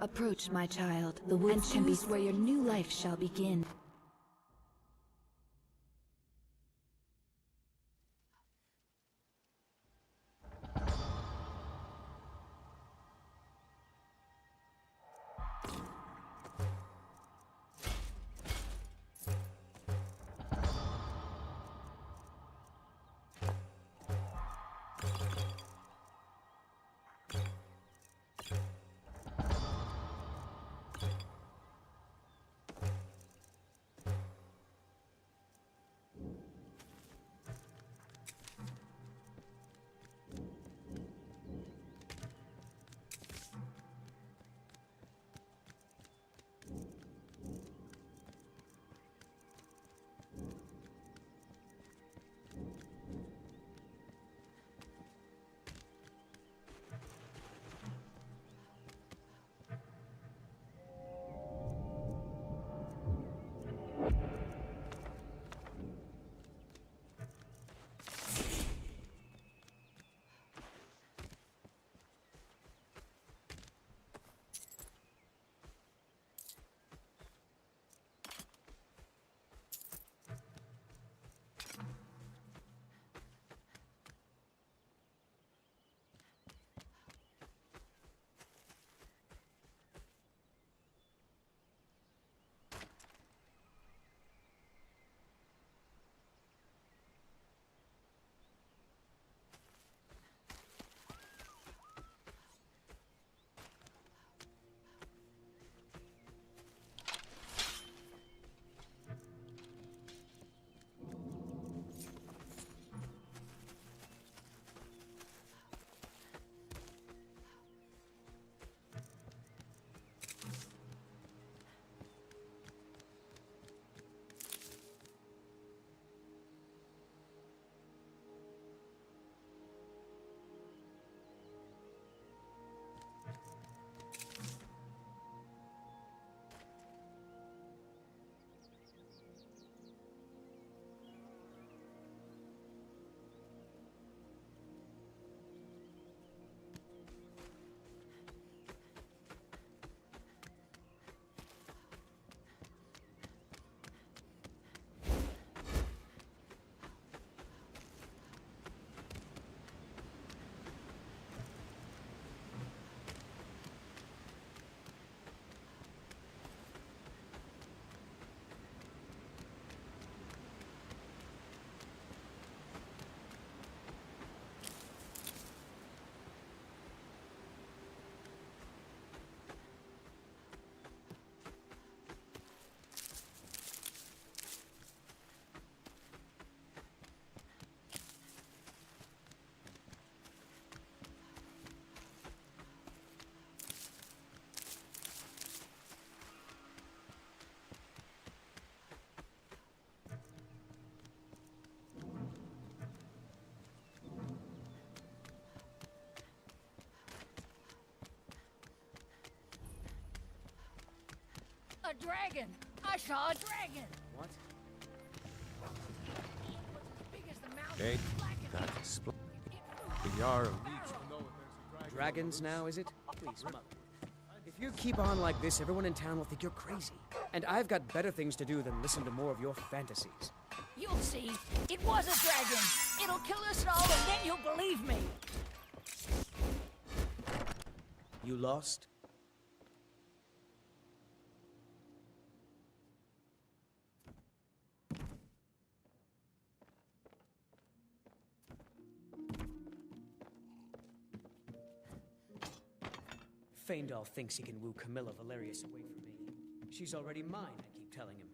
Approach, my child. The woods can be where your new life shall begin. A dragon! I saw a dragon! What? As big as the mountain. Hey, black as that's ink. the Yarrow. Dragons now, is it? Please, mother. If you keep on like this, everyone in town will think you're crazy. And I've got better things to do than listen to more of your fantasies. You'll see. It was a dragon. It'll kill us all, and then you'll believe me. You lost? Faendal thinks he can woo Camilla Valerius away from me. She's already mine, I keep telling him.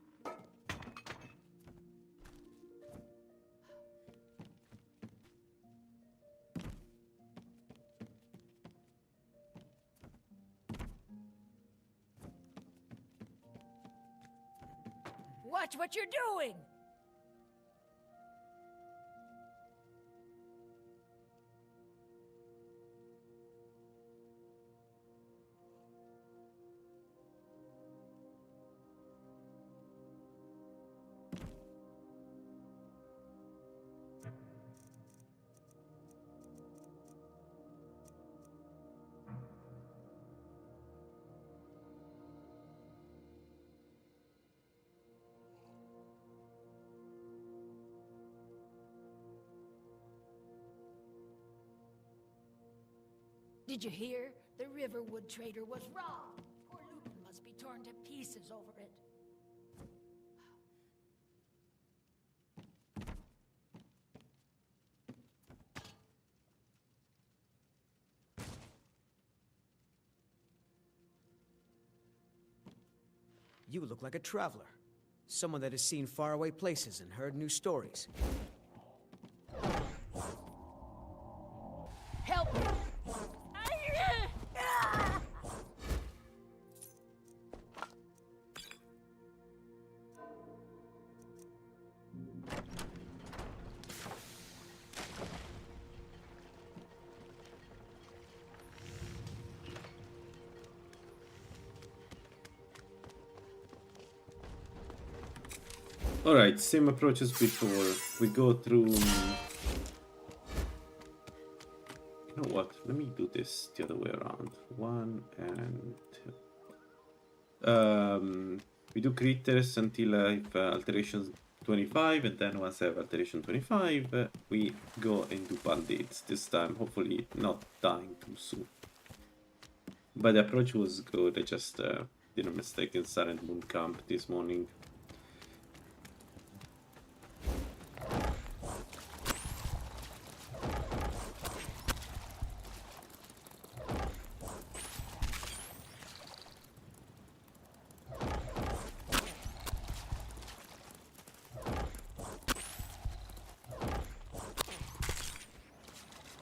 Watch what you're doing! Did you hear? The Riverwood trader was wrong. Poor Lupin must be torn to pieces over it. You look like a traveler. Someone that has seen faraway places and heard new stories. Help me! Alright, same approach as before. We go through... You know what? Let me do this the other way around. 1 and 2. We do critters until I have alteration 25, and then once I have alteration 25, we go and do bandits. This time, hopefully not dying too soon. But the approach was good. I just did a mistake in Silent Moon Camp this morning.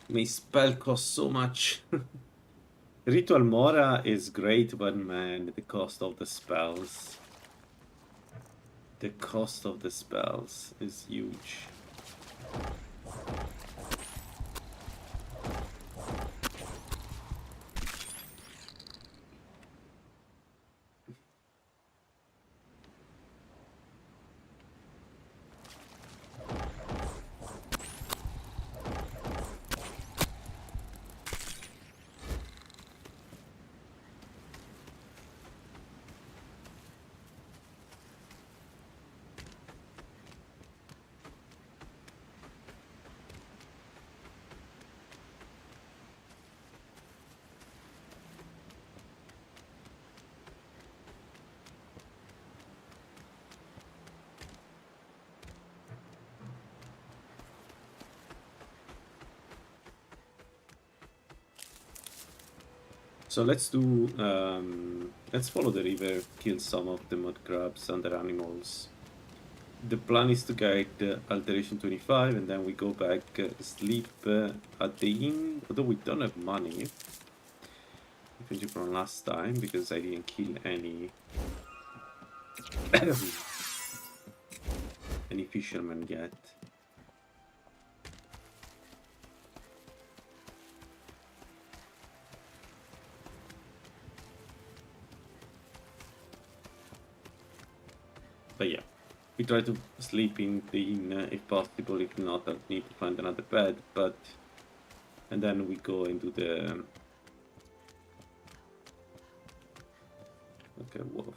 My spell costs so much. Ritual Mora is great, but man, the cost of the spells. The cost of the spells is huge. So let's do, let's follow the river, kill some of the mud crabs and their animals. The plan is to get alteration 25 and then we go back, sleep at the inn, although we don't have money. Different from last time because I didn't kill any any fishermen yet. But yeah, we try to sleep in the inn if possible. If not, I'll need to find another bed. But and then we go into the wolf.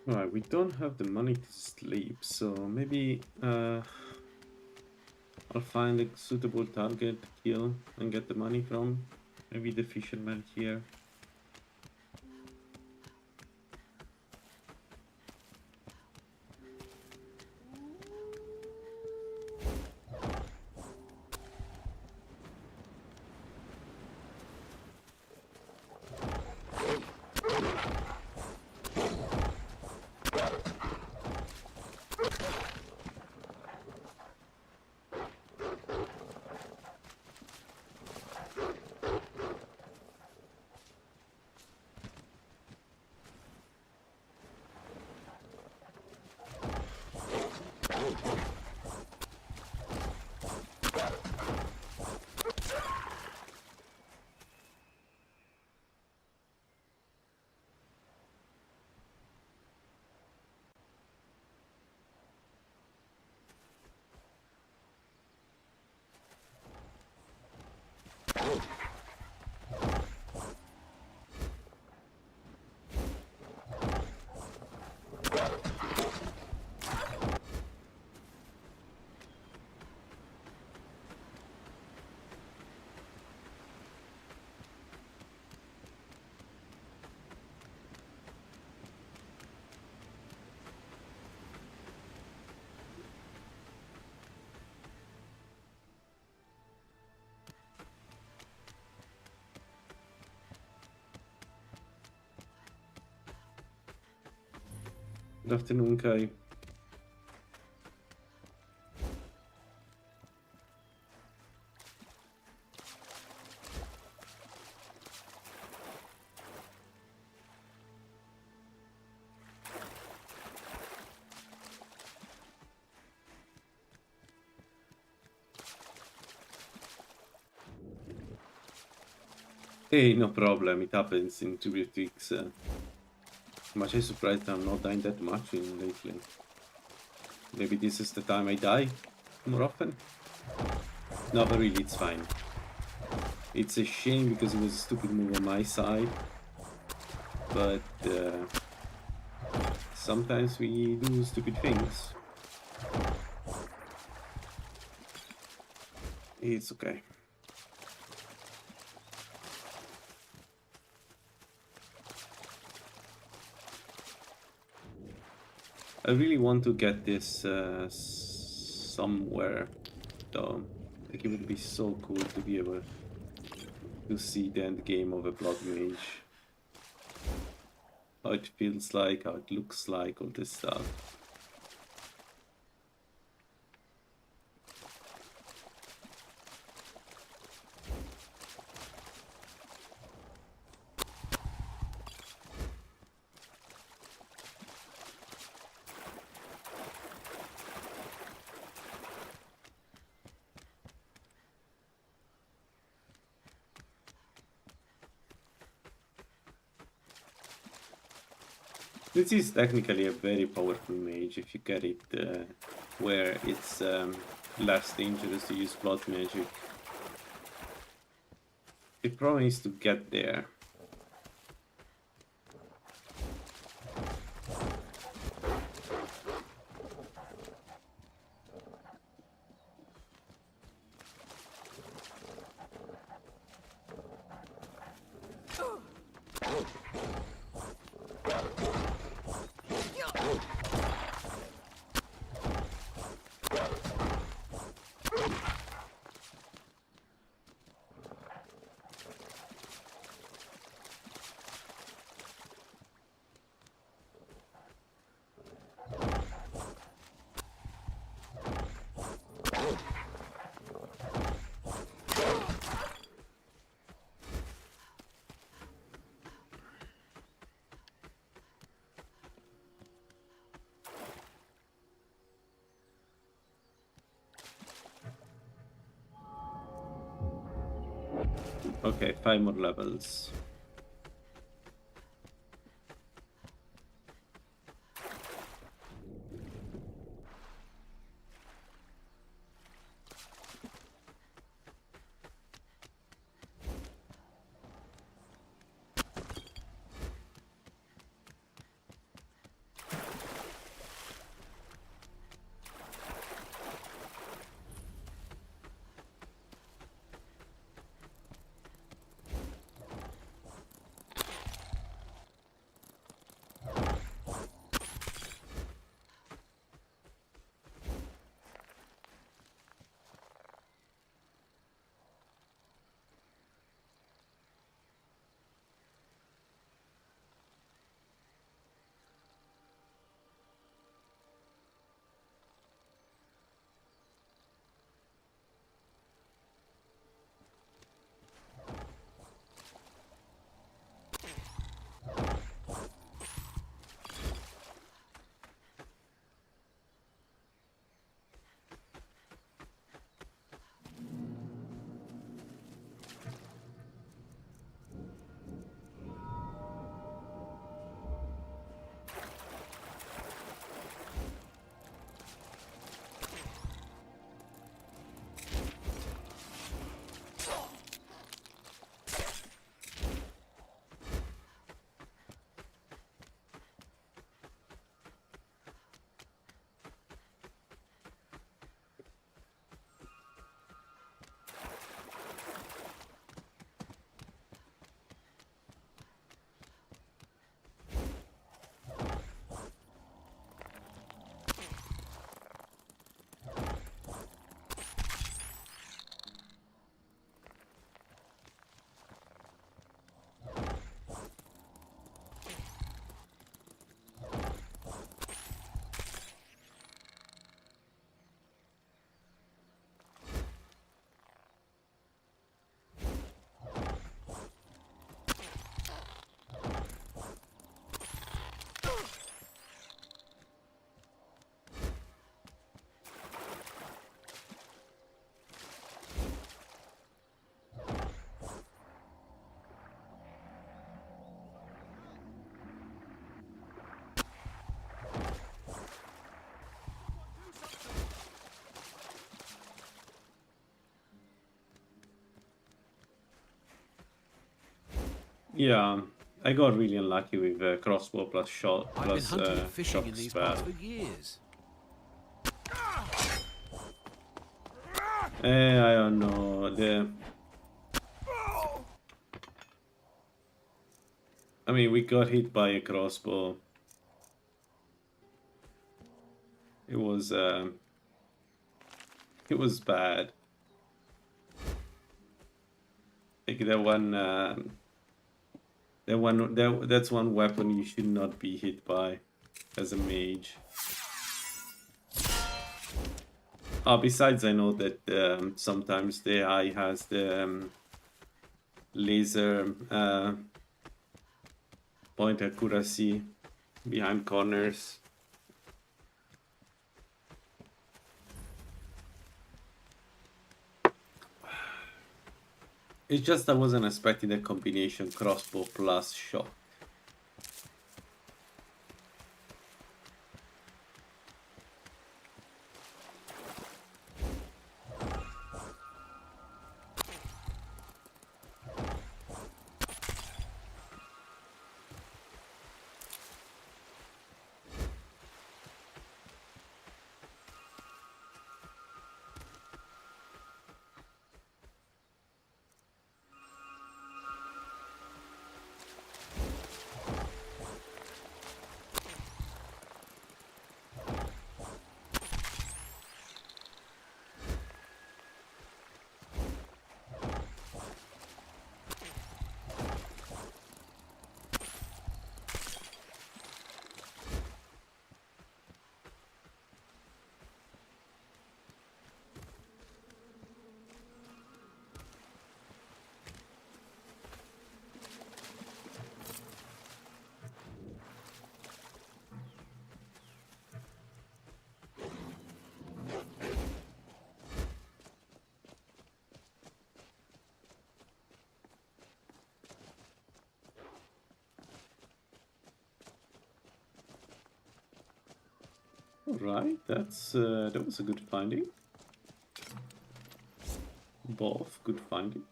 Right, we don't have the money to sleep, so maybe I'll find a suitable target to kill and get the money from. Maybe the fisherman here. Good afternoon, Kai. Hey, no problem. It happens in 3bftweaks. Much I'm surprised I'm not dying that much in lately. Maybe this is the time I die more often? No, but really, it's fine. It's a shame because it was a stupid move on my side. But sometimes we do stupid things. It's okay. I really want to get this somewhere, though. Like, it would be so cool to be able to see the end game of a Blood Mage. How it feels like, how it looks like, all this stuff. This is technically a very powerful mage if you get it where it's less dangerous to use blood magic. The problem is to get there. Okay, 5 more levels. Yeah, I got really unlucky with crossbow plus shot I've been plus hunting and fishing in shock these spell. parts for years. I don't know. I mean, we got hit by a crossbow. It was bad. Like that's one weapon you should not be hit by as a mage. Besides, I know that sometimes the AI has the laser point accuracy behind corners. It's just I wasn't expecting the combination crossbow plus shot. Alright, that was a good finding. Both good findings.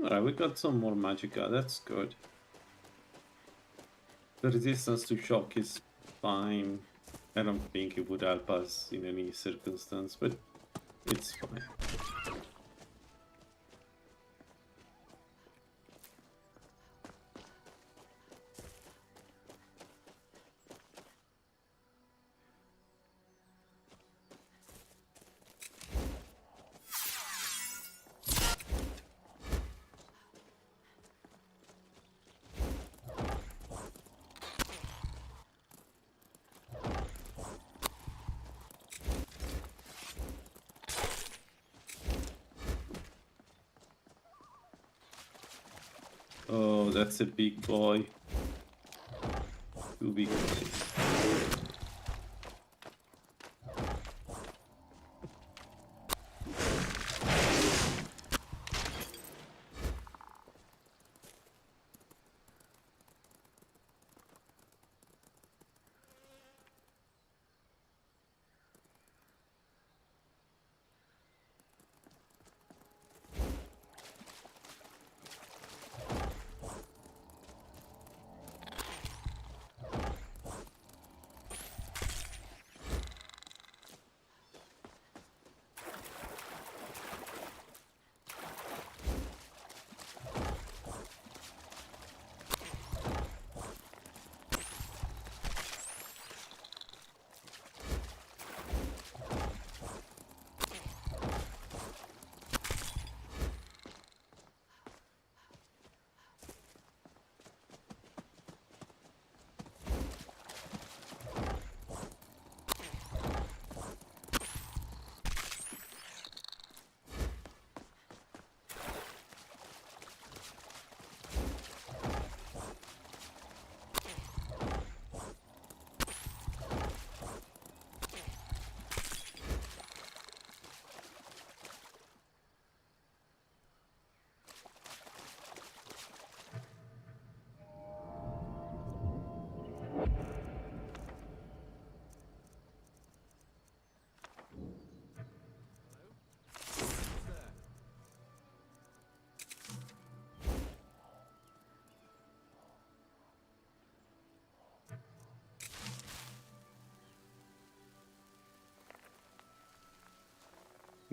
Alright, we got some more magicka, that's good. The resistance to shock is fine. I don't think it would help us in any circumstance, but it's fine. Oh, that's a big boy. Two big boys.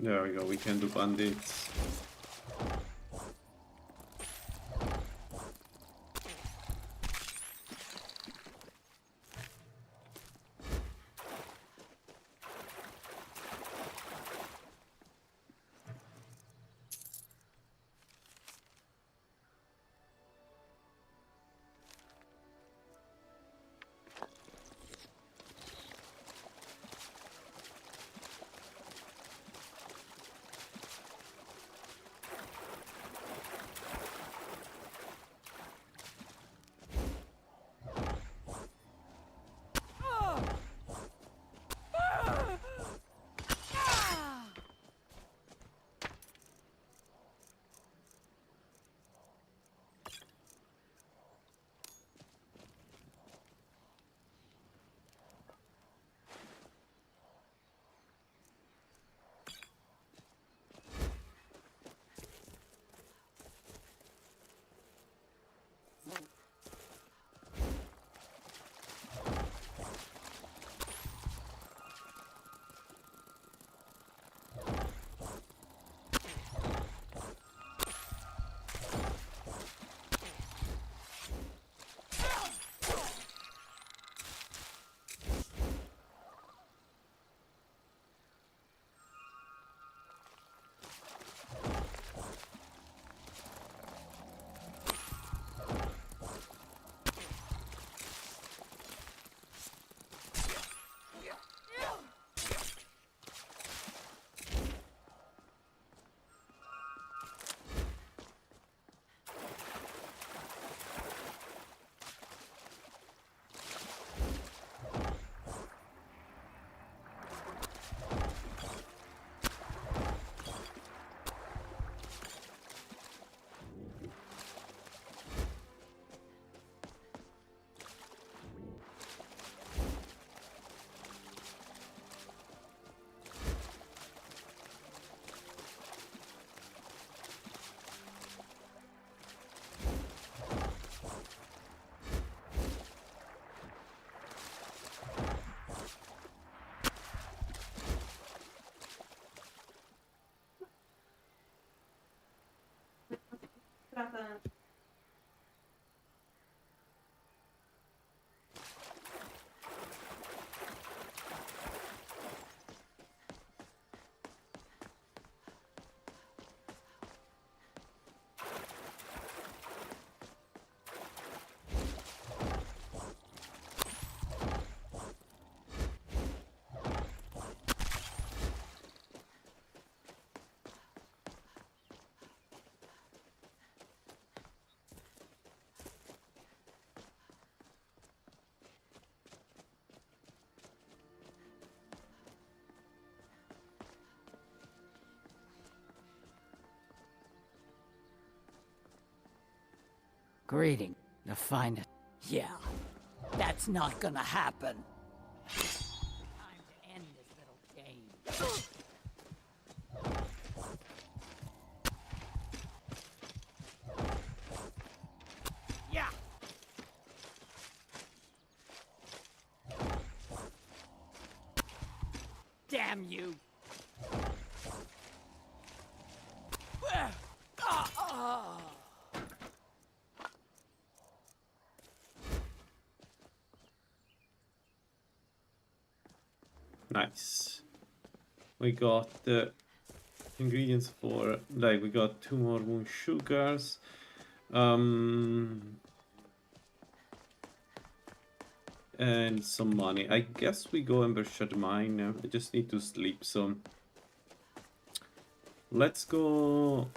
There we go, we can do bandits. Greeting. To find it. Yeah, that's not gonna happen. Time to end this little game. Yeah. Damn you. Nice. We got the ingredients for, like, we got 2 more moon sugars. And some money. I guess we go and shut mine now. I just need to sleep, so let's go.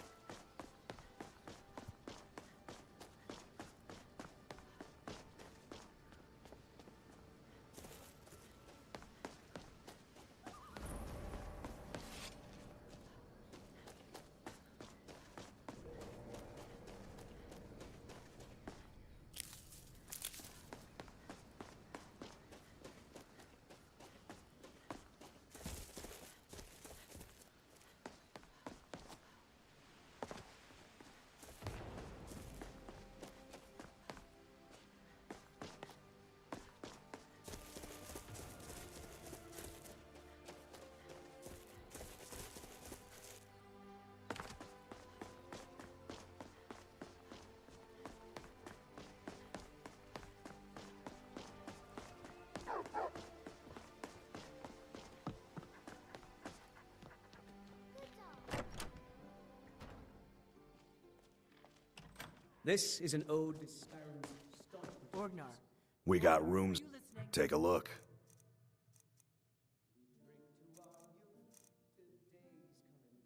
This is an ode to Skyrim's staunch. Orgnar. We got rooms. Take a look.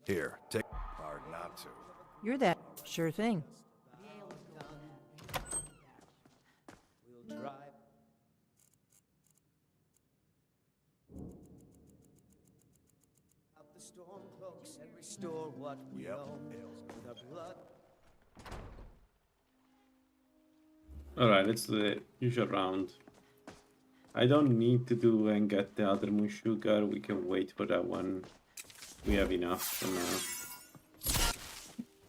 Here, take. Hard not to. You're that sure thing. We'll drive. Out the storm cloaks and restore what we Yep. own with our blood. Alright, let's do the usual round. I don't need to do and get the other moon sugar. We can wait for that one. We have enough for now.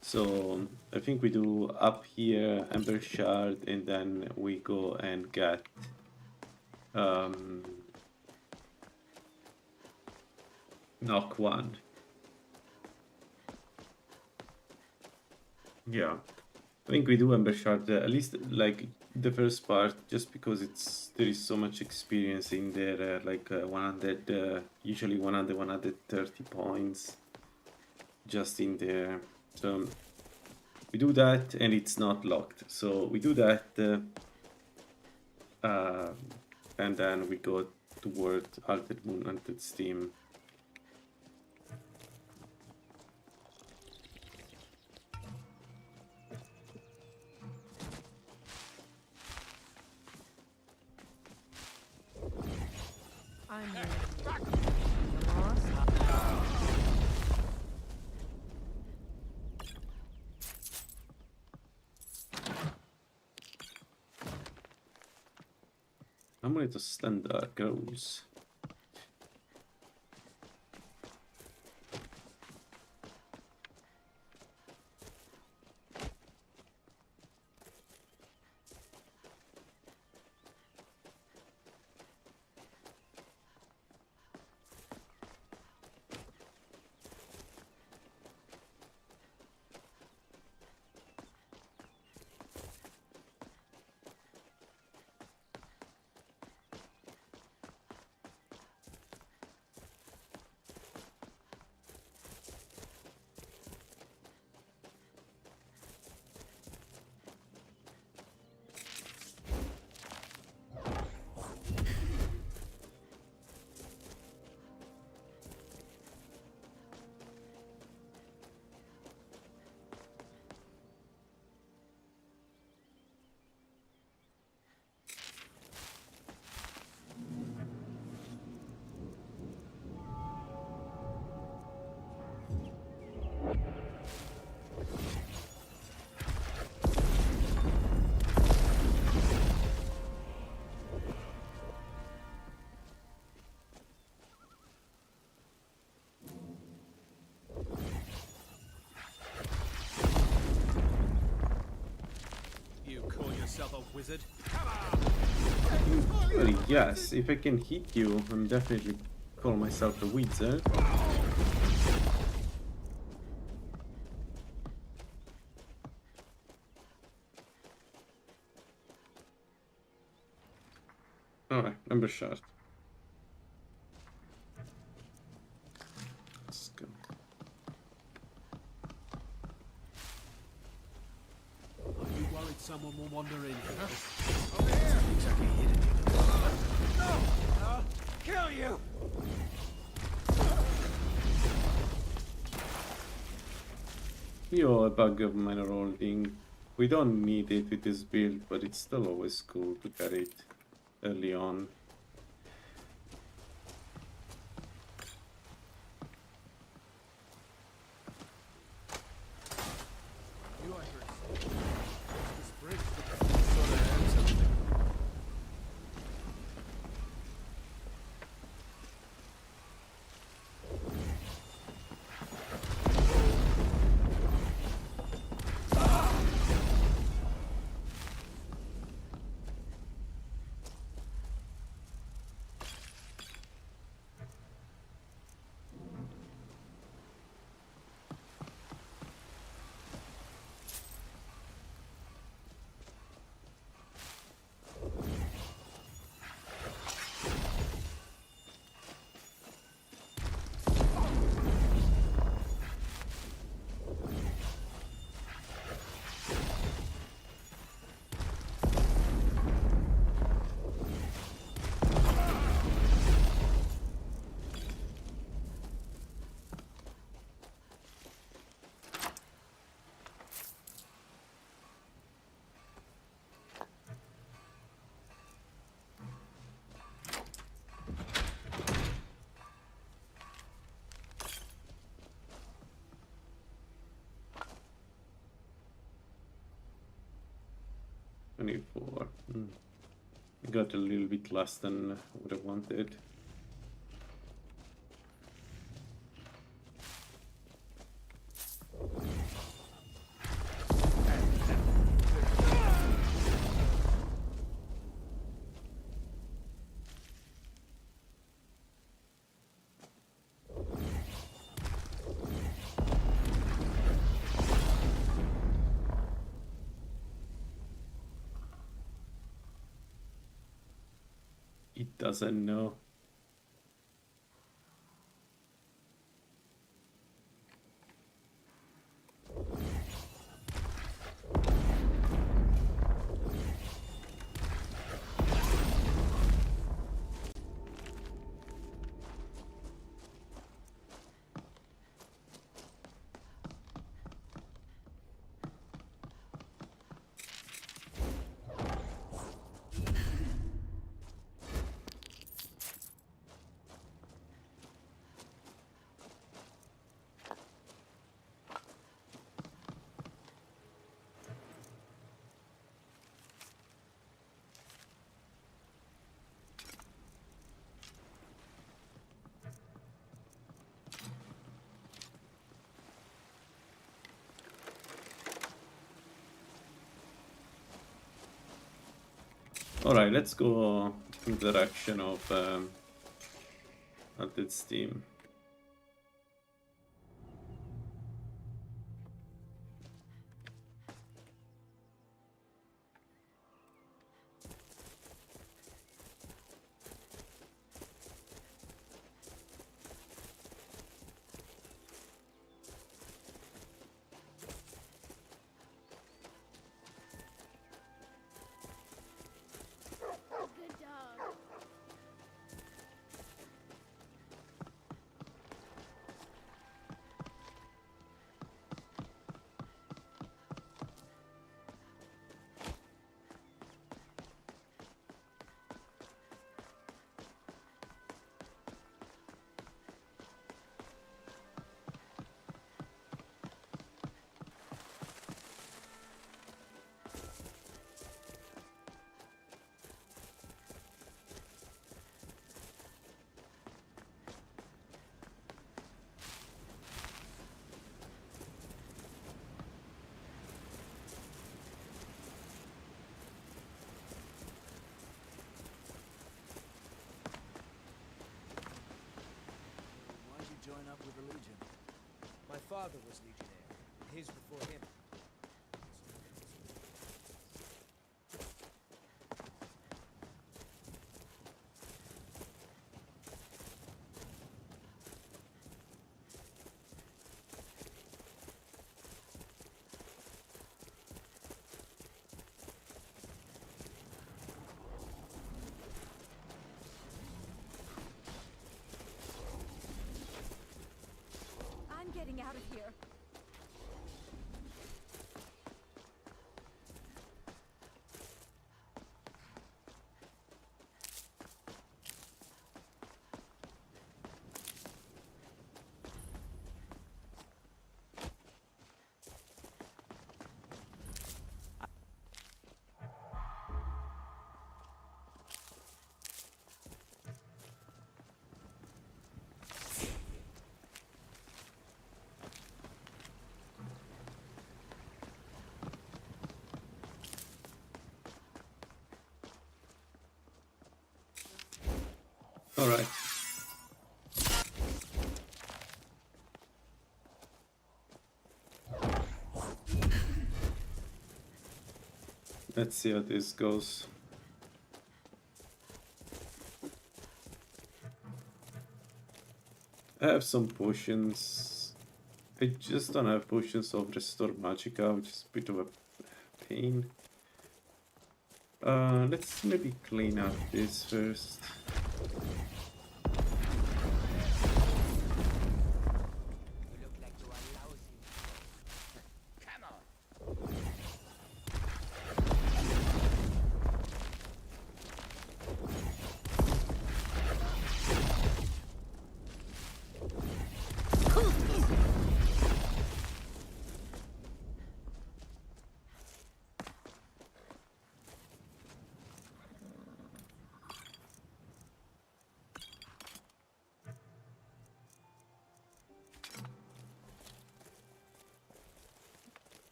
So I think we do up here Ember Shard, and then we go and get knock one. Yeah, I think we do Ember Shard at least like the first part, just because there is so much experience in there, like 100, usually 130 points just in there. So we do that, and it's not locked. So we do that, and then we go toward Altered Moon, Altered Steam. I'm lost. Amulet of Standard grows. A wizard. Well, yes, if I can hit you, I'm definitely call myself a wizard. Alright, Ember Shard. Let's go. Are you worried someone will wander in? Kill you! You're a bug of minor holding. We don't need it with this build, but it's still always cool to carry it early on. You are here. This bridge sort of had something. 24. Got a little bit less than what I wanted. It doesn't know. Alright, let's go in the direction of Hunted Steam. Why'd you join up with the Legion? My father was Legionnaire. His before him. I'm getting out of here. All right. Let's see how this goes. I have some potions. I just don't have potions of Restore Magicka, which is a bit of a pain. Let's maybe clean up this first.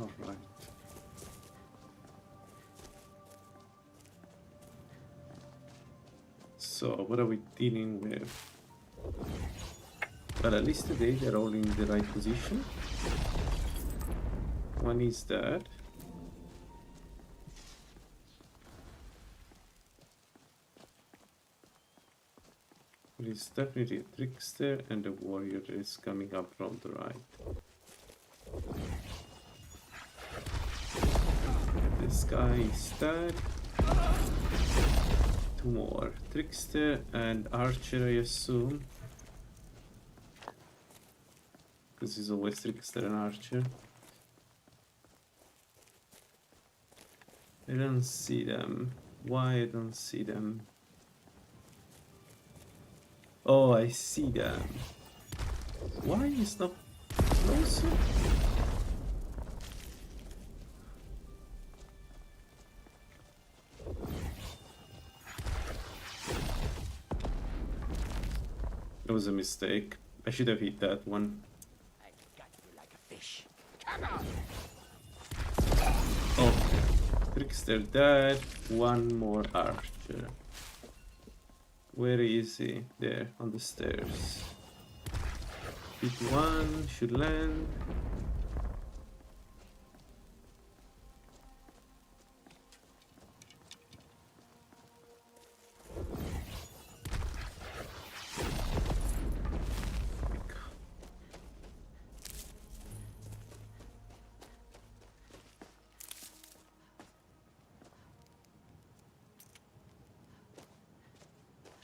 Alright. So, what are we dealing with? Well, at least today they're all in the right position. One is dead. It is definitely a trickster and a warrior that is coming up from the right. This guy is dead. Two more. Trickster and archer, I assume. This is always trickster and archer. I don't see them. Why I don't see them? Oh, I see them. Why is not closer? It was a mistake. I should have hit that one. I got you like a fish. Okay. Trickster dead. One more archer. Where is he? There, on the stairs. Hit one, should land.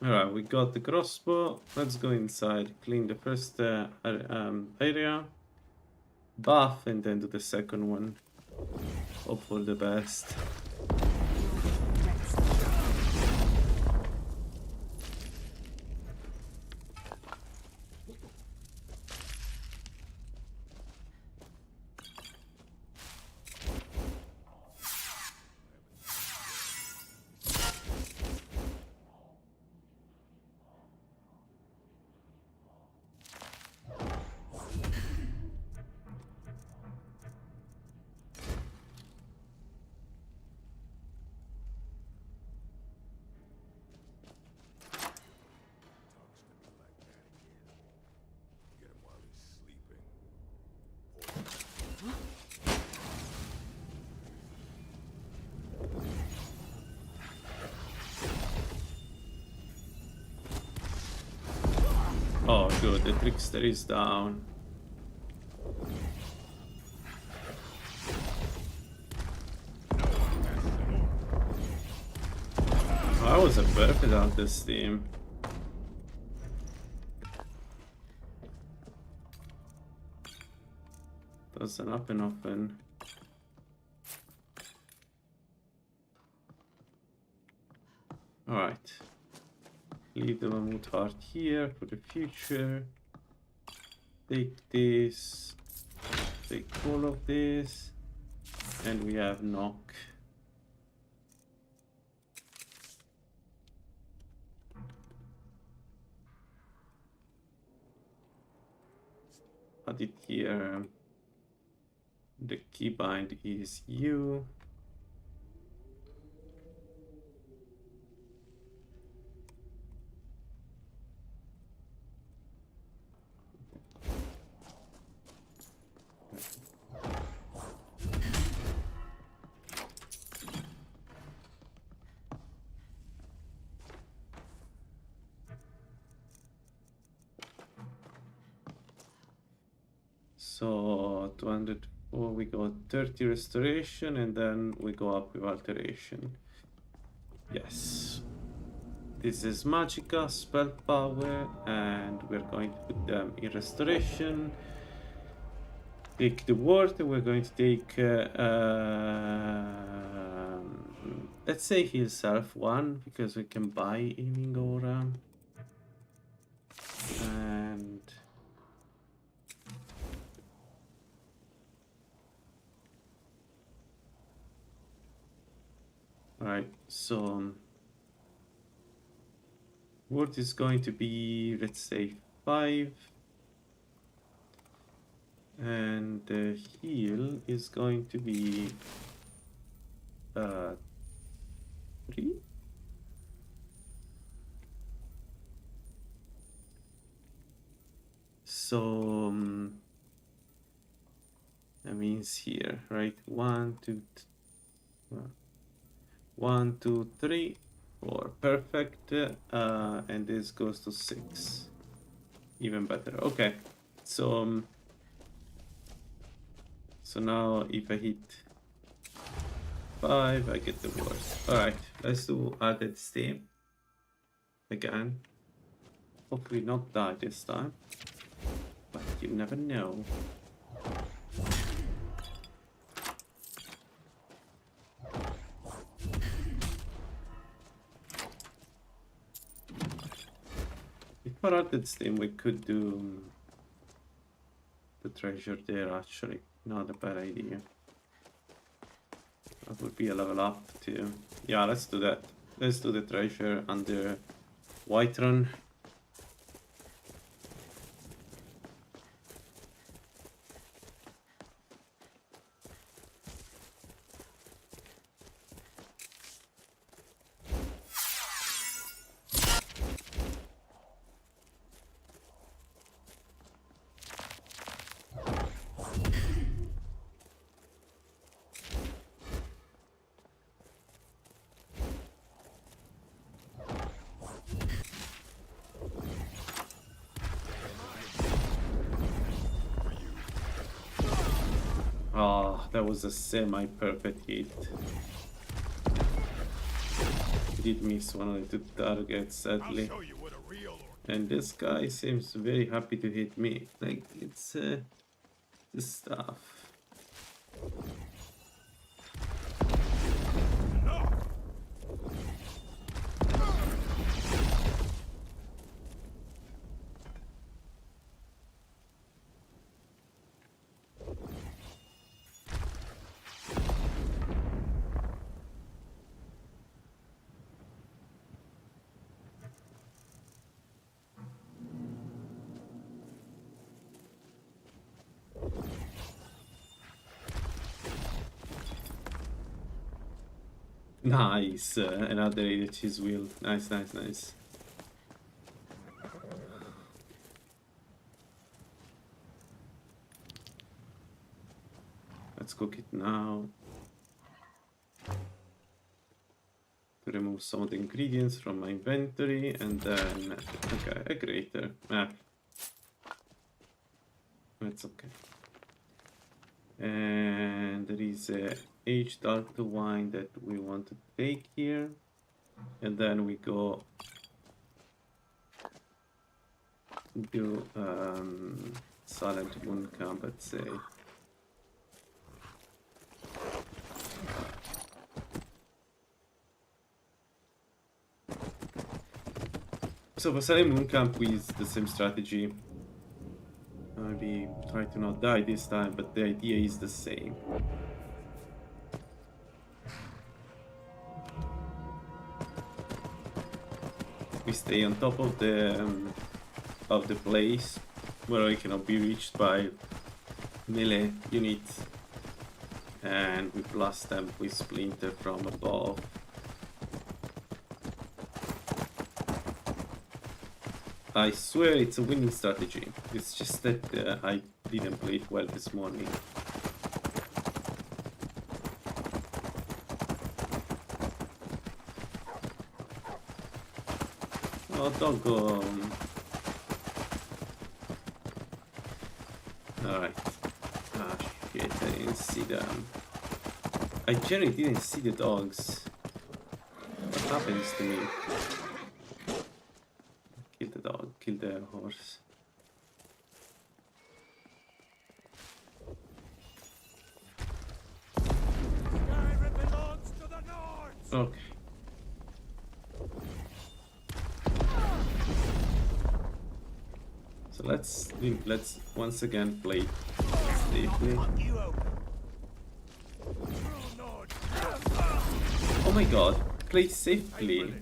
Alright, we got the crossbow. Let's go inside, clean the first area, buff, and then do the second one. Hope for the best. Get him while he's sleeping. Oh, good, the trickster is down. That was a perfect on this team. Doesn't happen often. Alright. Leave the mammoth heart here for the future. Take this. Take all of this. And we have knock. Add it here. The keybind is you. So 204, we got 30 restoration, and then we go up with alteration. Yes. This is Magica, spell power, and we're going to put them in restoration. Take the water, we're going to take, let's say heal self 1, because we can buy Aiming Aura. And alright, so word is going to be, let's say, 5. And the heal is going to be 3. So that means here, right? 1, 2, 1, 2, 3, 4. Perfect. And this goes to 6. Even better. Okay. So so now if I hit 5, I get the worst. Alright, let's do added steam again. Hopefully not die this time. But you never know. If for added steam we could do the treasure there actually. Not a bad idea. That would be a level up too. Yeah, let's do that. Let's do the treasure under Whiterun. Oh, that was a semi-perfect hit. Did miss one of the 2 targets, sadly. And this guy seems very happy to hit me. Like, it's the stuff. Nice, another cheese wheel. Nice, nice, nice. Let's cook it now. To remove some of the ingredients from my inventory and then, okay, a grater. That's okay. And there is a aged dark wine that we want to take here, and then we go do silent moon camp, let's say. So for silent moon camp we use the same strategy. Maybe try to not die this time, but the idea is the same. We stay on top of the place where it cannot be reached by melee units, and we blast them with splinter from above. I swear it's a winning strategy. It's just that I didn't play it well this morning. Oh, doggone. Alright. Ah, shit, I didn't see them. I generally didn't see the dogs. What happens to me? Kill the dog, kill the horse. Skyrim belongs to the Nords! Okay. So let's once again play safely. Oh my god, play safely.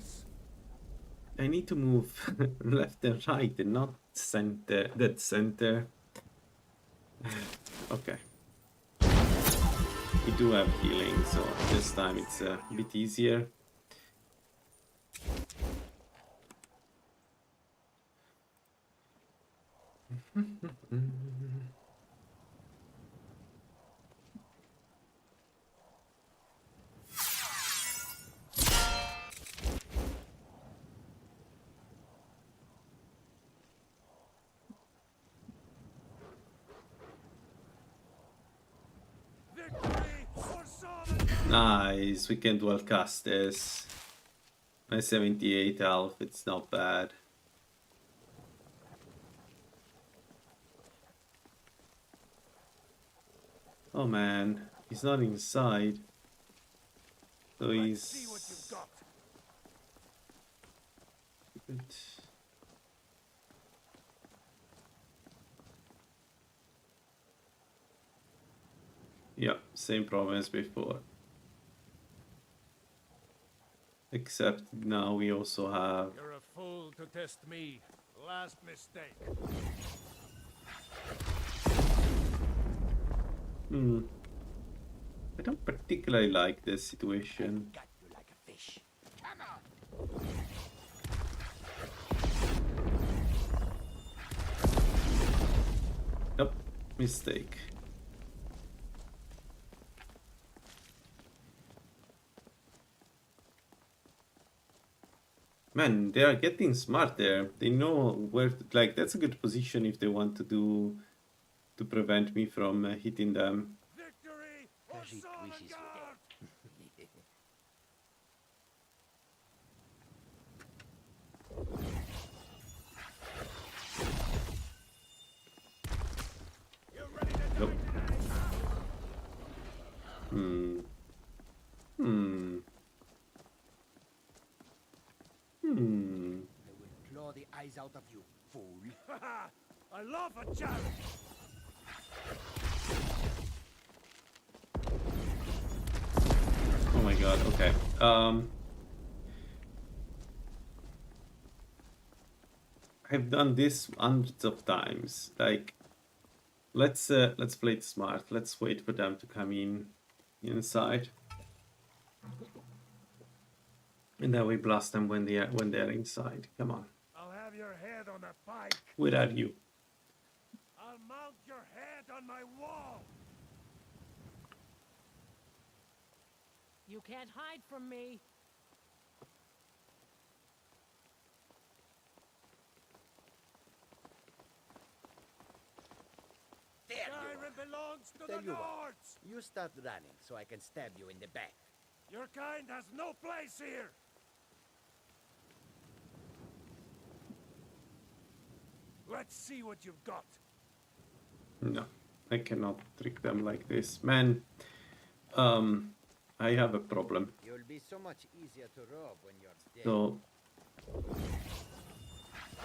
I need to move left and right and not center, dead center. Okay. We do have healing, so this time it's a bit easier. Victory for Solomon! Nice, we can dual cast this. My 78 health, it's not bad. Oh man, he's not inside. So Let's see what he's... you've got. Good. Yeah, same problem as before. Except now we also have... You're a fool to test me. Last mistake. I don't particularly like this situation. Got you like a fish. Nope, mistake. Man, they are getting smart there. They know where to, like, that's a good position if they want to do to prevent me from hitting them. Victory for Кажи, Solomon! твои You ready to Nope. die today? Hmm. I will claw the eyes out of you, fool. I love a challenge. Oh my god, okay. I've done this hundreds of times. Like, let's play it smart. Let's wait for them to come inside. And then we blast them when they're inside. Come on. I'll have your head on a pike. Where are you? I'll mount your head on my wall. You can't hide from me. There you Skyrim are. belongs to Tell the you what. Nords. You start running so I can stab you in the back. Your kind has no place here. Let's see what you've got. No, I cannot trick them like this. Man, I have a problem. You'll be so much easier to rob when you're dead. So, I'll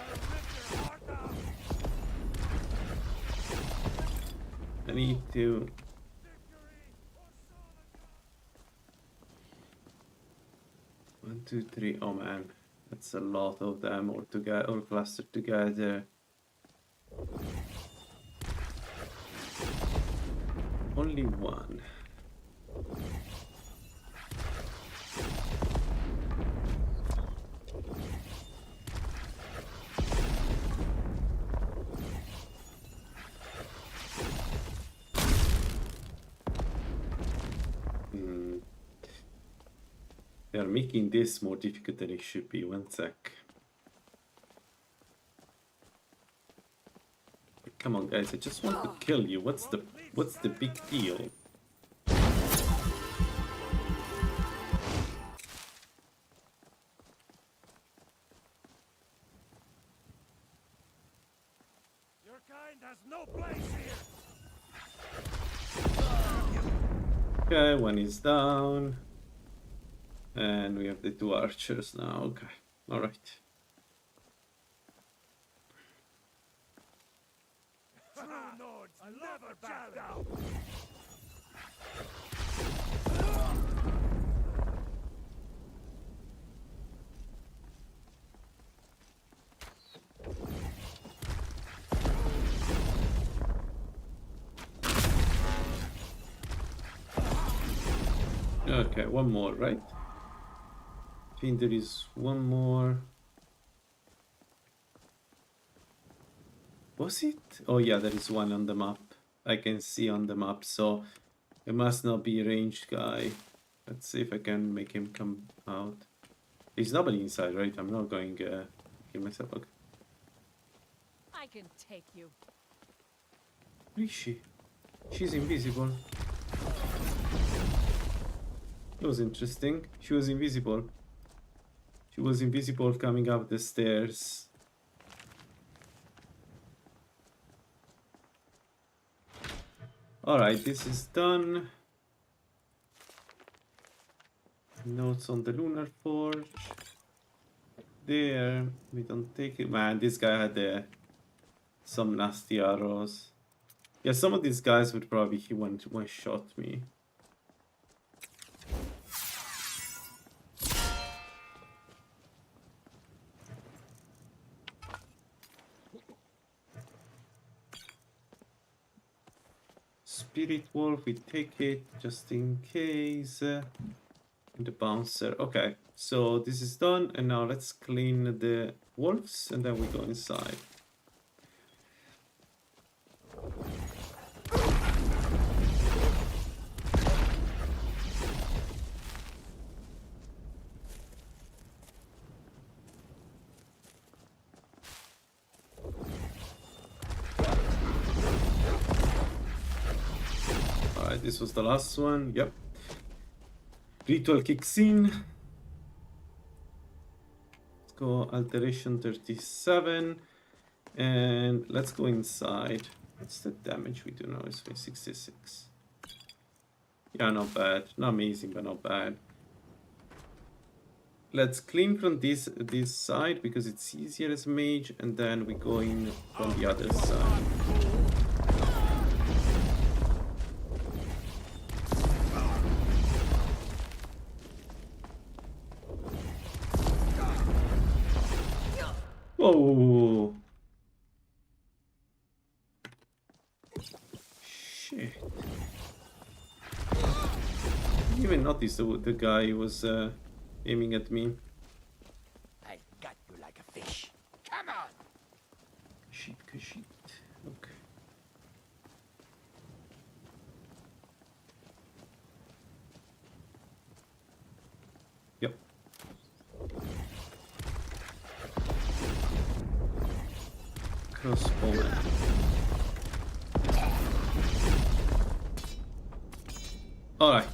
rip your heart out. I need to... Victory for Solomon! 1, 2, 3. Oh man, that's a lot of them all together, all clustered together. Only one. They are making this more difficult than it should be. 1 sec. Come on, guys! I just want to kill you. What's the big deal? Your kind has no place here. Okay, one is down. And we have the 2 archers now. Okay, alright. True Nords, I never back down. Okay, one more, right? I think there is one more. Was it? Oh yeah, there is one on the map. I can see on the map, so it must not be a ranged guy. Let's see if I can make him come out. There's nobody inside, right? I'm not going to kill myself. Okay. I can take you. Where is she? She's invisible. That was interesting. She was invisible. She was invisible coming up the stairs. Alright, this is done. Notes on the Lunar Forge. There. We don't take it. Man, this guy had some nasty arrows. Yeah, some of these guys would probably one shot me. Spirit Wolf, we take it just in case. The bouncer. Okay, so this is done, and now let's clean the wolves, and then we go inside. Alright, this was the last one. Yep. Ritual kicks in. Let's go alteration 37. And let's go inside. What's the damage we do now? It's 66. Yeah, not bad. Not amazing, but not bad. Let's clean from this side because it's easier as mage, and then we go in from the other side. Whoa! Shit! I didn't even notice the guy was aiming at me. I got you like a fish. Come on! Shit, shit. Okay. Yep. Crossbowman. Alright.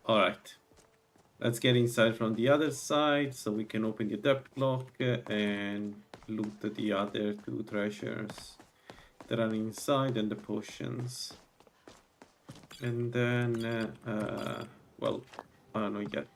Alright. Let's get inside from the other side so we can open the depth block and loot the other two treasures that are inside and the potions. And then, well, I don't know yet.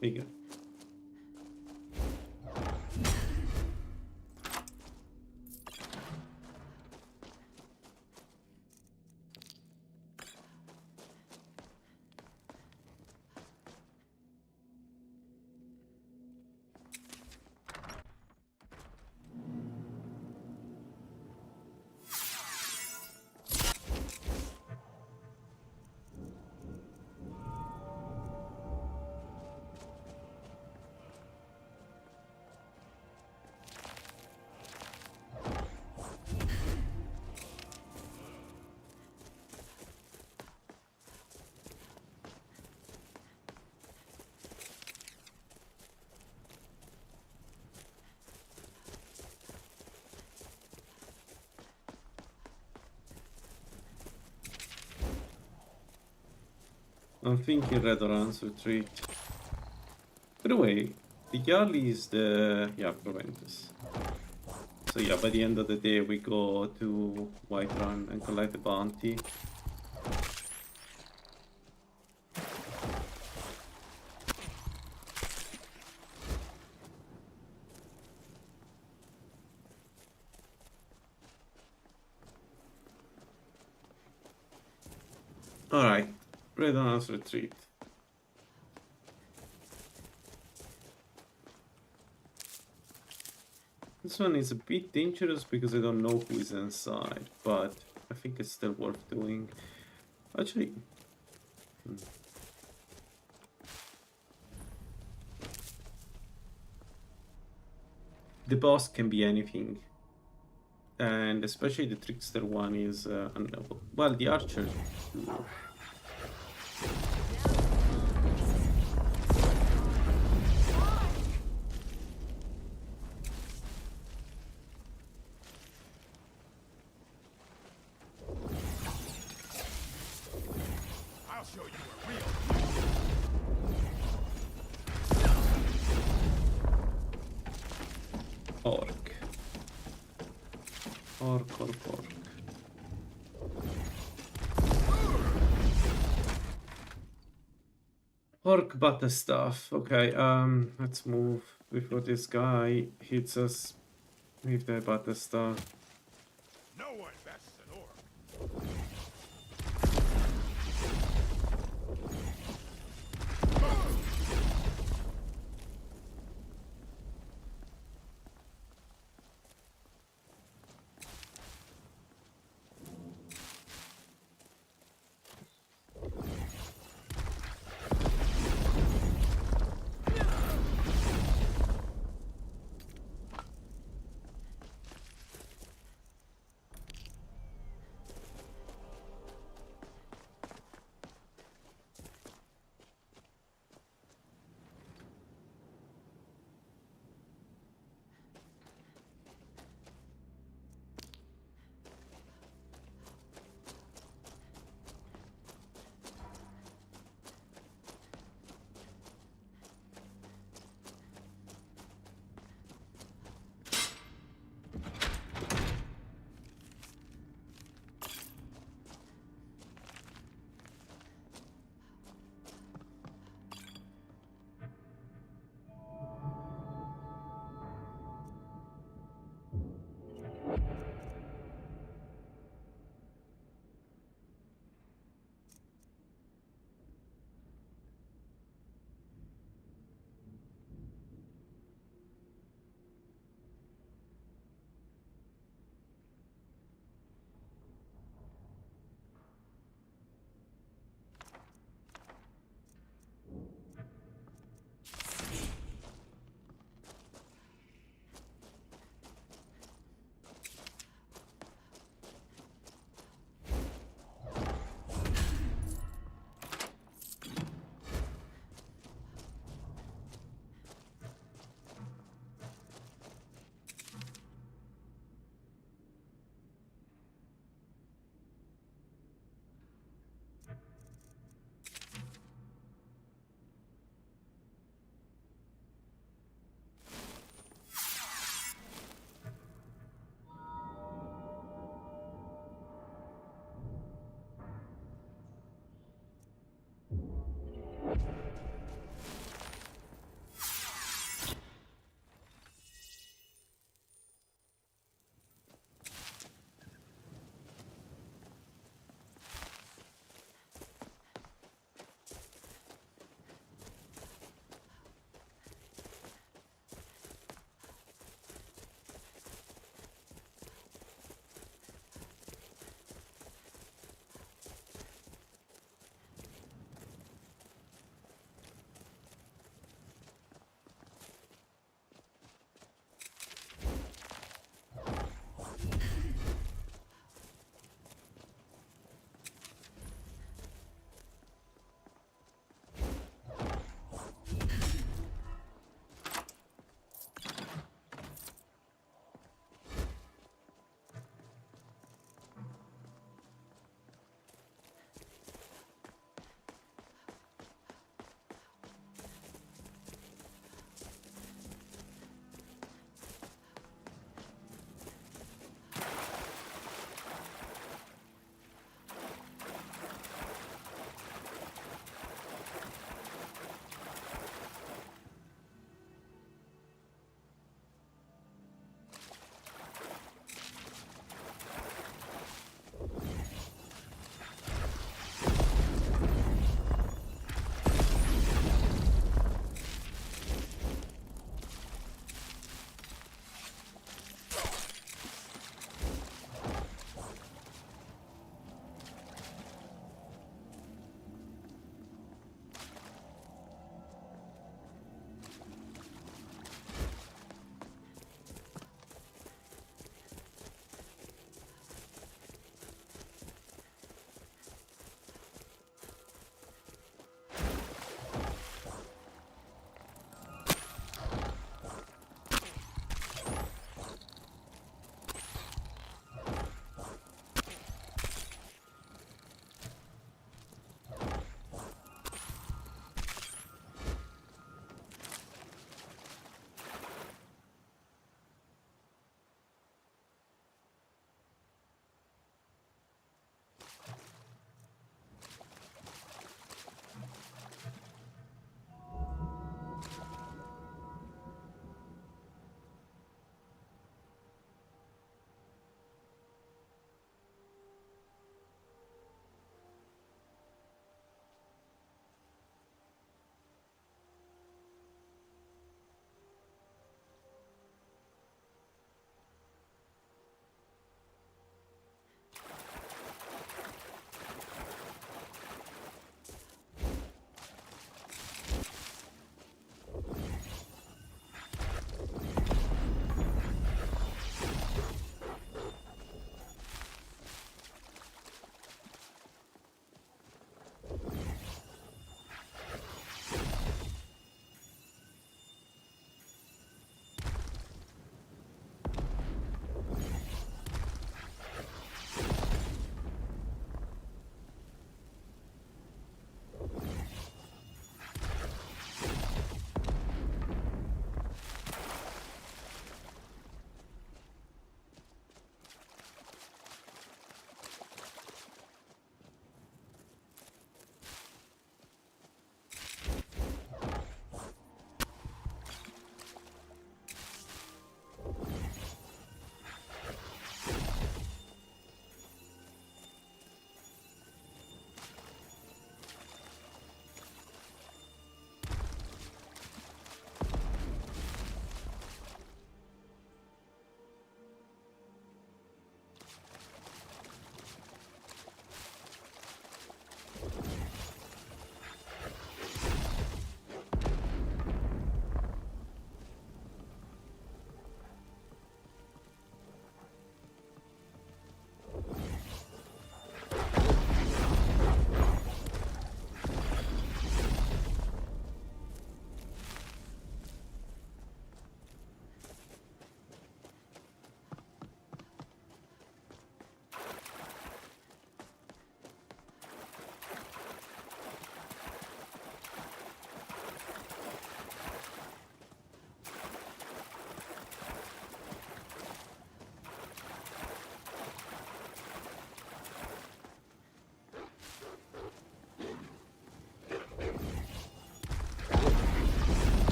Bigger. I'm thinking Red Orange retreat. By the way, the Jarl is the... yeah, Proventus. So yeah, by the end of the day we go to Whiterun and collect the bounty. Alright, Red Arms retreat. This one is a bit dangerous because I don't know who is inside, but I think it's still worth doing. Actually, the boss can be anything, and especially the trickster one is unknowable. Well, the archer. I'll show you a real. Orc. Orc. Orc butter stuff. Okay, let's move before this guy hits us with the butter stuff. No one bests an orc.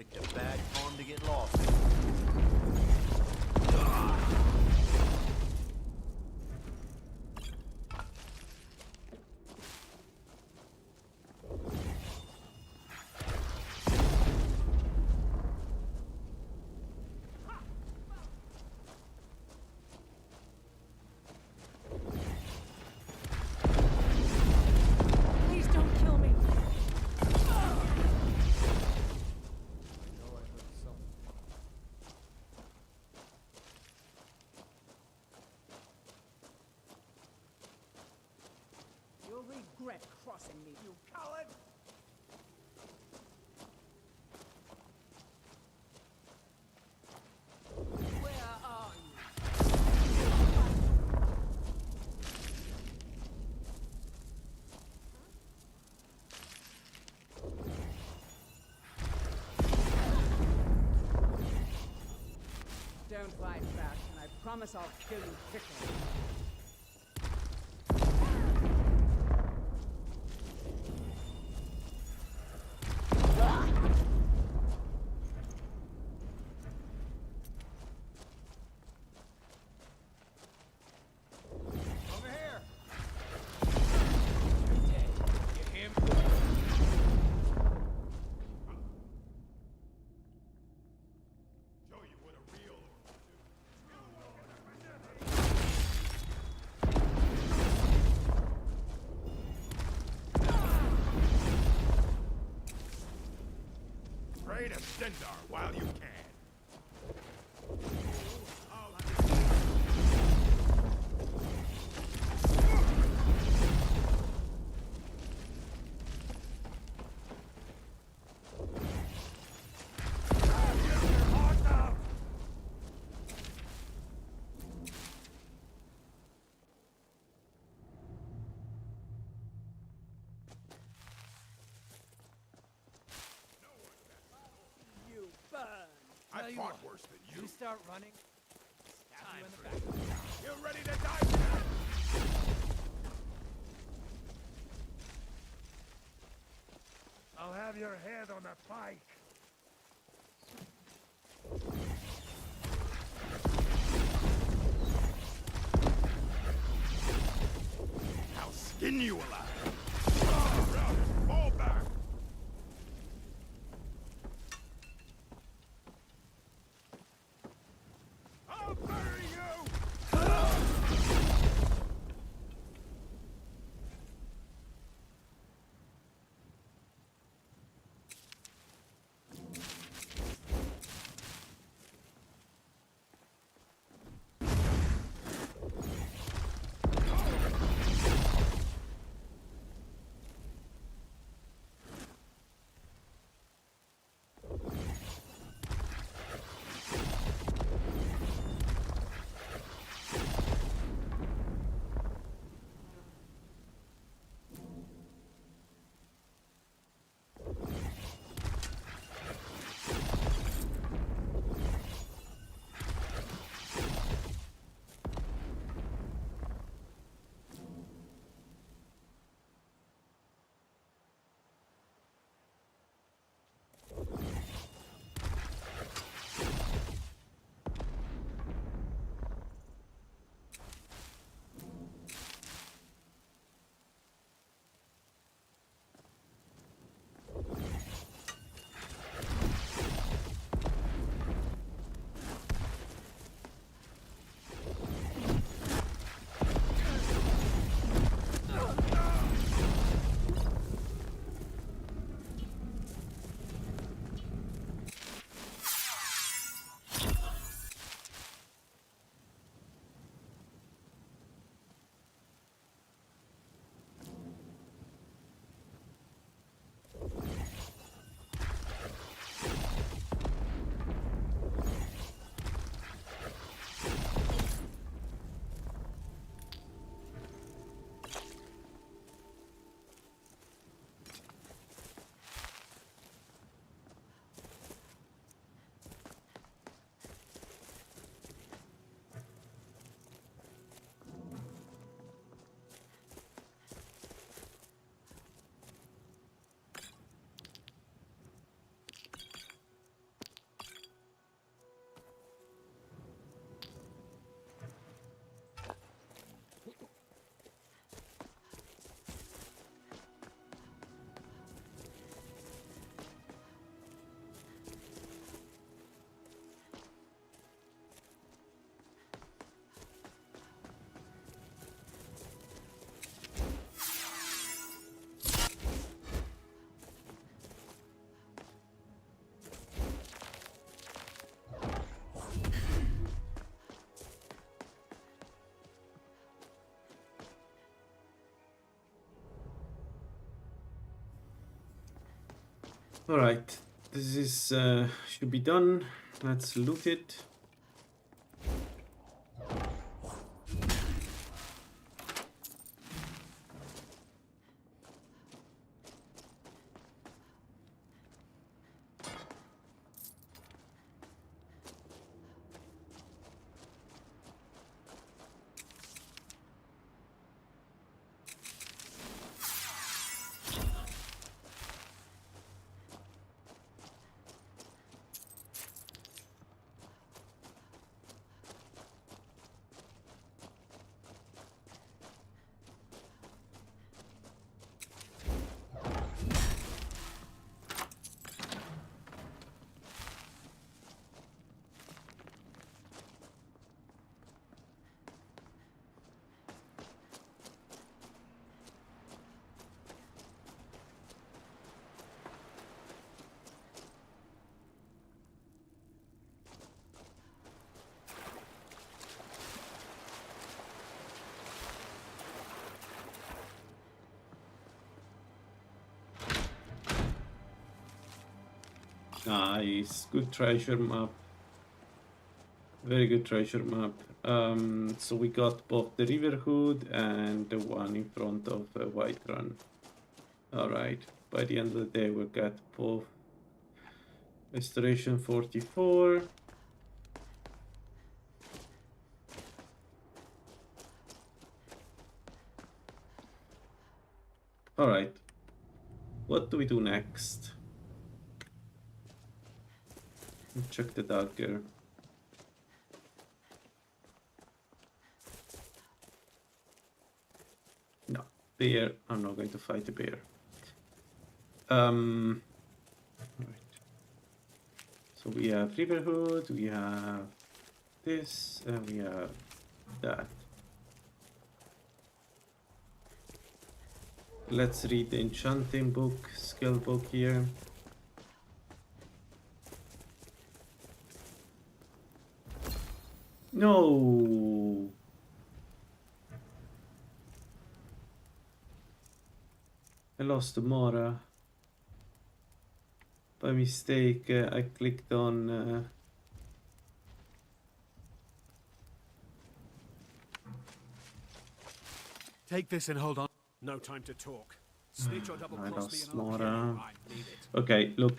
Picked a bad pond to get lost in. Please don't kill me. You'll regret crossing me, you coward! Where are you? Don't fight back, and I promise I'll kill you quickly. Over here. Get him. Show you what a real Pray to Stendar while you can. You burn. I fought worse than you. You start running. Stab you in the back. You ready to die tonight? I'll have your head on a pike. I'll skin you alive. Fall back. I'll bury you. Alright, this is should be done. Let's loot it. Nice, good treasure map. Very good treasure map. So we got both the river hood and the one in front of White Run. Alright, by the end of the day we'll get both. Restoration 44. Alright, what do we do next? Check the dagger. No, bear. I'm not going to fight the bear. Right. So we have Riverhood, we have this, and we have that. Let's read the enchanting book, skill book here. No. I lost the Mora. By mistake, I clicked on... Take this and hold on. No time to talk. Snitch or double I cross me lost and I'll Mora. kill you. I need it. Okay, look,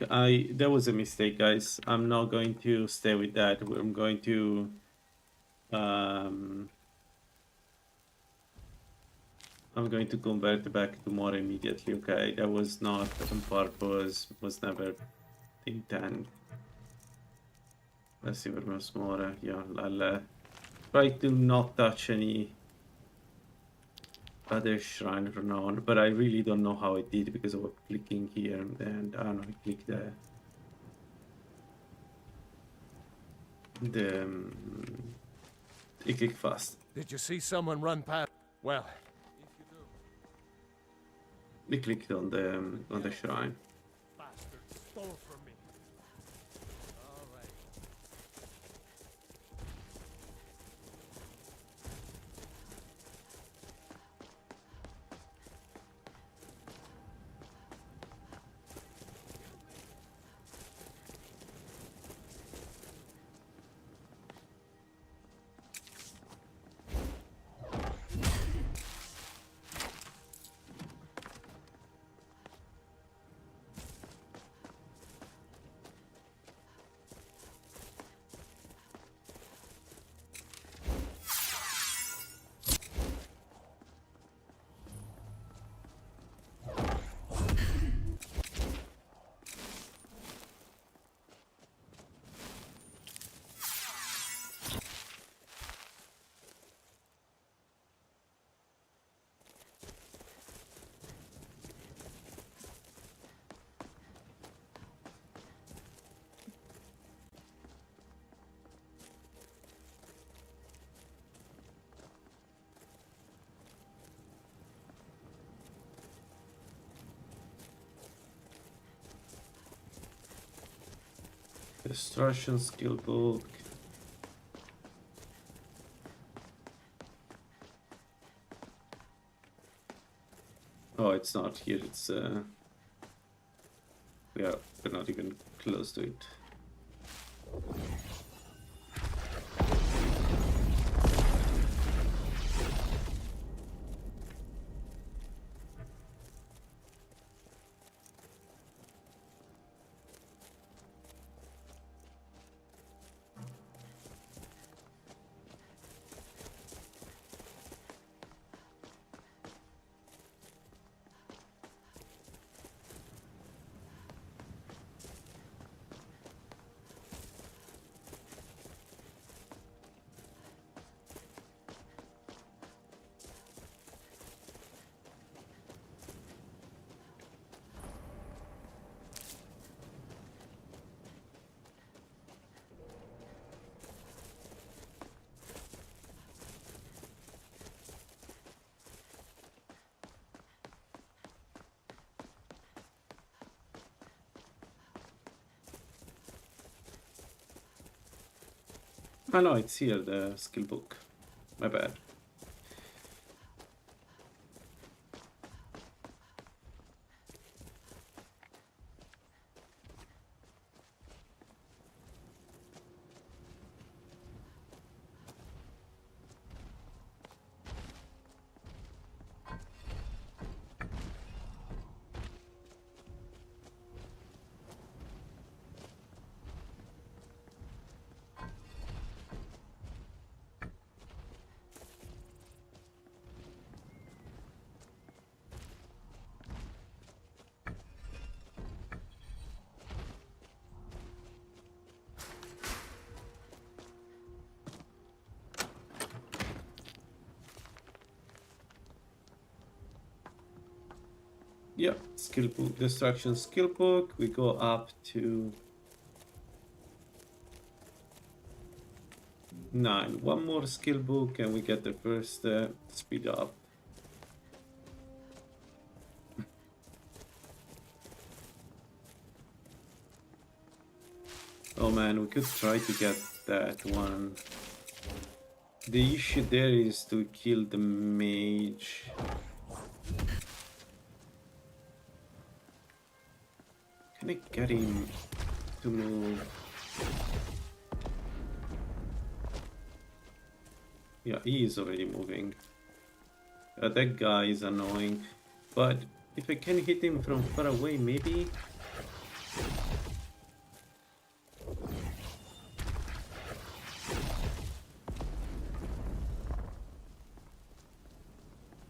that was a mistake, guys. I'm not going to stay with that. I'm going to... I'm going to convert back to Mora immediately, okay? That was not on purpose, was never the intent. Let's see where was Mora. Yeah, I'll try to not touch any other shrine from now on, but I really don't know how I did because I was clicking here and I don't know, I clicked I click fast. Did you see someone run past? Well, I clicked on the shrine. bastard stole from me. All right. Destruction skill book. Oh, it's not here. It's yeah. close to it. Oh no, it's here, the skill book. My bad. Yeah, skill book, destruction skill book. We go up to 9. One more skill book and we get the first speed up. Oh man, we could try to get that one. The issue there is to kill the mage. Can I get him to move? Yeah, he is already moving. That guy is annoying. But if I can hit him from far away, maybe?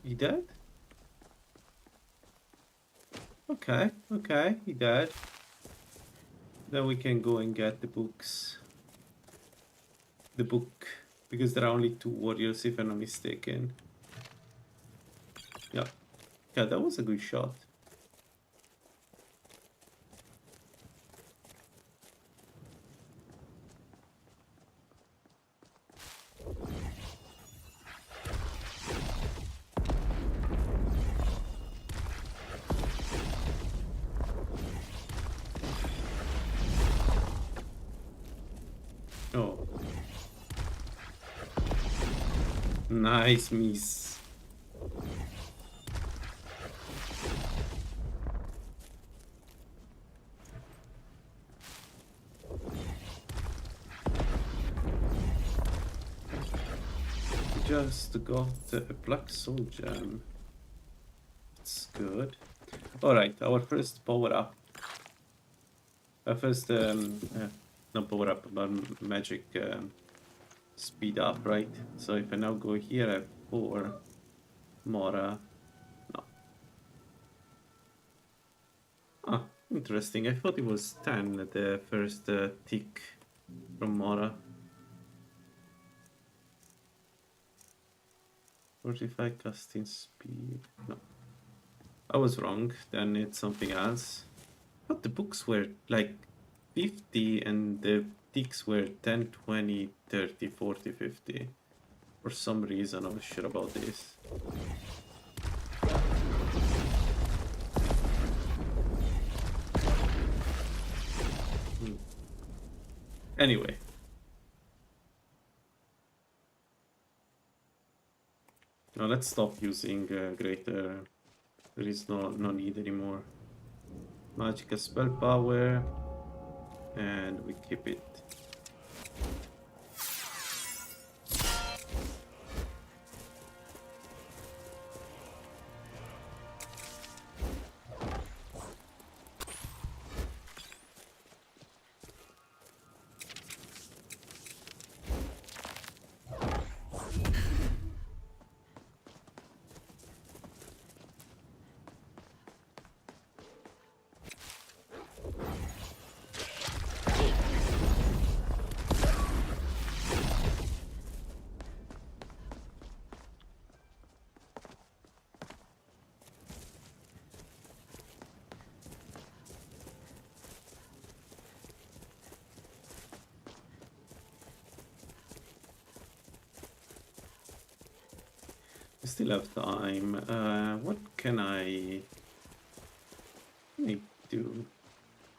He dead? Okay, okay, he died. Then we can go and get the books. The book, because there are only 2 warriors if I'm not mistaken. Yeah, yeah, that was a good shot. Oh. Nice miss. We just got a black soul gem. That's good. Alright, our first power up. First, not power up, but magic speed up, right? So if I now go here, I have 4. Mora. No. Ah, interesting. I thought it was 10, the first tick from Mora. 45 casting speed. No. I was wrong. Then it's something else. But the books were like 50 and the ticks were 10, 20, 30, 40, 50. For some reason I was sure about this. Anyway. Now let's stop using greater. There is no need anymore. Magical spell power. and we keep it. We still have time. What can I do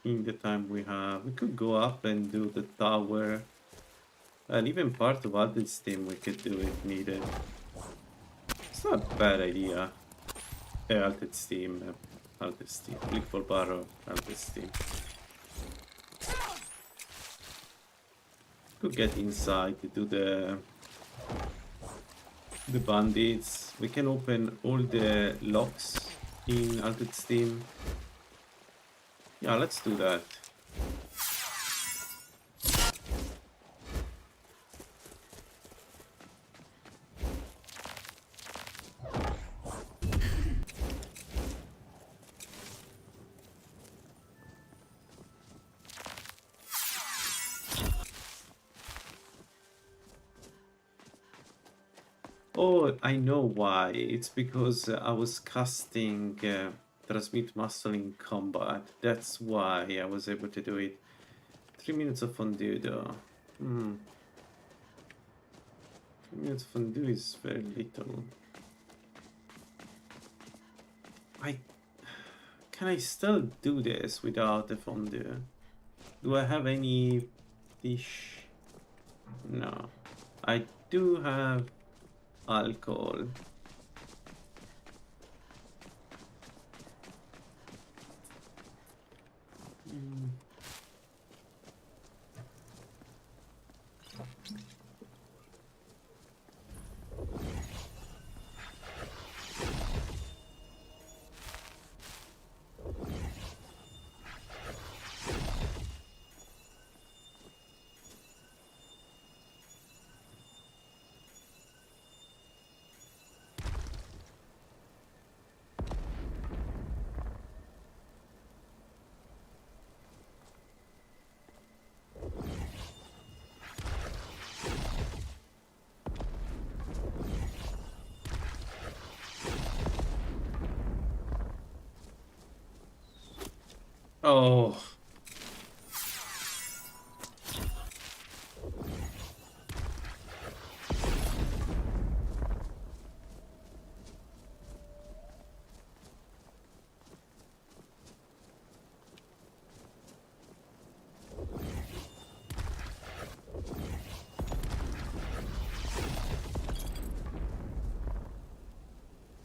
in the time we have? We could go up and do the tower. And even part of Alden's team we could do if needed. It's not a bad idea. Alden's team. Clickball Barrow, Alden's team. Could get inside to do the bandits. We can open all the locks in Altered Steam. Yeah, let's do that. Oh, I know why. It's because I was casting Transmit Muscle in combat. That's why I was able to do it. 3 minutes of fondue though. 3 minutes of fondue is very little. Can I still do this without the fondue? Do I have any fish? No. I do have alcohol. Oh.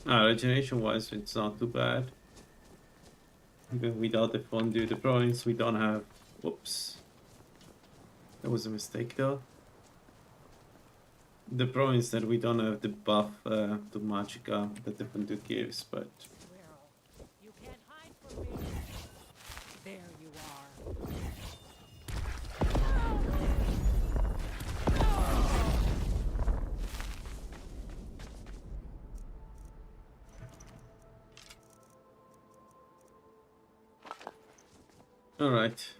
Regeneration wise, it's not too bad. Even without the fondue, the province we don't have. Whoops. That was a mistake though. The province that we don't have the buff to Magicka that the fondue gives, but. You can't hide from me. There you are. All right.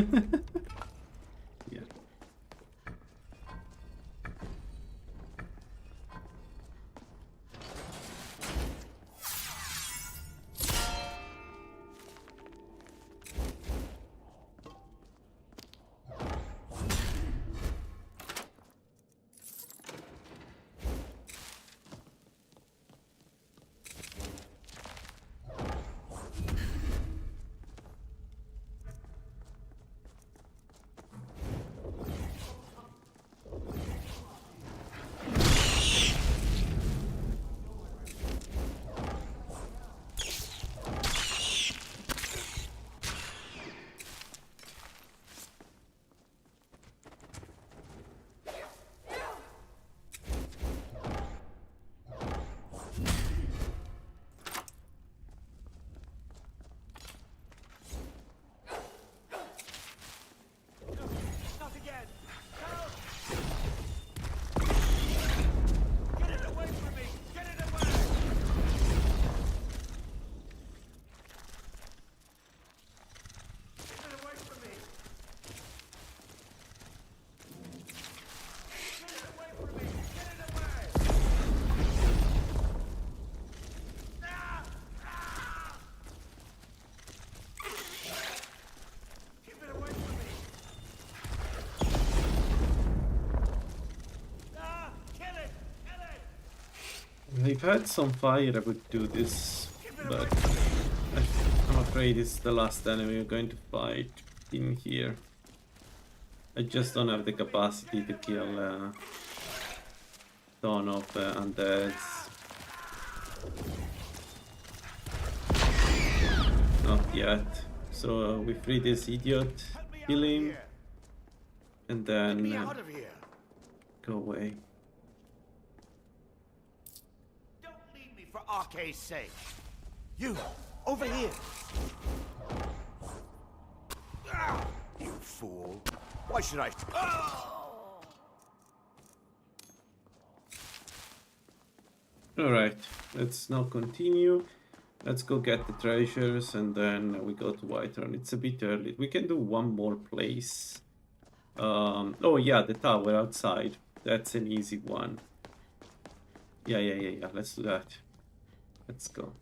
Yeah. Not again! Help! Get it away from me! Get it away! Get it away from me! Get it away from me! Get it away! Ah! Ah! Keep it away from me! Ah! Kill it! Kill it! If I had some fire, I would do this, but I'm afraid it's the last enemy we're going to fight in here. I just don't have the capacity to kill a ton of undeads. Not yet. So we free this idiot, kill him, and then Get me out of here! go away. Don't leave me for Arcade's sake! You! Over here! Ah, you fool! Why should I... Alright, let's now continue. Let's go get the treasures and then we go to Whiterun. It's a bit early. We can do one more place. Oh yeah, the tower outside. That's an easy one. Yeah. Let's do that. Let's go.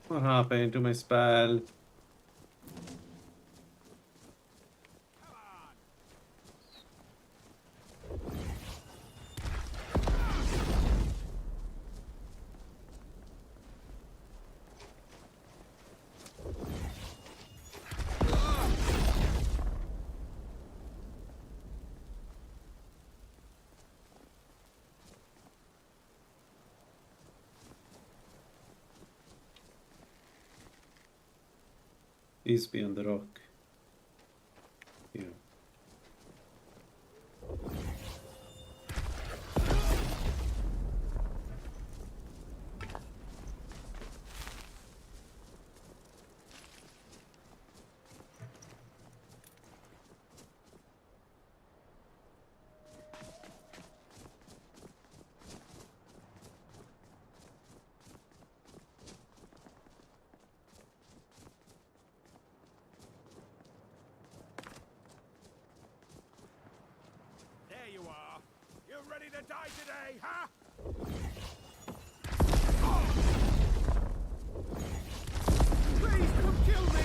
What happened to my spell? Is beyond the rock. Here. wanna die today, huh? Please don't kill me!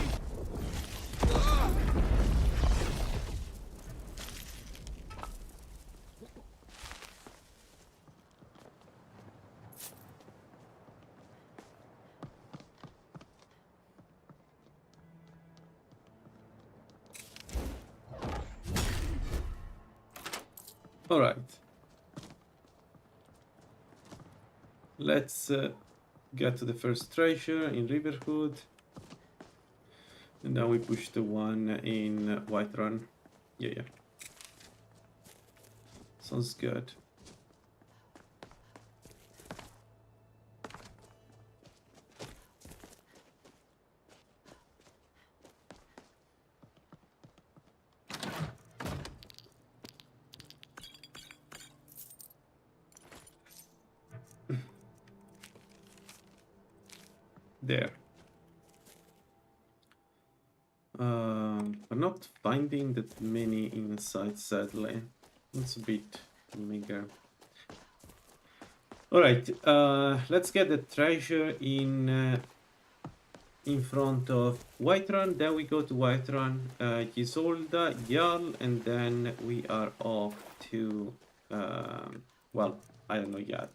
All right. Let's get to the first treasure in Riverhood. And now we push the one in Whiterun. Yeah. Sounds good. There. I'm not finding that many inside, sadly. It's a bit meager. Alright, let's get the treasure in front of Whiterun. Then we go to Whiterun, Isolda, Jarl, and then we are off to, well, I don't know yet.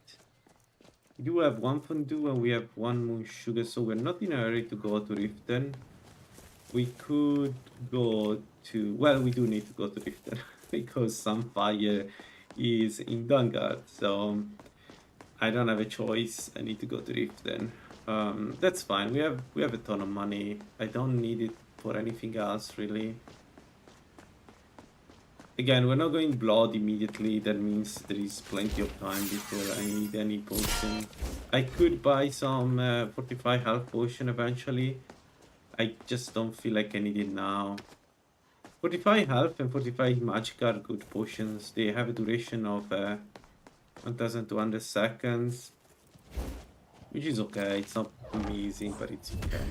We do have one fondue and we have one moon sugar, so we're not in a hurry to go to Riften. We could go to, well, we do need to go to Riften because Sunfire is in Dungard, so I don't have a choice. I need to go to Riften. That's fine. We have a ton of money. I don't need it for anything else, really. Again, we're not going blood immediately. That means there is plenty of time before I need any potion. I could buy some 45 health potion eventually. I just don't feel like I need it now. 45 health and 45 magic are good potions. They have a duration of 1200 seconds. Which is okay. It's not amazing, but it's okay.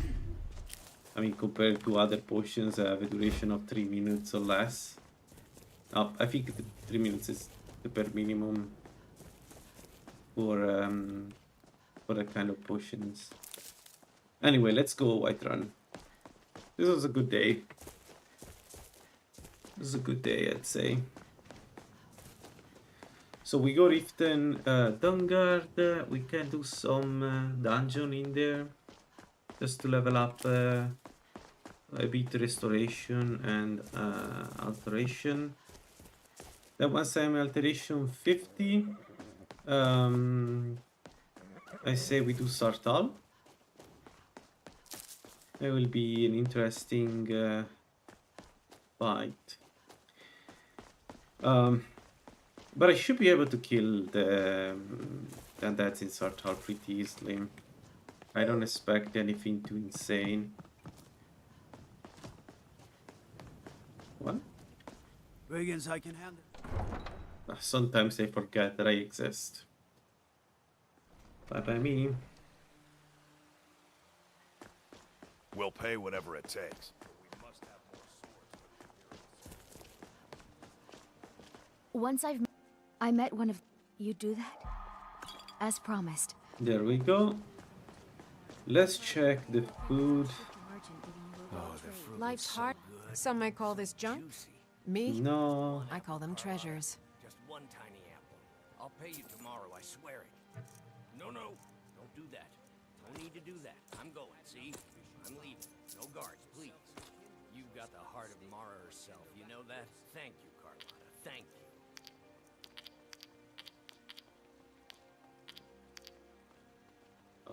I mean, compared to other potions that have a duration of 3 minutes or less. I think 3 minutes is the bare minimum for that kind of potions. Anyway, let's go Whiterun. This was a good day. This is a good day, I'd say. So we go Riften, Dungard. We can do some dungeon in there just to level up a bit restoration and alteration. Then once I'm alteration 50, I say we do Sartal. That will be an interesting fight. But I should be able to kill the undeads in Sartal pretty easily. I don't expect anything too insane. What? Brigands, I can handle. Sometimes I forget that I exist. Bye bye me. We'll pay whatever it takes. We must have more swords. Once I met one of... You do that? As promised. There we go. Let's check the food. Life's hard. Some might call this junk. Me? No. I call them treasures. Just one tiny apple. I'll pay you tomorrow, I swear it. No, don't do that. No need to do that. I'm going, see? I'm leaving. No guards, please. You've got the heart of Mara herself, you know that? Thank you, Carlotta. Thank you.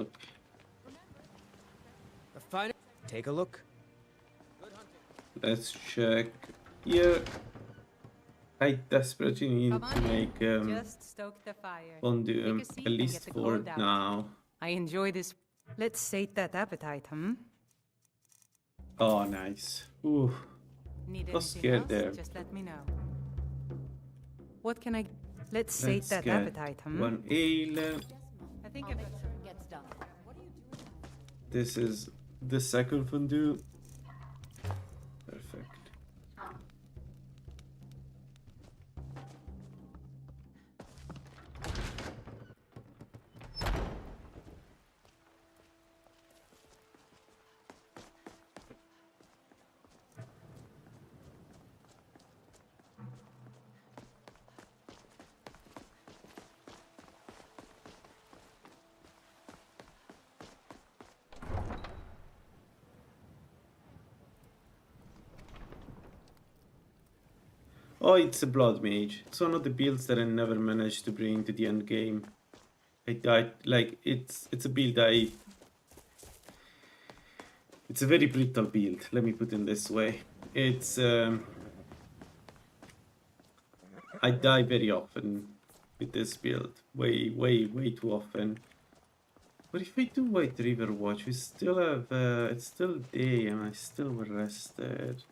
Okay. A fine. Take a look. Let's check here. I desperately need to make Just stoke the fire. fondue Take a seat at and least get the for cold out. now. I enjoy this. Let's sate that appetite, Oh, nice. Ooh. Need Was anything scared else? there. Just let me know. What can I... Let's sate Let's that get appetite, one ale. I think I've... Gets done. This is the second fondue. Perfect. Oh, it's a Blood Mage. It's one of the builds that I never managed to bring to the end game. I died, like, it's a build it's a very brittle build, let me put it this way. It's, I die very often with this build. Way too often. But if I do White River Watch, we still have, it's still day and I still rested.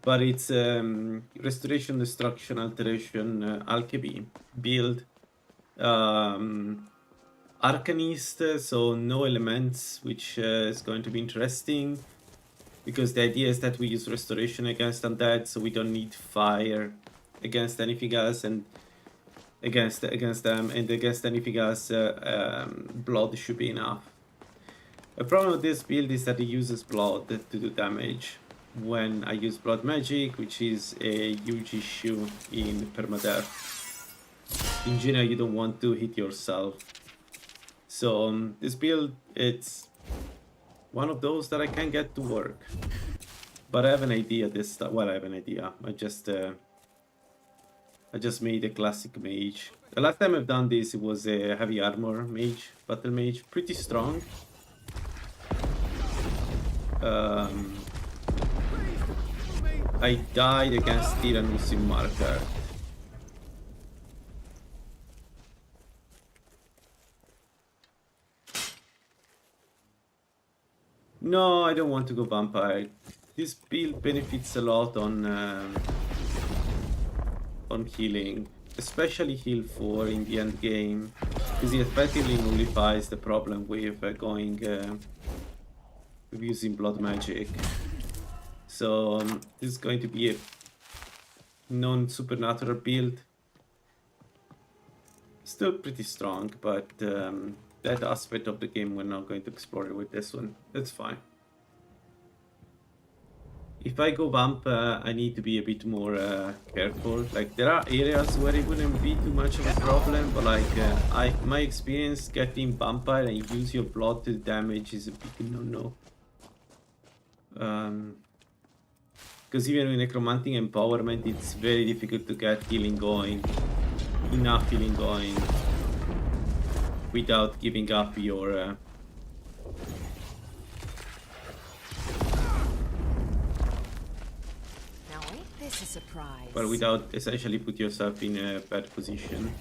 But it's Restoration, Destruction, Alteration, Alchemy build. Arcanist, so no elements, which is going to be interesting. Because the idea is that we use Restoration against undead, so we don't need fire against anything else, and against them, and against anything else, blood should be enough. The problem with this build is that it uses blood to do damage when I use blood magic, which is a huge issue in permadeath. In general, you don't want to hit yourself. So this build, it's one of those that I can get to work. But I have an idea this time. Well, I have an idea. I just made a classic mage. The last time I've done this, it was a heavy armor mage, battle mage, pretty strong. I died against Tyrannus in Marker. No, I don't want to go vampire. This build benefits a lot on healing, especially heal 4 in the end game, because it effectively nullifies the problem with going with using blood magic. So this is going to be a non-supernatural build. Still pretty strong, but that aspect of the game we're not going to explore with this one. That's fine. If I go vamp, I need to be a bit more careful. Like, there are areas where it wouldn't be too much of a problem, but like my experience getting vampire and use your blood to damage is a big no-no. Because even with necromantic empowerment, it's very difficult to get healing going, enough healing going, without giving up your Now ain't this a surprise? well, without essentially put yourself in a bad position.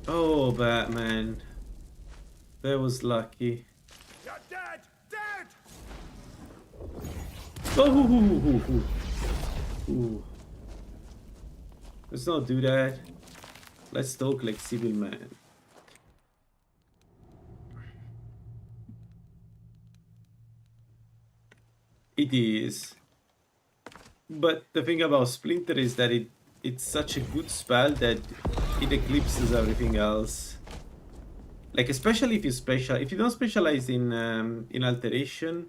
Oh, Batman. That was lucky. You're dead! Dead! Oh, ooh. Let's not do that. Let's talk like civil man. It is. But the thing about Splinter is that it's such a good spell that it eclipses everything else. Like, especially if you don't specialize in alteration.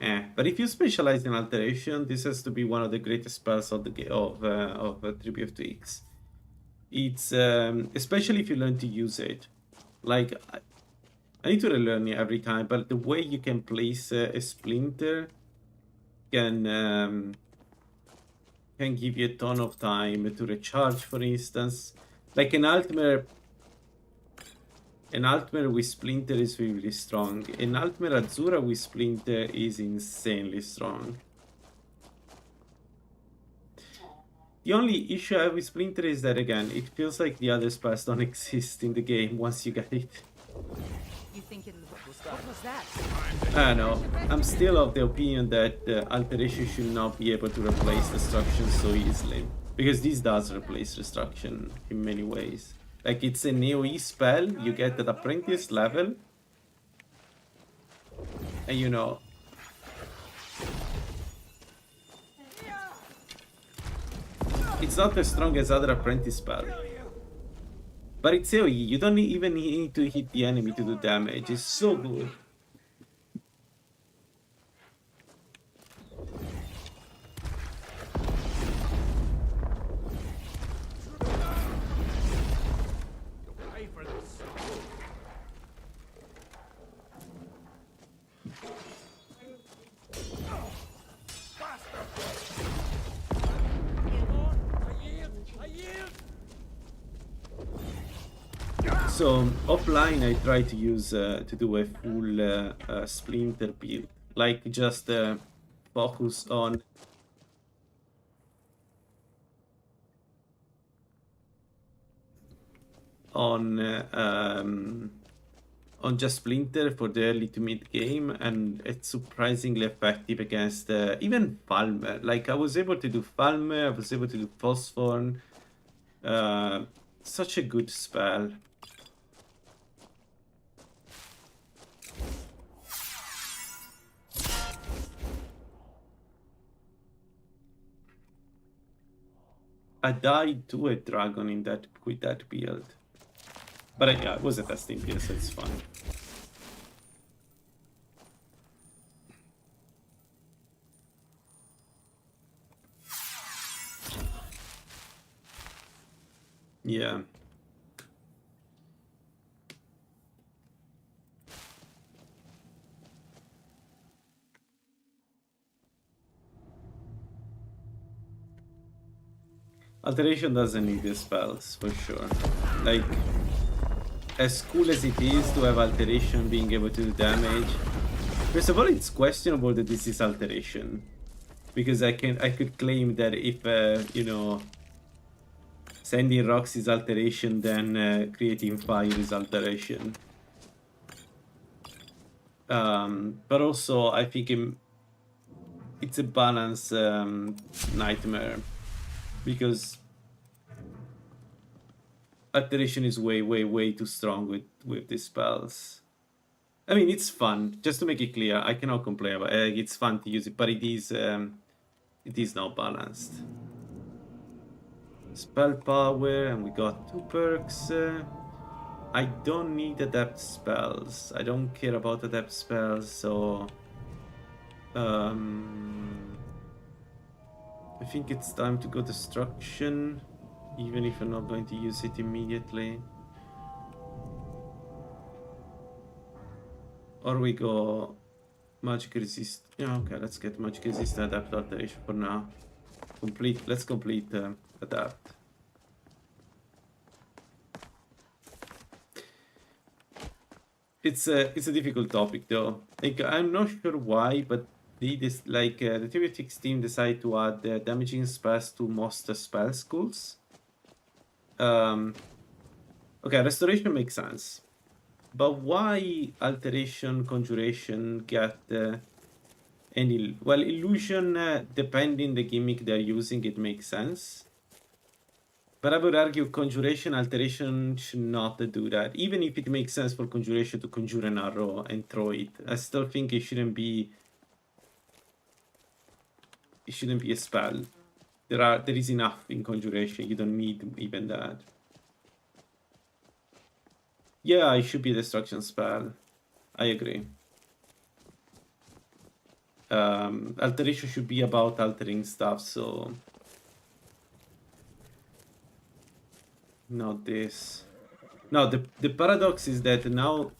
But if you specialize in alteration, this has to be one of the greatest spells of the game of 3bftweaks. It's especially if you learn to use it. Like, I need to relearn it every time, but the way you can place a splinter can give you a ton of time to recharge, for instance. Like an Altmer with Splinter is really strong. An Altmer Azura with Splinter is insanely strong. The only issue I have with Splinter is that, again, it feels like the other spells don't exist in the game once you get it. You think it'll... What was that? I don't know. I'm still of the opinion that Alteration should not be able to replace Destruction so easily. Because this does replace Destruction in many ways. Like, it's an AoE spell you get at Apprentice level. And you know... It's not as strong as other Apprentice spell. But it's AoE, you don't even need to hit the enemy to do damage. It's so good. So offline, I try to use to do a full splinter build, like just focus on just Splinter for the early to mid game, and it's surprisingly effective against even Falmer. Like I was able to do Falmer, I was able to do Phosphorn. Such a good spell. I died to a dragon in that with that build. But yeah, it was a testing build, so it's fine. Yeah. Alteration doesn't need the spells, for sure. Like, as cool as it is to have Alteration being able to do damage, first of all, it's questionable that this is Alteration. Because I could claim that if, you know, sending rocks is Alteration, then creating fire is Alteration. But also, I think it's a balance nightmare. Because Alteration is way too strong with these spells. I mean, it's fun. Just to make it clear, I cannot complain about it. It's fun to use it, but it is not balanced. Spell power, and we got 2 perks. I don't need adept spells. I don't care about adept spells, so I think it's time to go Destruction, even if I'm not going to use it immediately. Or we go Magic Resist. Yeah, okay, let's get Magic Resist and Adapt Alteration for now. Let's complete Adapt. It's a difficult topic though. Like, I'm not sure why, but the 3bftweaks team decided to add damaging spells to most spell schools. Okay, Restoration makes sense. But why Alteration, Conjuration get any... Well, Illusion, depending the gimmick they're using, it makes sense. But I would argue Conjuration, Alteration should not do that. Even if it makes sense for Conjuration to conjure an arrow and throw it, I still think it shouldn't be... It shouldn't be a spell. There is enough in Conjuration. You don't need even that. Yeah, it should be a Destruction spell. I agree. Alteration should be about altering stuff, so... Not this. No, the paradox is that now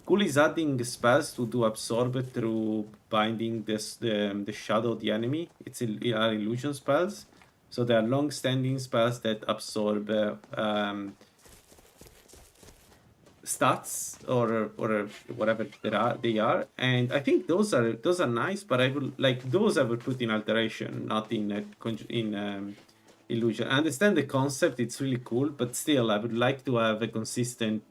Cool is adding spells to do absorb through binding the shadow of the enemy. It's are illusion spells, so they are long-standing spells that absorb stats or whatever they are, and I think those are nice. But I would like those I would put in Alteration, not in illusion. I understand the concept; it's really cool, but still, I would like to have a consistent.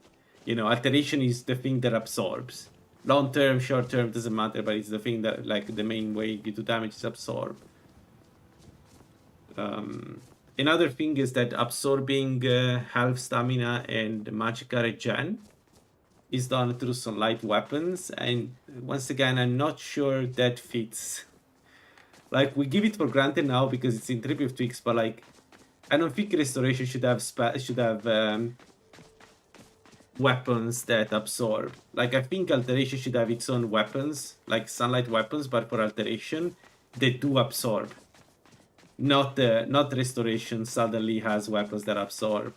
You know, Alteration is the thing that absorbs. Long term, short term, doesn't matter, but it's the thing that, like, the main way you do damage is absorb. Another thing is that absorbing health, stamina, and magic regen is done through some light weapons, and once again, I'm not sure that fits. Like, we give it for granted now because it's in 3bftweaks, but like, I don't think Restoration should have weapons that absorb. Like, I think Alteration should have its own weapons, like sunlight weapons, but for Alteration, they do absorb. Not Restoration suddenly has weapons that absorb.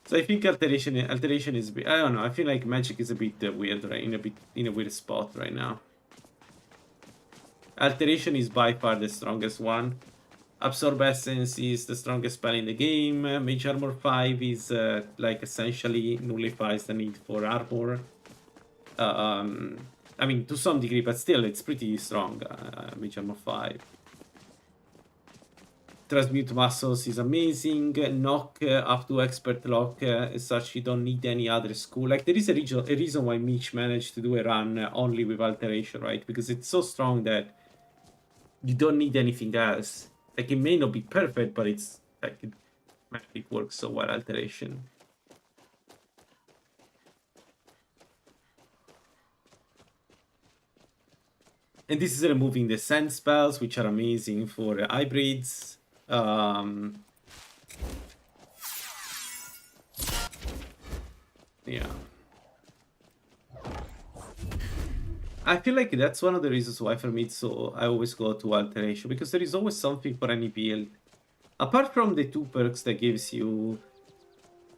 So I think Alteration is... I don't know, I feel like Magic is a bit weird, right? In a weird spot right now. Alteration is by far the strongest one. Absorb Essence is the strongest spell in the game. Mage Armor 5 is like essentially nullifies the need for armor. I mean, to some degree, but still, it's pretty strong. Mage Armor 5. Transmute Muscles is amazing. Knock up to Expert Lock as such, you don't need any other school. Like, there is a reason why Mage managed to do a run only with Alteration, right? Because it's so strong that you don't need anything else. Like, it may not be perfect, but it's like it works so well, Alteration. And this is removing the sand spells, which are amazing for hybrids. Yeah. I feel like that's one of the reasons why for me I always go to Alteration, because there is always something for any build. Apart from the 2 perks that gives you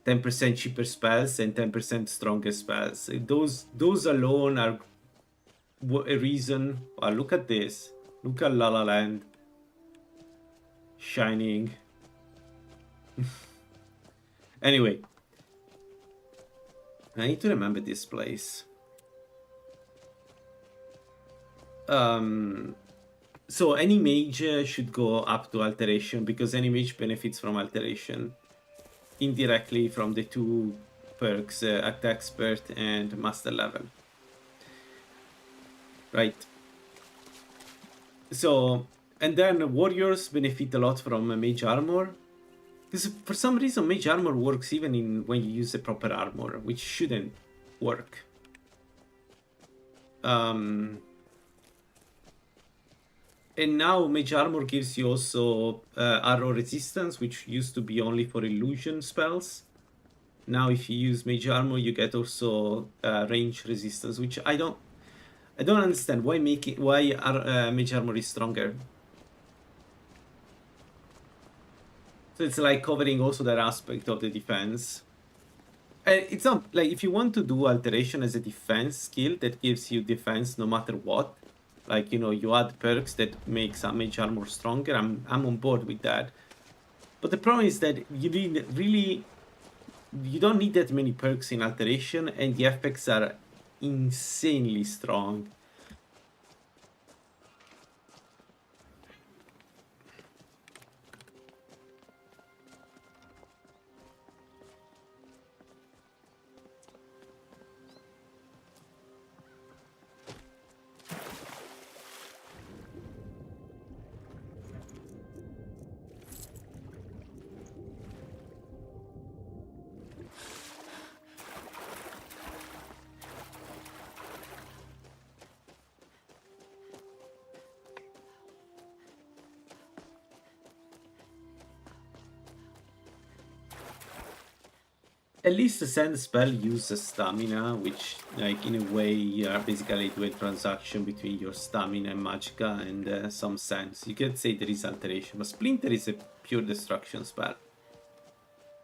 10% cheaper spells and 10% stronger spells. Those alone are a reason. Oh, look at this. Look at Lalaland. Shining. Anyway. I need to remember this place. So any mage should go up to Alteration, because any mage benefits from Alteration indirectly from the 2 perks, Act Expert and Master Level. Right. So, and then warriors benefit a lot from Mage Armor. Because for some reason Mage Armor works even when you use the proper armor, which shouldn't work. And now Mage Armor gives you also arrow resistance, which used to be only for illusion spells. Now if you use Mage Armor, you get also range resistance, which I don't understand why Mage Armor is stronger. So it's like covering also that aspect of the defense. It's not like if you want to do Alteration as a defense skill that gives you defense no matter what. Like, you know, you add perks that make some Mage Armor stronger. I'm on board with that. But the problem is that you don't need that many perks in Alteration, and the effects are insanely strong. At least the sand spell uses stamina, which, like, in a way, you are basically doing a transaction between your stamina and magicka and some sense. You could say there is alteration, but Splinter is a pure destruction spell.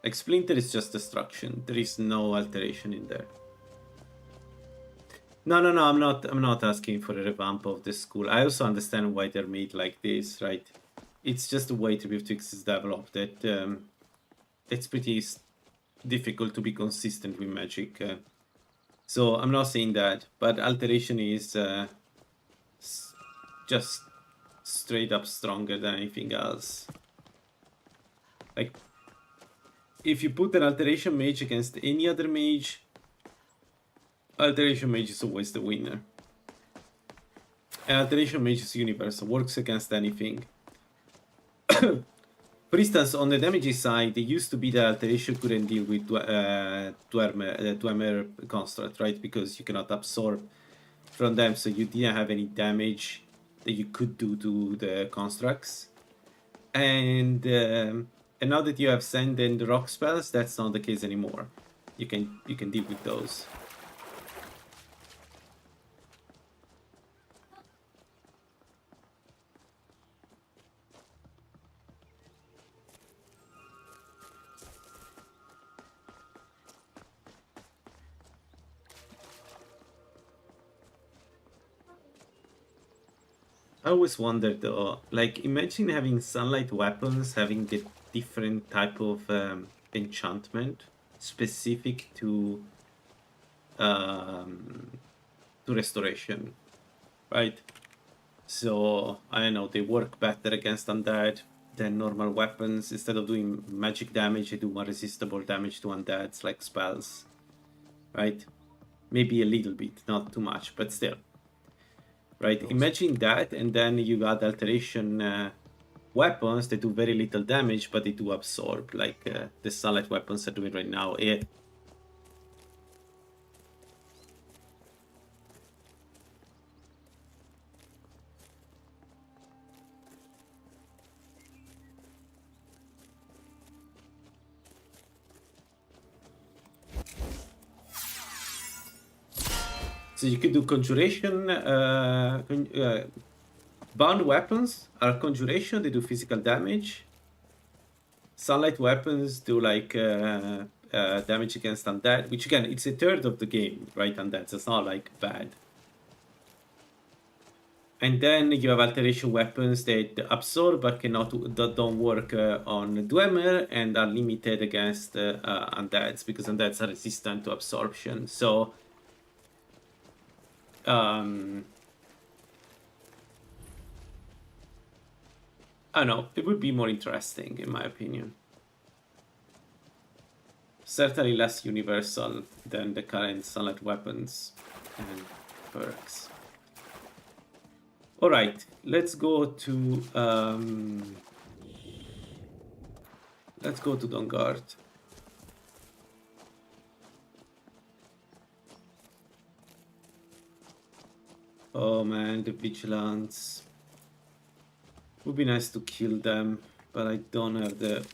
Like, Splinter is just destruction. There is no alteration in there. No, I'm not asking for a revamp of the school. I also understand why they're made like this, right? It's just the way 3bftweaks is developed that it's pretty difficult to be consistent with Magic. So I'm not saying that, but Alteration is just straight up stronger than anything else. Like, if you put an Alteration Mage against any other mage, Alteration Mage is always the winner. And Alteration Mage is universal, works against anything. For instance, on the damage side, it used to be that Alteration couldn't deal with Dwemer construct, right? Because you cannot absorb from them, so you didn't have any damage that you could do to the constructs. And now that you have Sand and Rock spells, that's not the case anymore. You can deal with those. I always wonder though, like imagine having sunlight weapons having a different type of enchantment specific um, to restoration, right? So I don't know, they work better against undead than normal weapons. Instead of doing magic damage, they do unresistible damage to undeads like spells, right? Maybe a little bit, not too much, but still. Right, imagine that, and then you add alteration weapons that do very little damage, but they do absorb, like the sunlight weapons are doing right now. So you could do conjuration. Bound weapons are conjuration, they do physical damage. Sunlight weapons do like damage against undead, which again, it's a third of the game, right? Undead, so it's not like bad. And then you have alteration weapons that absorb but that don't work on Dwemer and are limited against undeads because undeads are resistant to absorption. So I don't know, it would be more interesting in my opinion. Certainly less universal than the current sunlight weapons and perks. Alright, let's go to Dawnguard. Oh man, the vigilance. Would be nice to kill them, but I don't have the...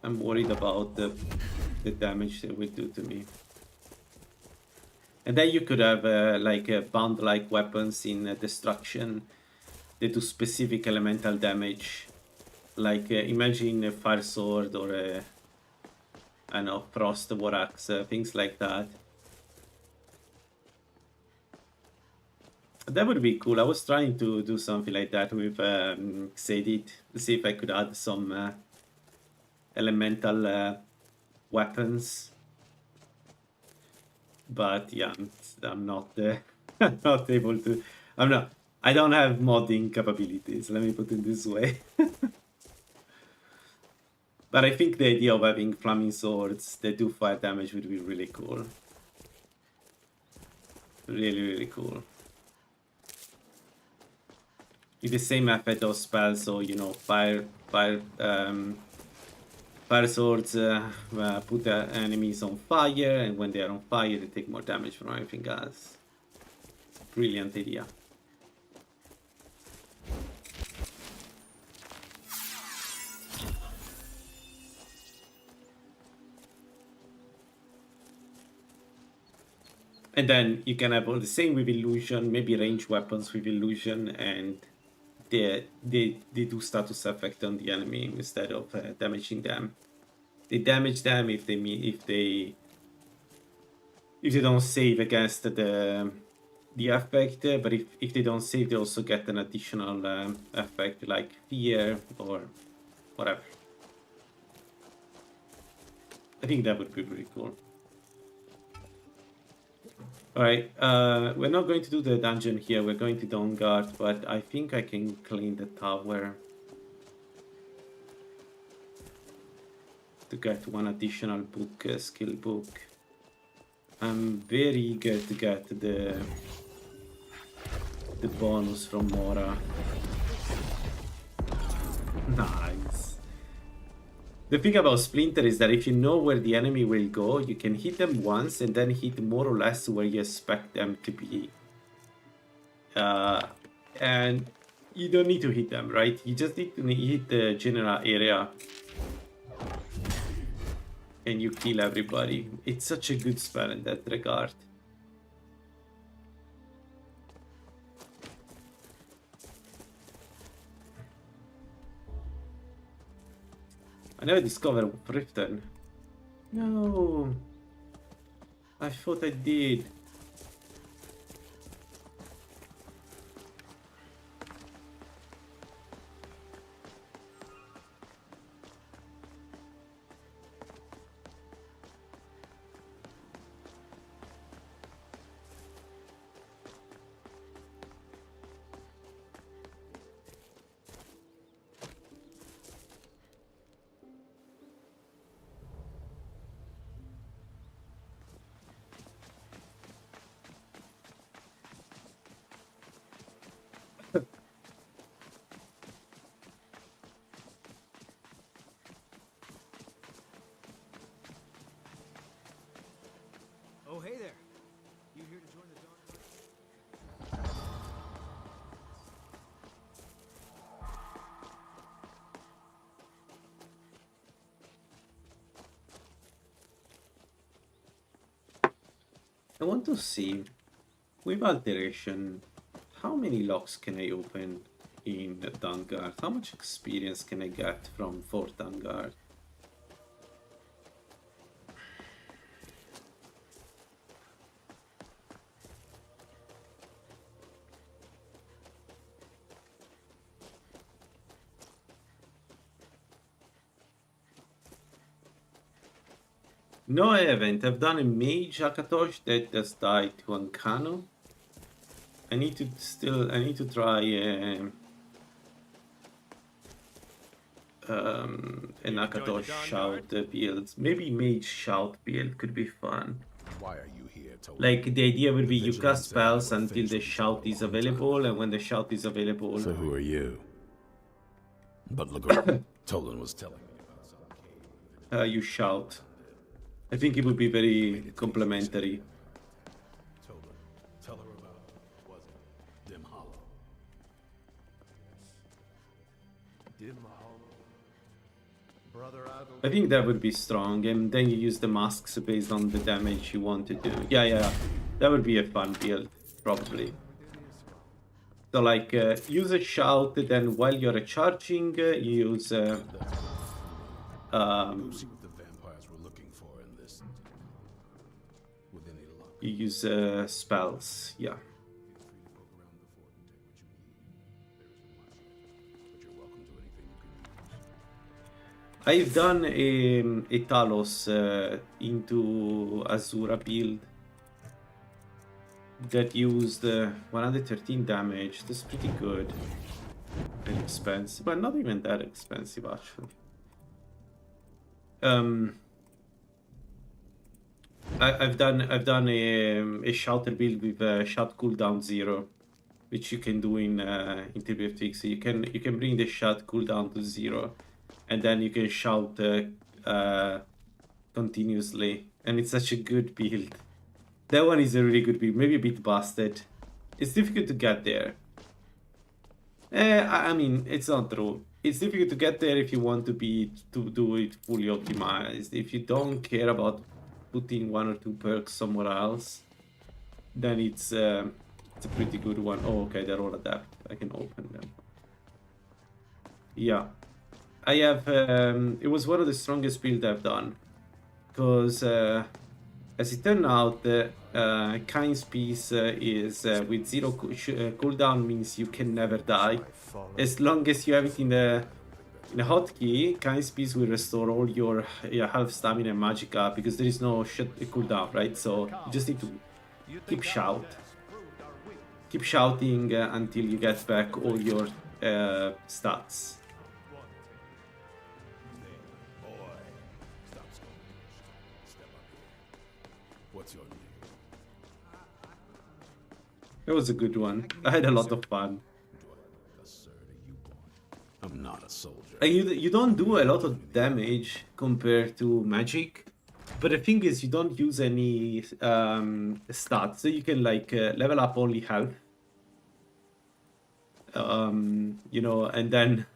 I'm worried about the damage they will do to me. And then you could have like bound-like weapons in destruction that do specific elemental damage. Like imagine a fire sword or a, I don't know, frost war axe, things like that. That would be cool. I was trying to do something like that with Xedit to see if I could add some elemental weapons. But yeah, I'm not I'm not able to. I don't have modding capabilities. Let me put it this way. But I think the idea of having flaming swords that do fire damage would be really cool. Really, really cool. With the same effect of spells, so you know, fire swords put the enemies on fire, and when they are on fire, they take more damage from everything else. Brilliant idea. And then you can have all the same with illusion, maybe range weapons with illusion, and they do status effect on the enemy instead of damaging them. They damage them if they don't save against the effect, but if they don't save, they also get an additional effect like fear or whatever. I think that would be pretty cool. Alright, we're not going to do the dungeon here, we're going to Dawnguard, but I think I can clean the tower to get one additional book, skill book. I'm very eager to get the bonus from Mora. Nice. The thing about Splinter is that if you know where the enemy will go, you can hit them once and then hit more or less where you expect them to be. And you don't need to hit them, right? You just need to hit the general area. And you kill everybody. It's such a good spell in that regard. I never discovered Riften. No. I thought I did. Oh, hey there. You here to join the dog? I want to see, with alteration, how many locks can I open in Dawnguard? How much experience can I get from Fort Dawnguard? No, I haven't. I've done a Mage Akatosh that just died to Ancano. I need to try an Akatosh shout build. Maybe Mage shout build could be fun. Why are you here, Tolan? Like, the idea would be you cast spells until the shout is available, and when the shout is available... So who are you? But look, Tolan was telling me about some cave. you shout. I think it would be very complementary. Tolan, tell her about it. Was it Dim Hollow? Dim Hollow. Brother, I think that would be strong, and then you use the masks based on the damage you want to do. Yeah. That would be a fun build, probably. So, like, use a shout, then while you're charging, you use... See what the vampires were looking for in this. With any luck. you use spells, yeah. I've done a Talos into Azura build that used 113 damage. That's pretty good. And expensive, but not even that expensive actually. I've done a shouter build with shot cooldown 0, which you can do in 3bftweaks. So you can bring the shot cooldown to 0, and then you can shout continuously, and it's such a good build. That one is a really good build, maybe a bit busted. It's difficult to get there. I mean, it's not true. It's difficult to get there if you want to do it fully optimized. If you don't care about putting 1 or 2 perks somewhere else, then it's a pretty good one. Oh, okay, they're all adept. I can open them. Yeah. I have, it was one of the strongest builds I've done, because as it turned out, Kain's Peace is with 0 cooldown means you can never die. As long as you have it in a hotkey, Kain's Peace will restore all your health, stamina, and magicka, because there is no cooldown, right? So you just need to keep shouting until you get back all your stats. What's your name? It was a good one. I had a lot of fun. I'm not a soldier. You don't do a lot of damage compared to magic, but the thing is you don't use any stats, so you can like level up only health. You know, and then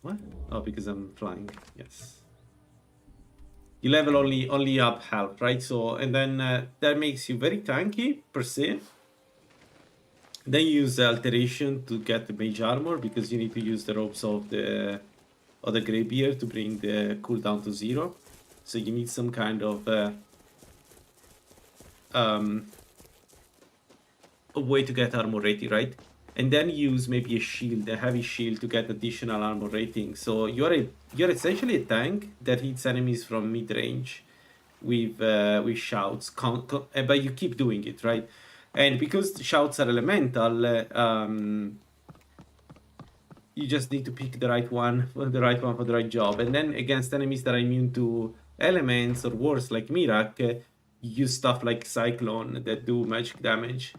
what? Oh, because I'm flying. Yes. You level only up health, right? So, and then that makes you very tanky per se. Then you use alteration to get the mage armor, because you need to use the robes of the Greybeard to bring the cooldown to 0. So you need some kind of a way to get armor rating, right? And then use maybe a shield, a heavy shield, to get additional armor rating. So you're essentially a tank that hits enemies from mid range with shouts, but you keep doing it, right? And because the shouts are elemental, you just need to pick the right one for the right job. And then against enemies that are immune to elements or worse, like Mirak, you use stuff like Cyclone that do magic damage.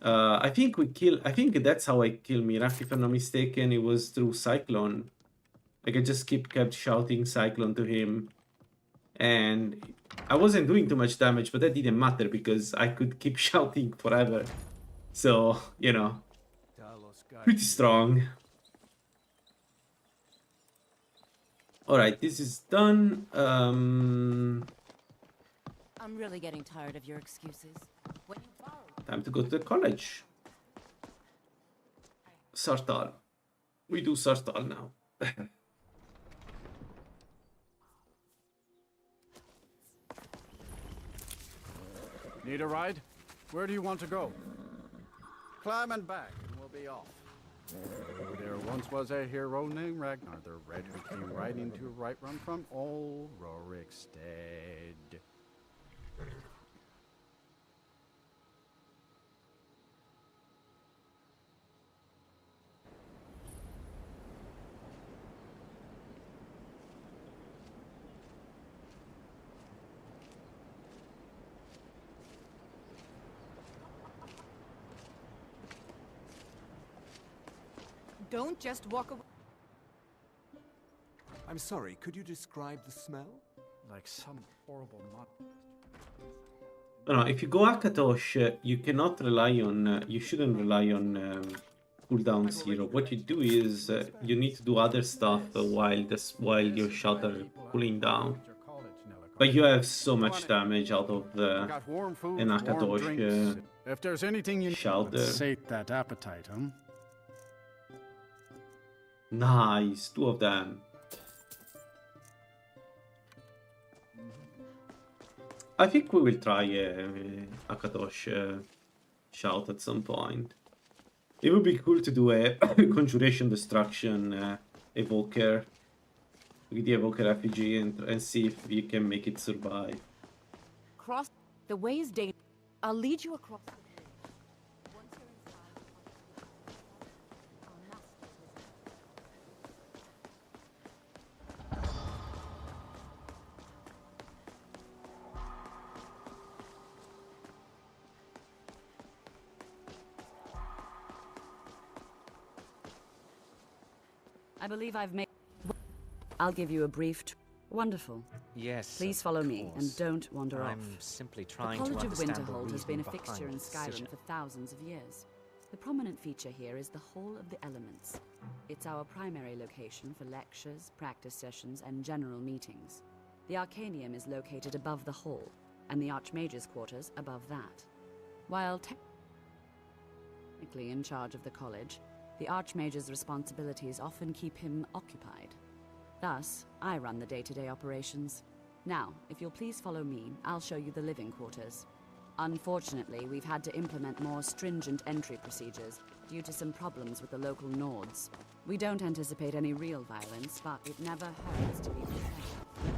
I think we kill. I think that's how I kill Mirak, if I'm not mistaken. It was through Cyclone. Like I just kept shouting Cyclone to him, and I wasn't doing too much damage, but that didn't matter because I could keep shouting forever. So you know, pretty strong. All right, this is done. I'm really getting tired of your excuses. When you borrow... Time to go to the college. Sartal. We do Sartal now. Need a ride? Where do you want to go? Climb and back, and we'll be off. There once was a hero named Ragnar the Red who came riding to right run from old Rorikstead. Don't just walk away. I'm sorry, could you describe the smell? Like some horrible monster. No, if you go Akatosh, you cannot rely on. You shouldn't rely on cooldown 0. What you do is you need to do other stuff while your shot are cooling down. But you have so much damage out of an Akatosh If there's anything you shout need to sate that appetite, huh? Nice, 2 of them. I think we will try Akatosh shout at some point. It would be cool to do a Conjuration Destruction Evoker with the Evoker effigy and see if we can make it survive. Cross the way is dangerous. I'll lead you across the bridge. Once you're inside, our master I believe I've made... I'll give you a brief... Wonderful. Yes. Please follow me and don't wander off. I'm simply trying the to College of understand Winterhold has been a reasoning fixture in behind the decision. Skyrim for thousands of years. The prominent feature here is the Hall of the Elements. It's our primary location for lectures, practice sessions, and general meetings. The Arcanium is located above the hall, and the Archmage's quarters above that. While technically in charge of the college, the Archmage's responsibilities often keep him occupied. Thus, I run the day-to-day operations. Now, if you'll please follow me, I'll show you the living quarters. Unfortunately, we've had to implement more stringent entry procedures due to some problems with the local Nords. We don't anticipate any real violence, but it never hurts to be prepared.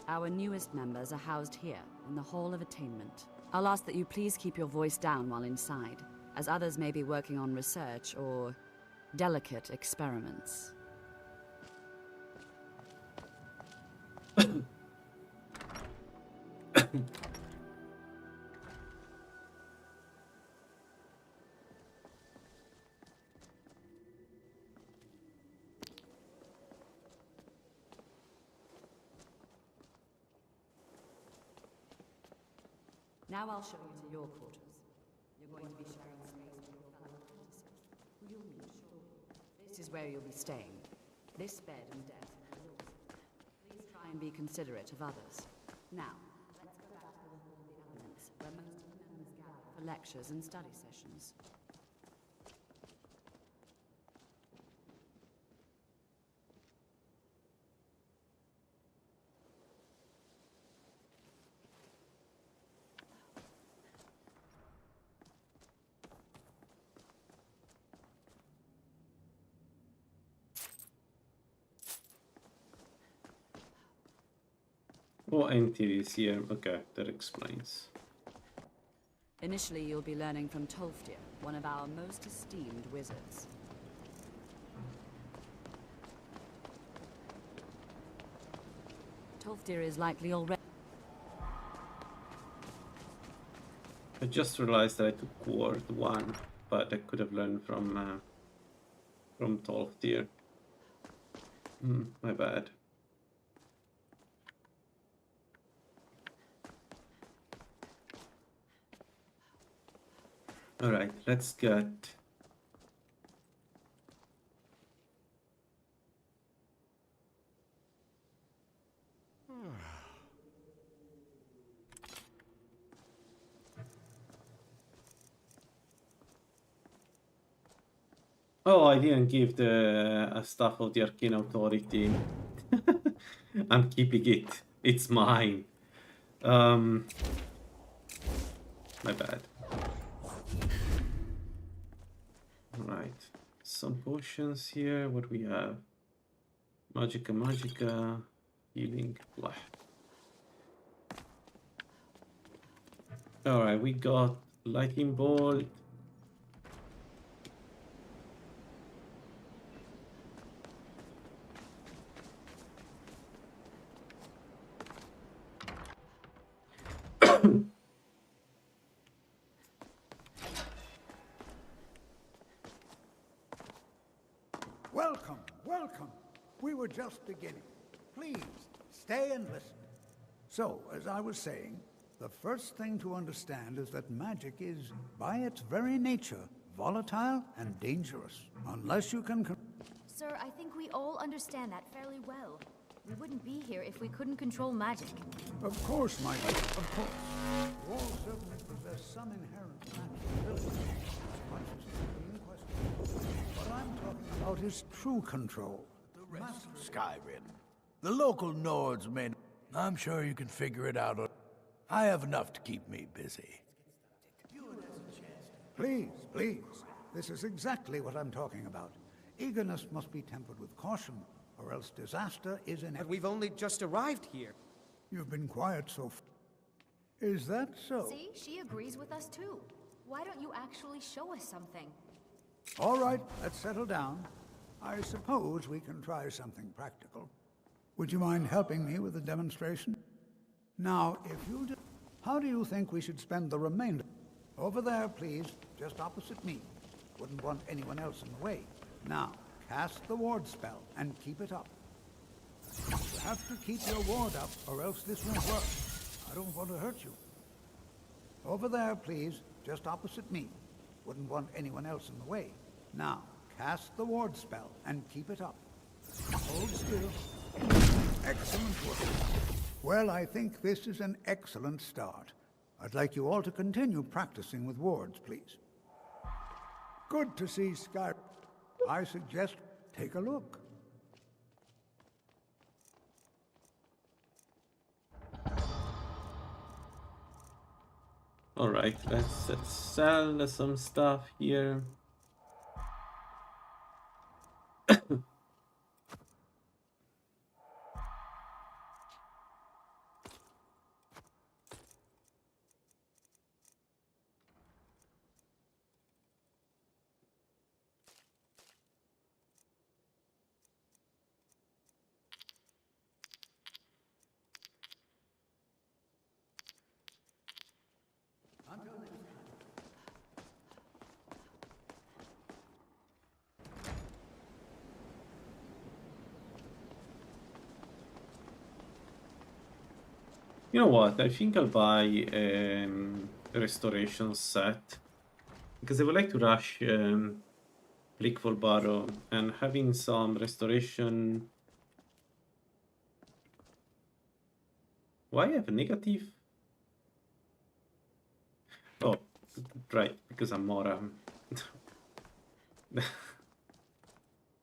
Our newest members are housed here, in the Hall of Attainment. I'll ask that you please keep your voice down while inside, as others may be working on research or delicate experiments. Now I'll show you to your quarters. You're going to be sharing space with your fellow apprentices, who you'll meet shortly. This is where you'll be staying. This bed and desk are yours. Please try and be considerate of others. Now, let's go back to the Hall of the Elements, where most of the members gather for lectures and study sessions. Oh, entity is here. Okay, that explains. Initially, you'll be learning from Tolfdir, one of our most esteemed wizards. Tolfdir is likely already... I just realized that I took Ward 1, but I could have learned from 12th tier. My bad. Alright, let's get... Oh, I didn't give the stuff of the Arcane Authority. I'm keeping it. It's mine. My bad. Alright. Some potions here. What we have? Magica, healing, blah. Alright, we got Lightning Bolt. Welcome, welcome. We were just beginning. Please, stay and listen. So, as I was saying, the first thing to understand is that magic is, by its very nature, volatile and dangerous. Unless you can... Sir, I think we all understand that fairly well. We wouldn't be here if we couldn't control magic. Of course, my lord, of course. You all certainly possess some inherent magic ability. As much as can be in question. What I'm talking about is true control. The rest of Skyrim. The local Nords may... I'm sure you can figure it out. I have enough to keep me busy. Please, please. This is exactly what I'm talking about. Eagerness must be tempered with caution, or else disaster is inevitable. But we've only just arrived here. You've been quiet so far. Is that so? See, she agrees with us too. Why don't you actually show us something? All right, let's settle down. I suppose we can try something practical. Would you mind helping me with the demonstration? Now, if you do, how do you think we should spend the remainder? Over there, please, just opposite me. Wouldn't want anyone else in the way. Now, cast the ward spell and keep it up. You have to keep your ward up, or else this won't work. I don't want to hurt you. Over there, please, just opposite me. Wouldn't want anyone else in the way. Now, cast the ward spell and keep it up. Hold still. Excellent work. Well, I think this is an excellent start. I'd like you all to continue practicing with wards, please. Good to see Skyrim. I suggest take a look. Alright, let's sell some stuff here. You know what? I think I'll buy a restoration set because I would like to rush Blickful Barrow, and having some restoration. Why have a negative? Oh, right, because I'm more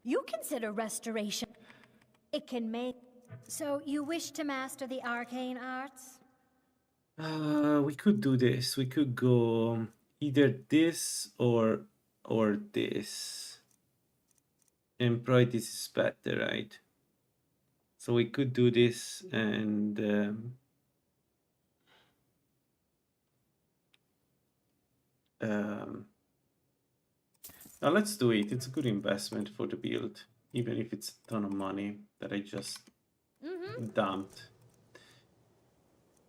You consider restoration. It can make... So you wish to master the arcane arts? we could do this. We could go either this or this. And probably this is better, right? So we could do this and let's do it. It's a good investment for the build, even if it's a ton of money that I just dumped.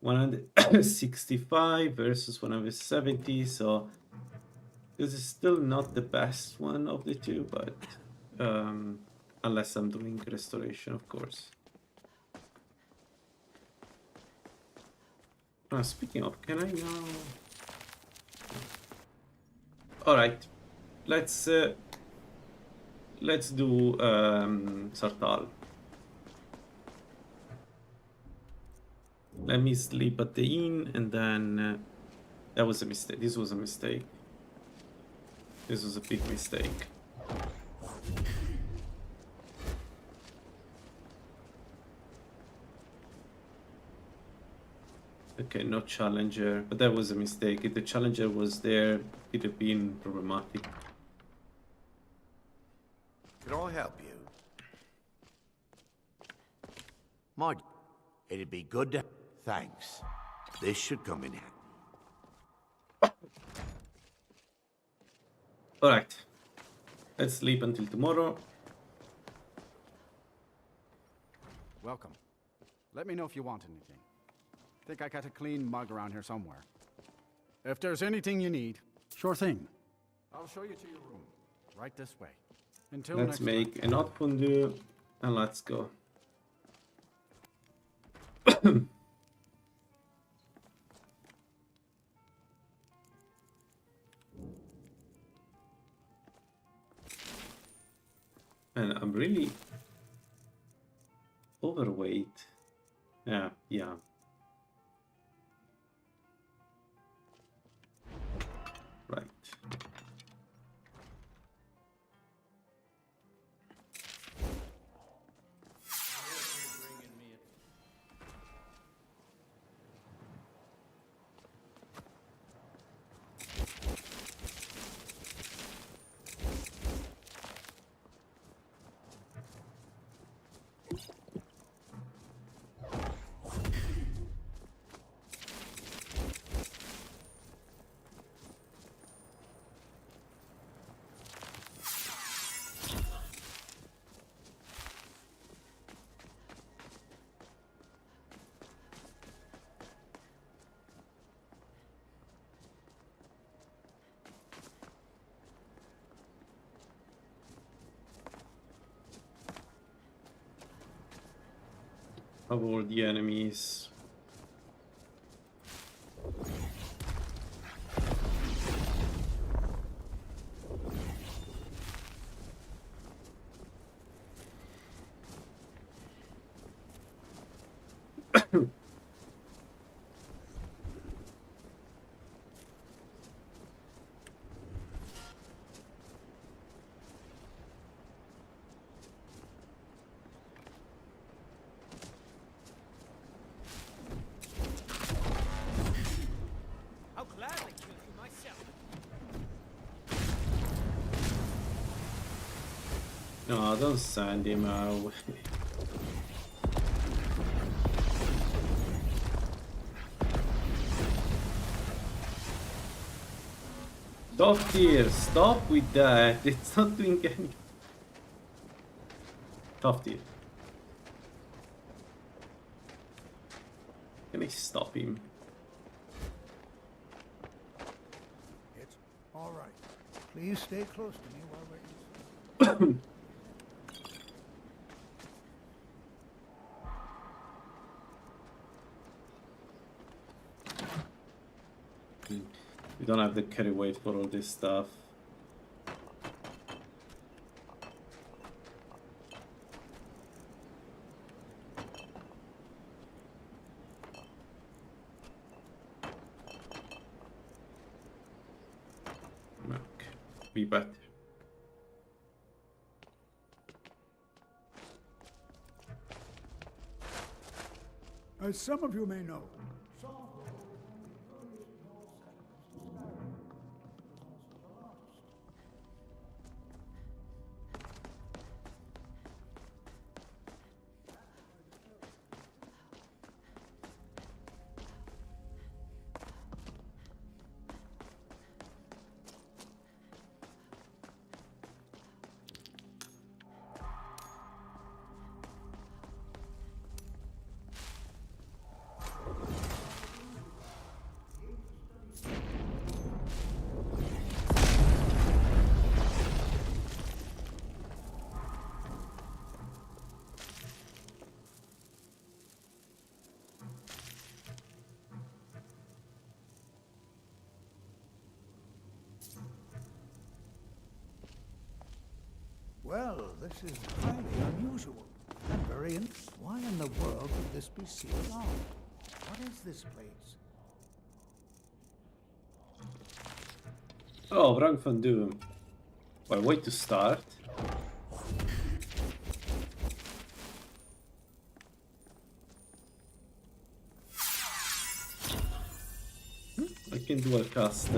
165 versus 170, so this is still not the best one of the two, but unless I'm doing restoration, of course. Speaking of, can I now? All right, let's do Sartal. Let me sleep at the inn, and then that was a mistake. This was a mistake. This was a big mistake. Okay, no challenger, but that was a mistake. If the challenger was there, it'd have been problematic. Can I help you? My, it'd be good to... Thanks. This should come in handy. Alright. Let's sleep until tomorrow. Welcome. Let me know if you want anything. Think I got a clean mug around here somewhere. If there's anything you need, sure thing. I'll show you to your room. Right this way. Until let's next make time. an odd fondue and let's go. And I'm really overweight. Yeah. Right. Avoid the enemies. No, don't send him away. Stop here, stop with that. It's not doing anything. Tough deal. Can I stop him? It's all right. Please stay close to me while we're inside. We don't have the carry weight for all this stuff. Be better. As some of you may know, Well, this is highly unusual. And why in the world would this be sealed off? What is this place? Oh, Wrang van Doom. Well, way to start. I can do a cast.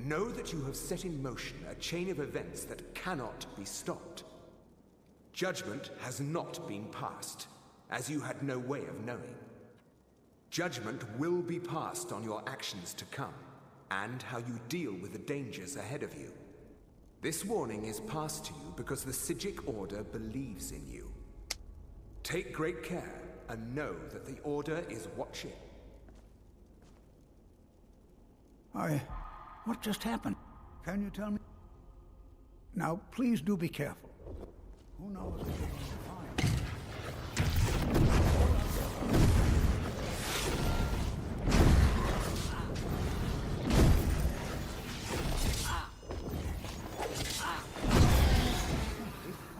Know that you have set in motion a chain of events that cannot be stopped. Judgment has not been passed, as you had no way of knowing. Judgment will be passed on your actions to come, and how you deal with the dangers ahead of you. This warning is passed to you because the Psijic Order believes in you. Take great care, and know that the Order is watching. What just happened? Can you tell me? Now, please do be careful. Who knows what you're going to find?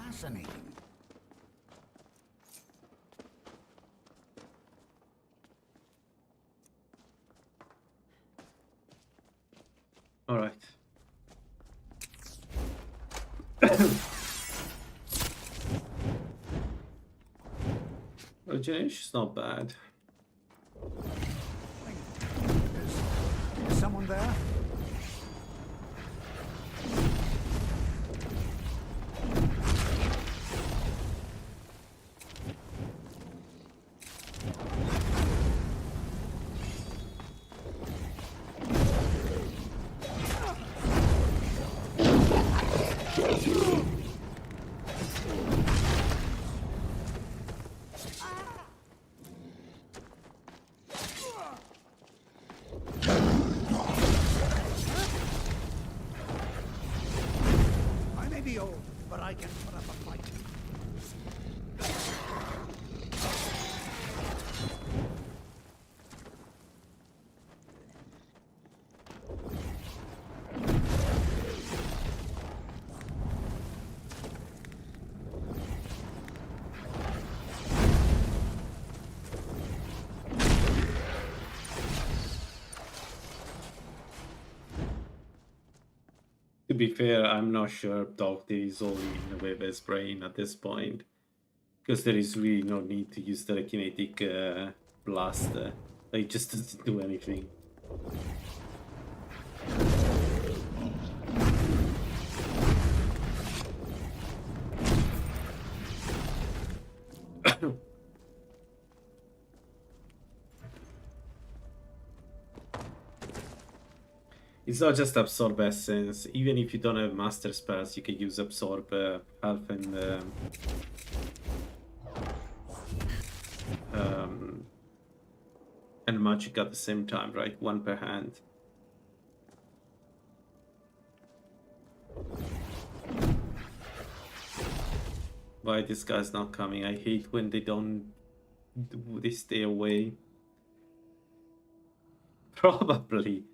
Fascinating. All right. Regeneration's not bad. Is someone there? But I can put up a fight. To be fair, I'm not sure Doctor is only in Weber's brain at this point, because there is really no need to use the kinetic blaster. It just doesn't do anything. It's not just absorb essence. Even if you don't have master spells, you can use absorb health and magic at the same time, right? One per hand. Why this guy's not coming? I hate when they stay away. Probably.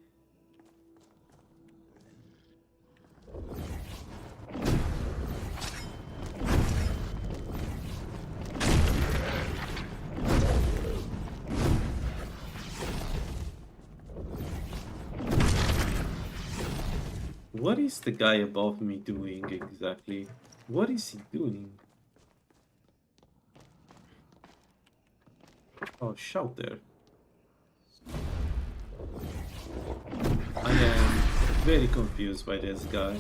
What is the guy above me doing exactly? What is he doing? Oh, shout there. I am very confused by this guy.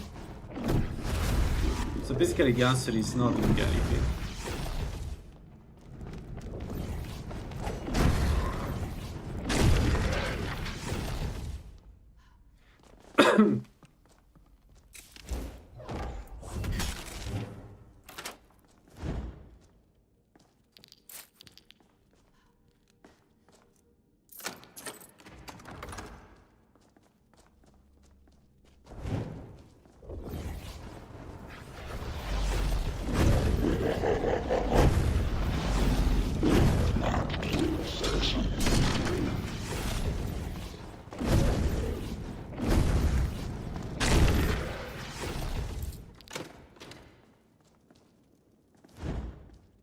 So basically the answer is not doing anything.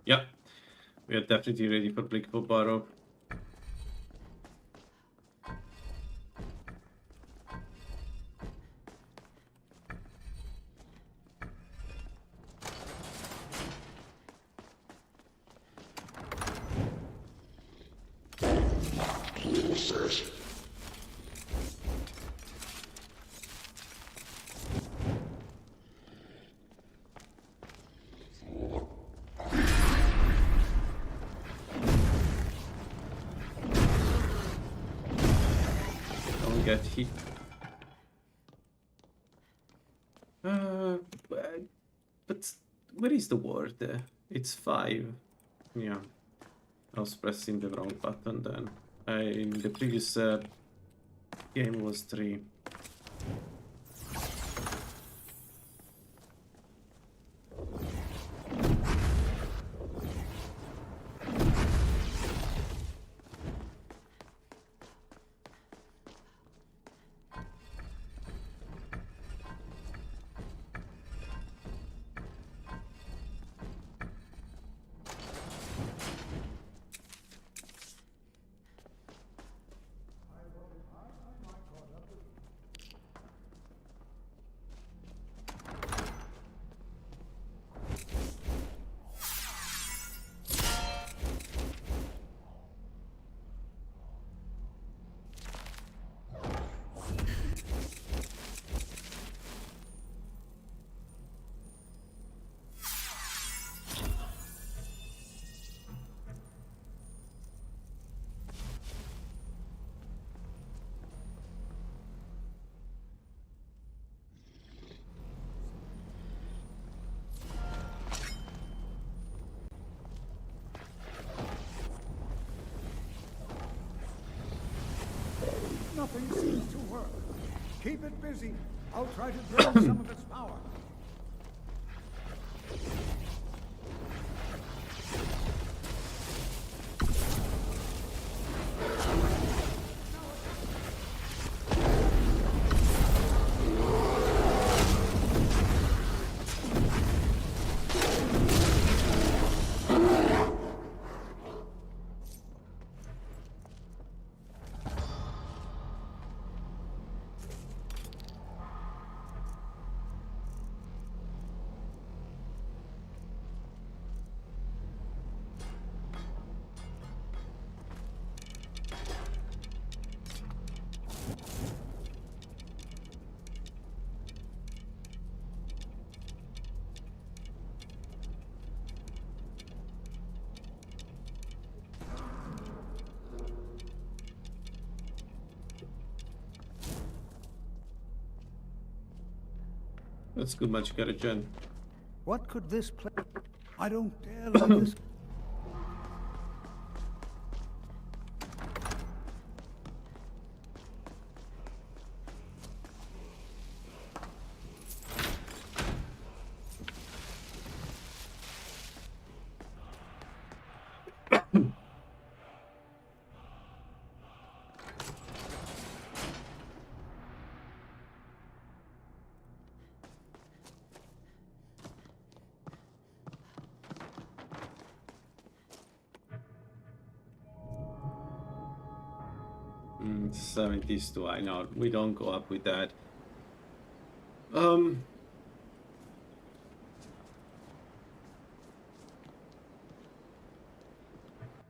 Yeah, we are definitely ready for Blickful Barrow. Don't get hit. But where is the word? It's 5. Yeah, I was pressing the wrong button then. In the previous game was 3. Nothing seems to work. Keep it busy. I'll try to drain some of its power. That's good magic at a gen. What could this play? I don't dare let this. Mm, 70s too, I know. We don't go up with that. I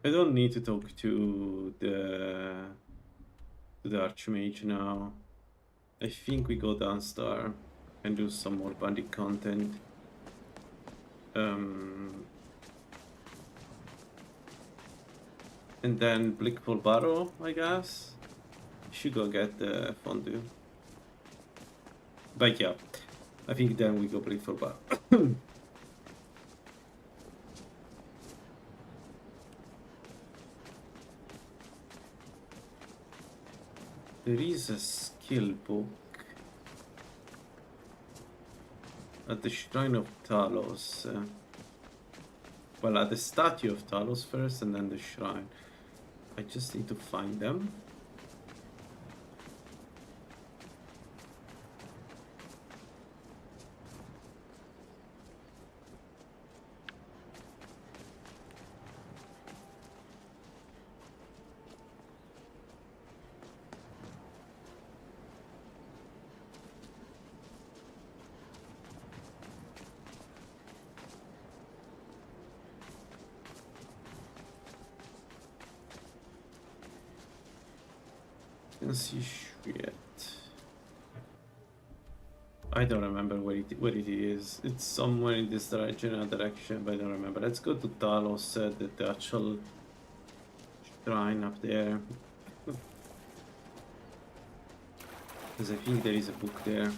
don't need to talk to the Archmage now. I think we go downstar and do some more bandit content. And then Blickful Barrow, I guess. Should go get the fondue. But yeah, I think then we go Blickful Barrow. There is a skill book at the Shrine of Talos. Well, at the statue of Talos first and then the shrine. I just need to find them. Can see shit. I don't remember where it is. It's somewhere in this general direction, but I don't remember. Let's go to Talos, the actual shrine up there. Because I think there is a book there.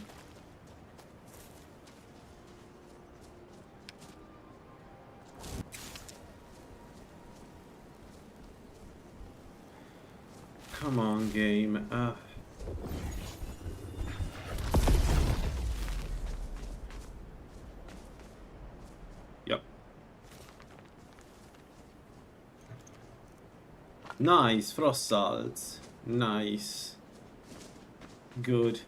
Come on, game. Yep. Nice, frost salts. Nice. Good.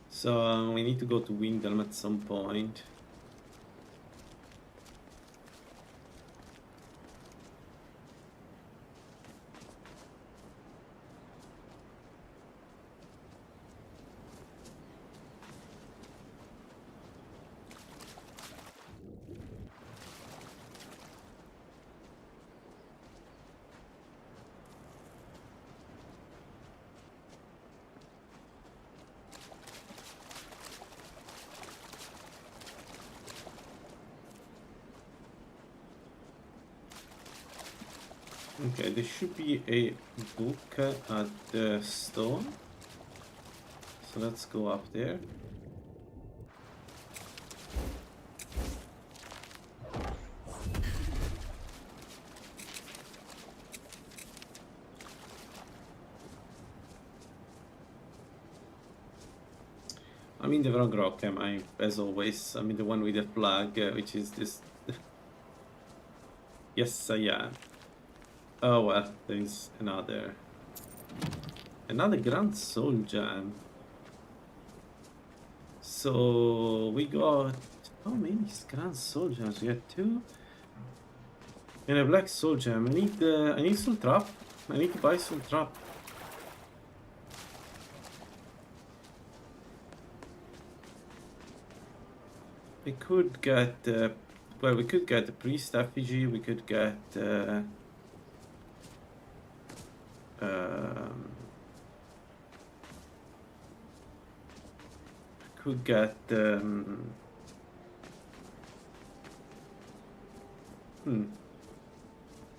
So we need to go to Windhelm at some point. Okay, there should be a book at the stone. So let's go up there. I'm in the wrong rock, am I? As always, I'm in the one with the flag, which is this. Yes, I am. Oh well, there's another Grand Soul Gem. So we got how many Grand Soul Gems? We got 2 and a Black Soul Gem. I need Soul Trap. I need to buy Soul Trap. We could get well, we could get the Priest Effigy. We could get could get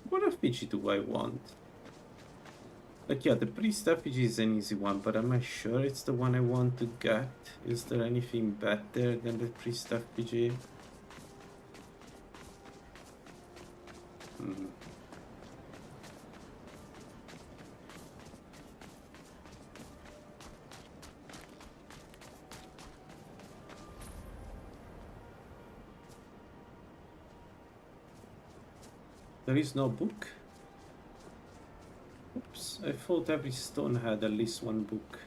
what effigy do I want? Like, yeah, the Priest Effigy is an easy one, but am I sure it's the one I want to get? Is there anything better than the Priest Effigy? There is no book. Oops, I thought every stone had at least one book.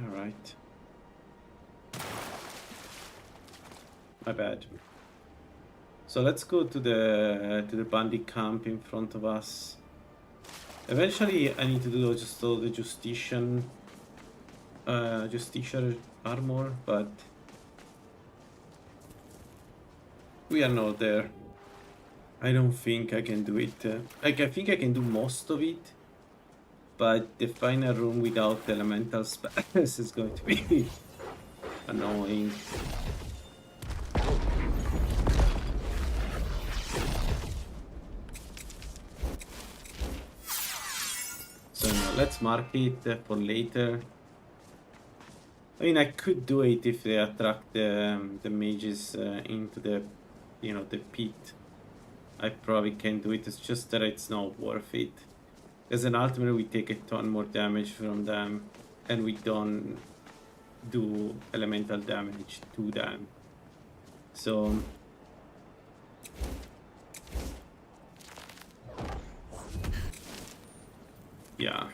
Alright. My bad. So let's go to the bandit camp in front of us. Eventually I need to do just all the Justiciar armor, but we are not there. I don't think I can do it. Like, I think I can do most of it, but the final room without elemental spells is going to be annoying. So no, let's mark it for later. I mean, I could do it if they attract the mages into the, you know, the pit. I probably can do it. It's just that it's not worth it. Because then ultimately we take a ton more damage from them, and we don't do elemental damage to them. So yeah.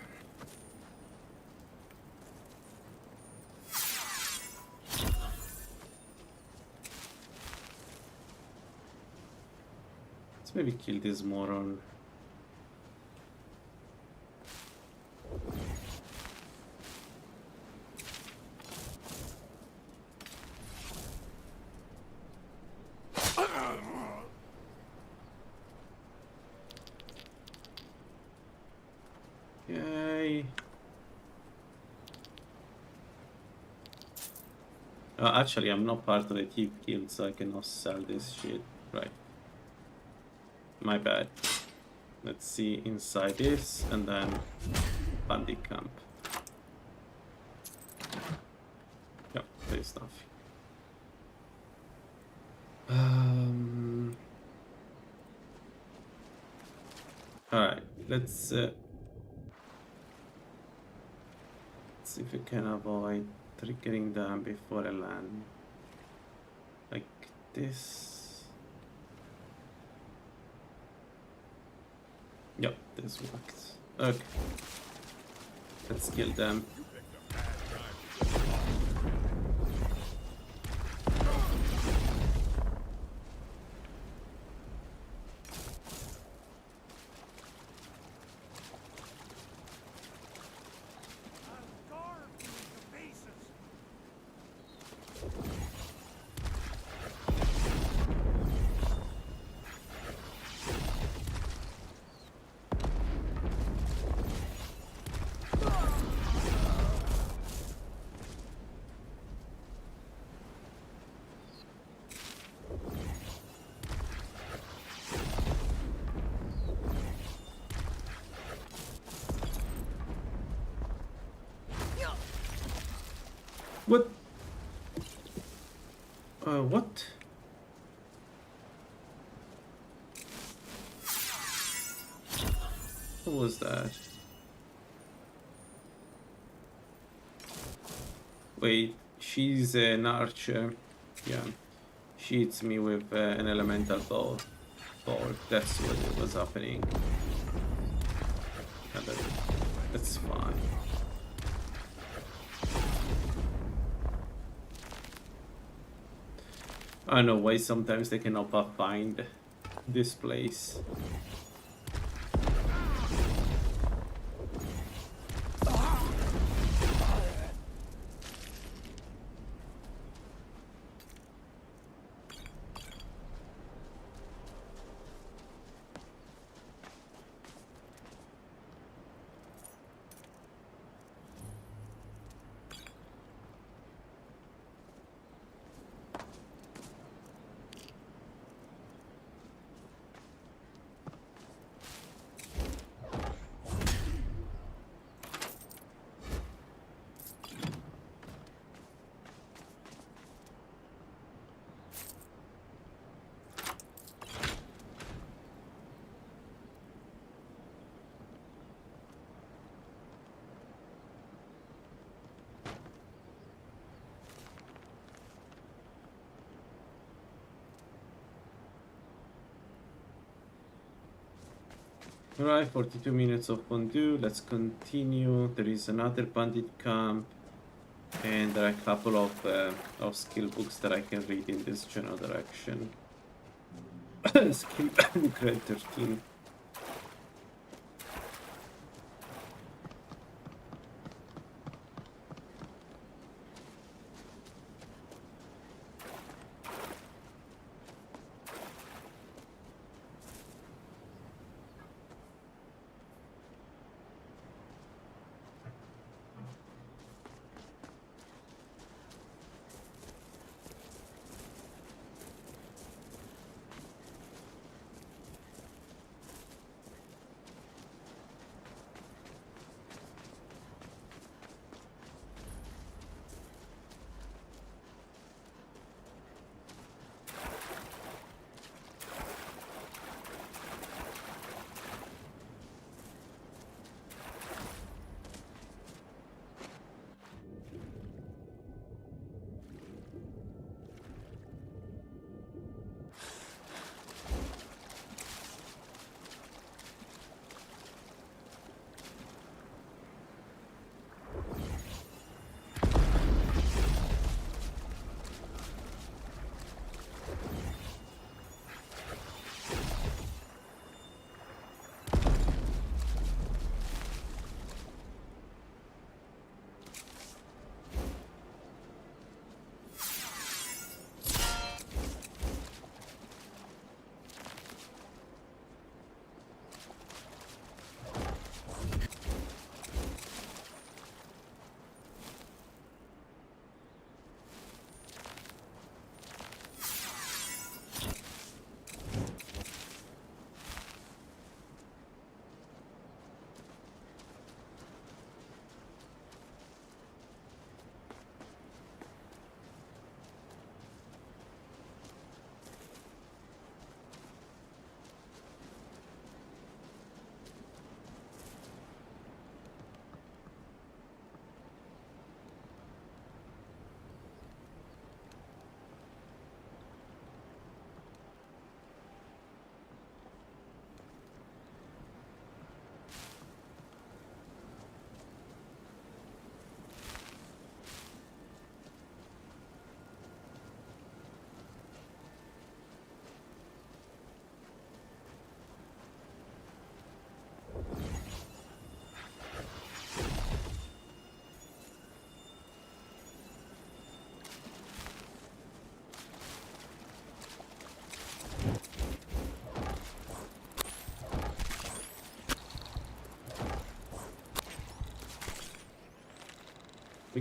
Let's maybe kill this moron. Actually, I'm not part of the thief guild, so I cannot sell this shit. Right. My bad. Let's see inside this, and then bandit camp. Yep, there's nothing. Alright, let's see if we can avoid triggering them before I land. Like this. Yep, this works. Okay. Let's kill them. What? What? What was that? Wait, she's an archer. Yeah. She hits me with an elemental bow. That's what was happening. And that's fine. I don't know why sometimes they cannot find this place. Alright, 42 minutes of fondue. Let's continue. There is another bandit camp, and there are a couple of skill books that I can read in this general direction. Skill grade 13.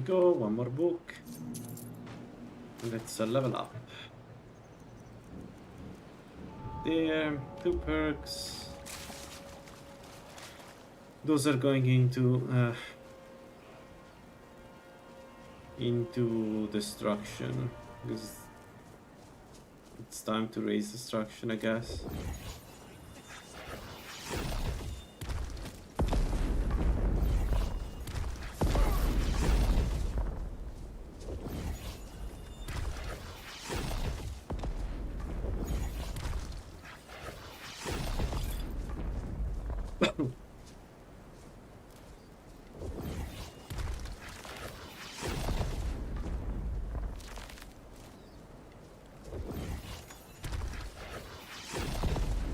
we go, one more book. Let's level up. There, 2 perks. Those are going into destruction, because it's time to raise destruction, I guess.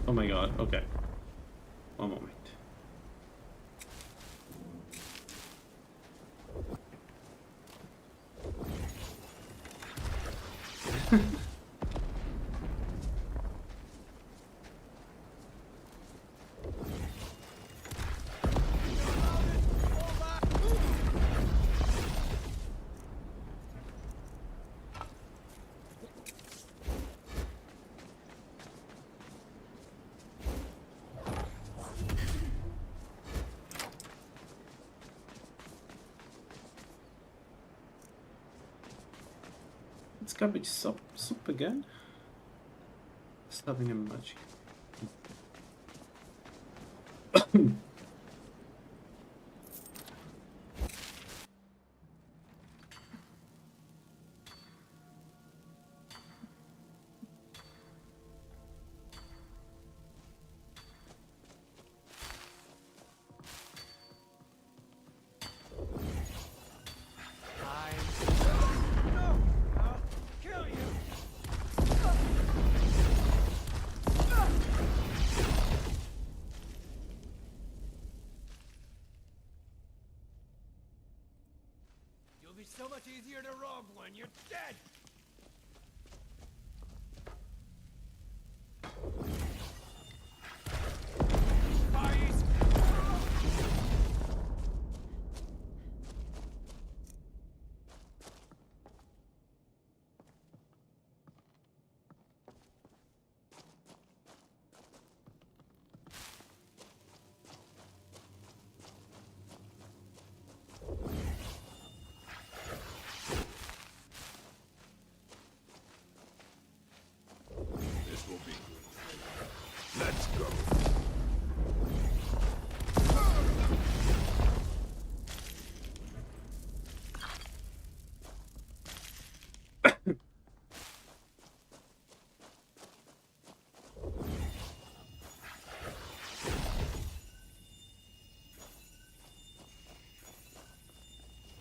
Oh my god, okay. One moment. It's cabbage soup again? It's having a magic. It'll be so much easier to rob when you're dead! Let's go.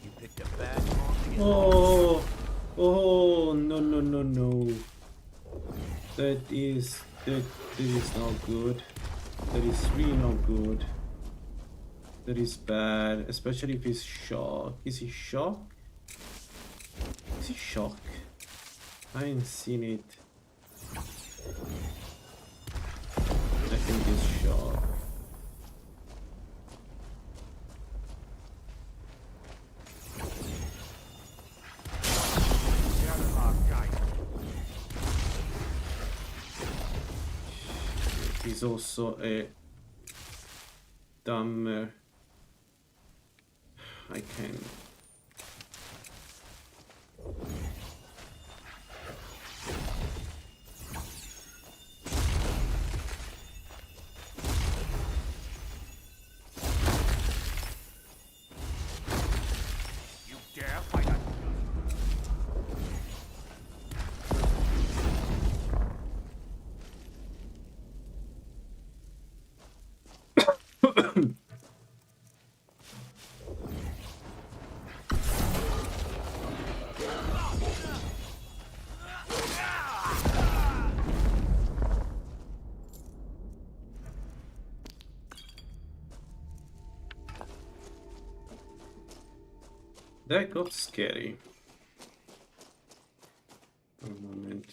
You picked a bad moment to get Oh, oh, no, no, no, no. That is not good. That is really not good. That is bad, especially if he's shocked. Is he shocked? Is he shocked? I ain't seen it. I think he's shocked. He's also a dumber. I can. You dare fight us? That got scary. One moment.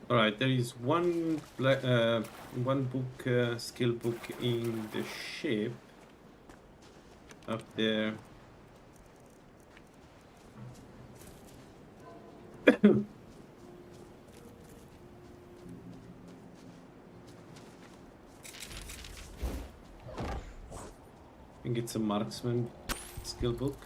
Alright, there is one book, skill book in the ship up there. I think it's a marksman skill book.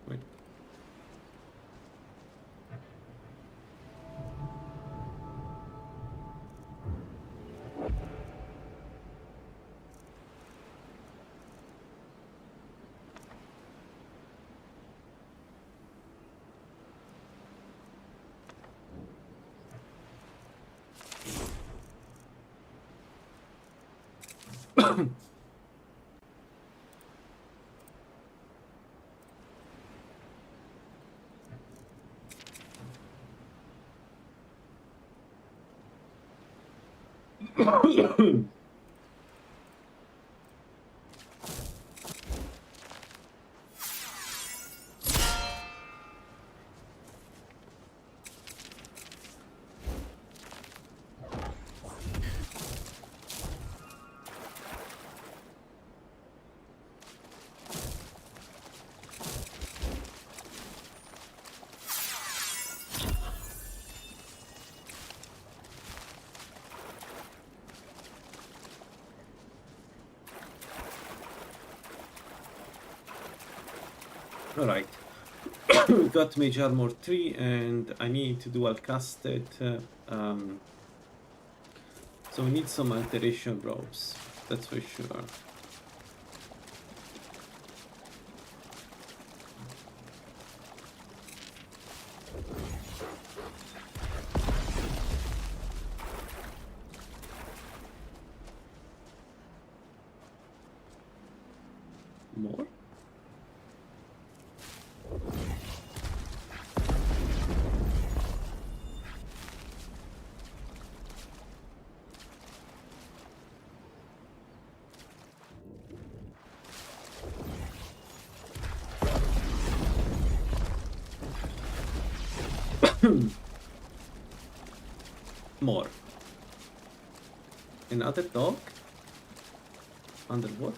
Wait. Alright, we got Mage Armor 3 and I need to dual cast it, so we need some alteration robes, that's for sure. More? More. Another dog? Under what?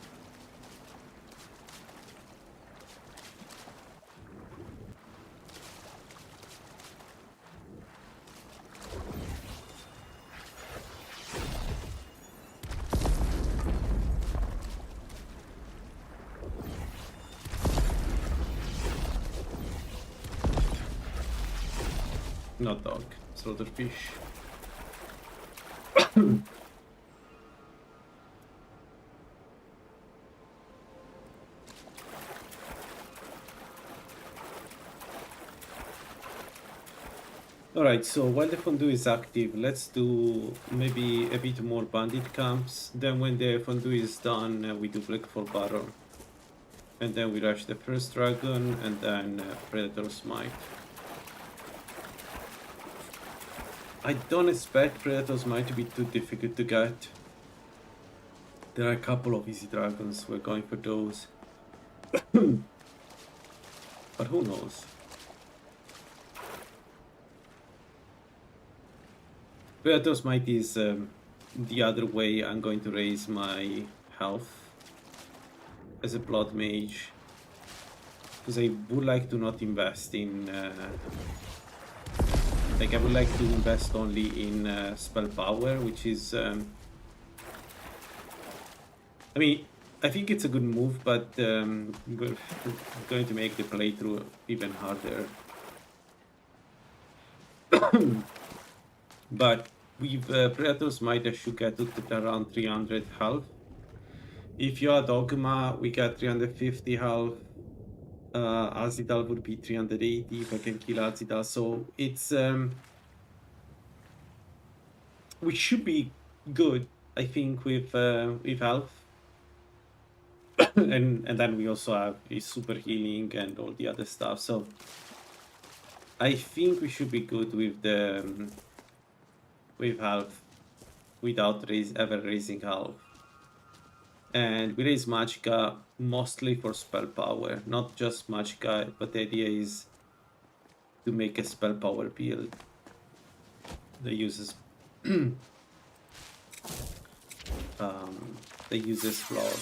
Not dog, slaughter fish. Alright, so while the fondue is active, let's do maybe a bit more bandit camps. Then when the fondue is done, we do Blackfall Baron. And then we rush the first dragon, and then Predator's Might. I don't expect Predator's Might to be too difficult to get. There are a couple of easy dragons, we're going for those. But who knows? Predator's Might is the other way I'm going to raise my health as a Blood Mage. Because I would like to not invest in... like I would like to invest only in spell power, which is... I mean, I think it's a good move, but we're going to make the playthrough even harder. But with Predator's Might, I should get to around 300 health. If you are Dogma, we get 350 health. Azidal would be 380 if I can kill Azidal. So it's we should be good, I think, with health. and then we also have his super healing and all the other stuff. So I think we should be good with the with health without ever raising health. And we raise Magicka mostly for spell power, not just Magicka, but the idea is to make a spell power build that uses floor.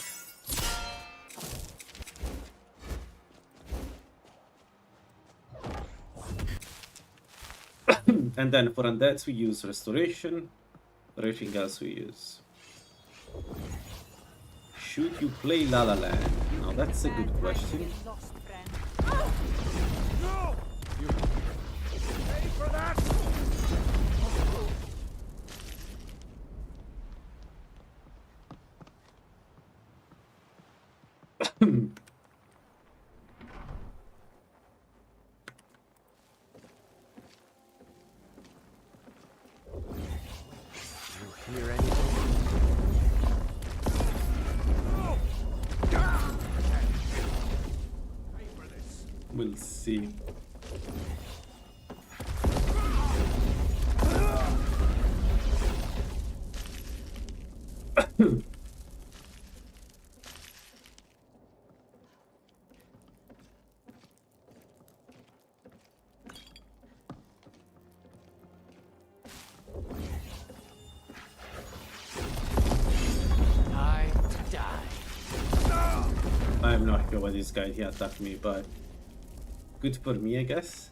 And then for undeads we use restoration. For everything else we use. Should you play Lalaland? Now that's a good question. No! You ready for that? You hear anything? We'll see. Time to die. I have no idea why this guy he attacked me, but good for me, I guess.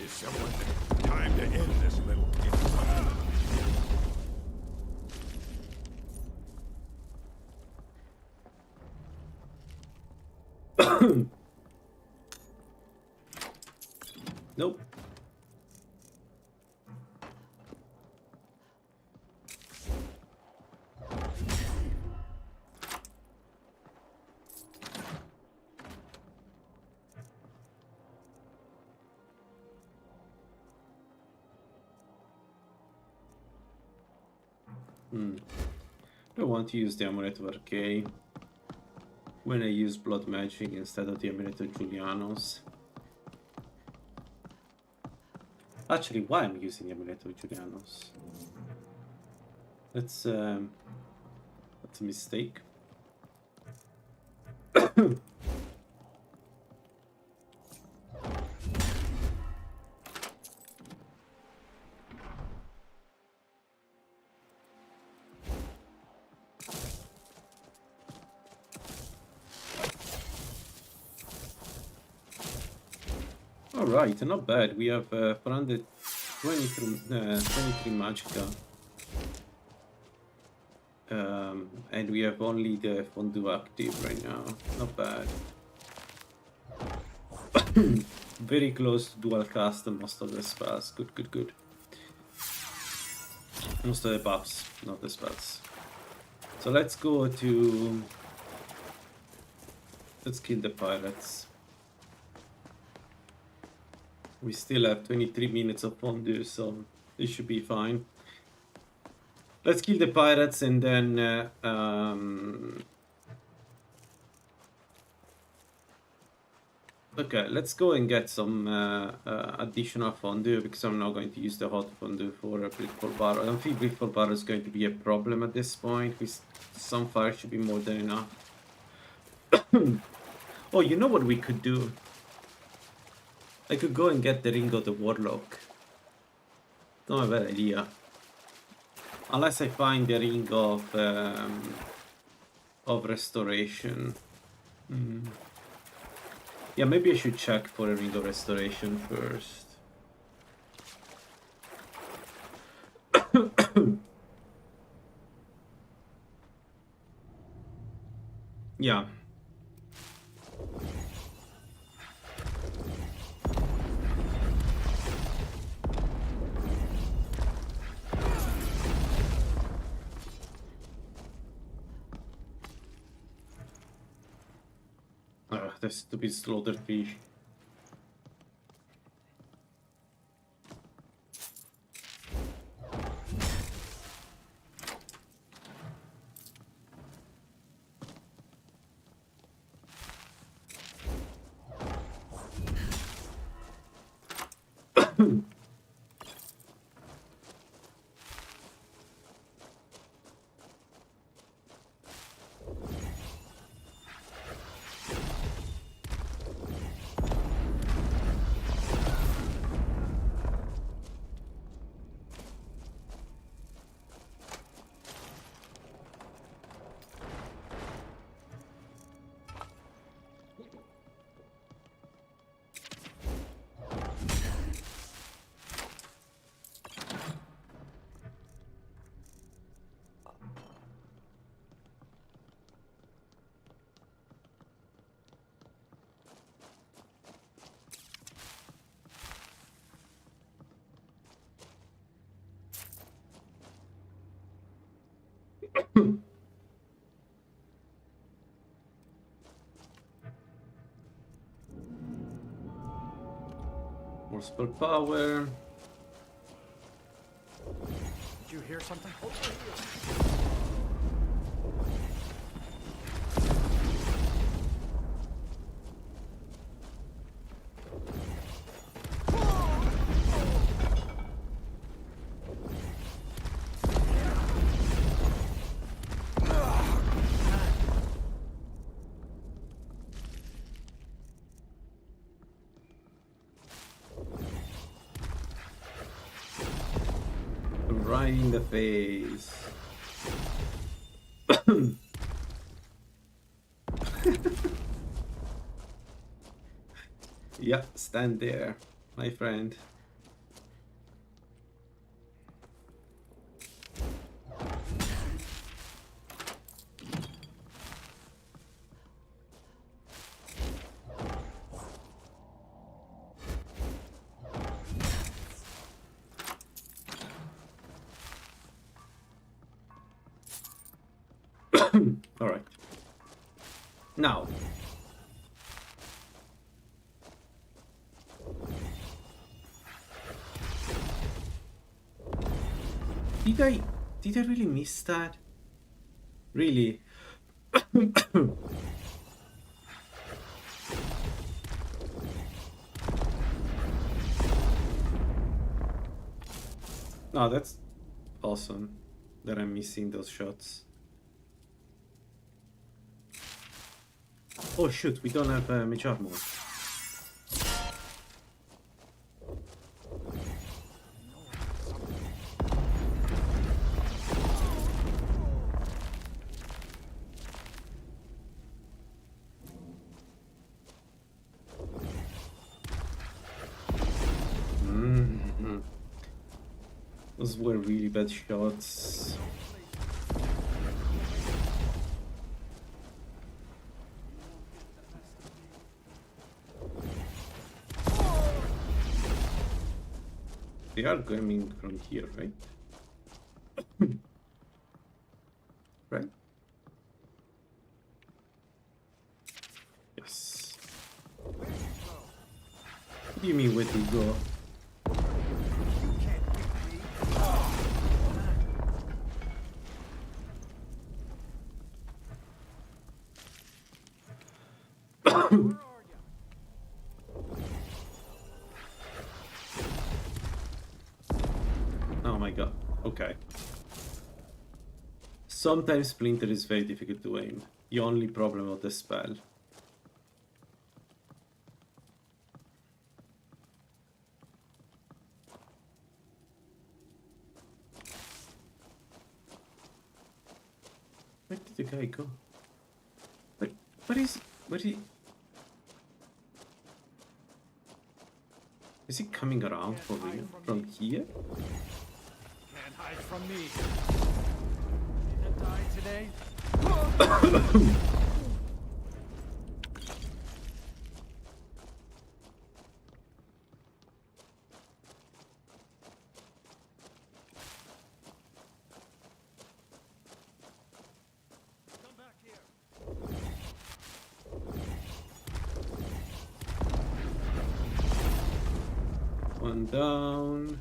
Is someone time to end this little Nope. I want to use the Amulet of Arcane when I use Blood Magic instead of the Amulet of Julianos. Actually, why I'm using the Amulet of Julianos? That's a mistake. Alright, not bad. We have 423 Magicka. And we have only the Fondue active right now. Not bad. Very close to dual cast and most of the spells. Good, good, good. Most of the buffs, not the spells. So let's go to... Let's kill the pirates. We still have 23 minutes of fondue, so this should be fine. Let's kill the pirates and then okay, let's go and get some additional fondue because I'm not going to use the hot fondue for a Blissful Barrow. I don't think Blissful Barrow is going to be a problem at this point. With some fire should be more than enough. Oh, you know what we could do? I could go and get the Ring of the Warlock. Not a bad idea. Unless I find the Ring of Restoration. Yeah, maybe I should check for a Ring of Restoration first. Yeah. The stupid slaughtered fish. More spell power. Did you hear something? Right in the face. Yeah, stand there, my friend. All right. Now. Did I really miss that? Really? No, that's awesome that I'm missing those shots. Oh shoot, we don't have Mage armor. Those were really bad shots. They are coming from here, right? Right? Yes. What do you mean where to go? Oh my god. Okay. Sometimes Splinter is very difficult to aim. The only problem of the spell. Where did the guy go? Where is he coming around for real? From here? Can't hide from me. Did I die today? Come back here. One down.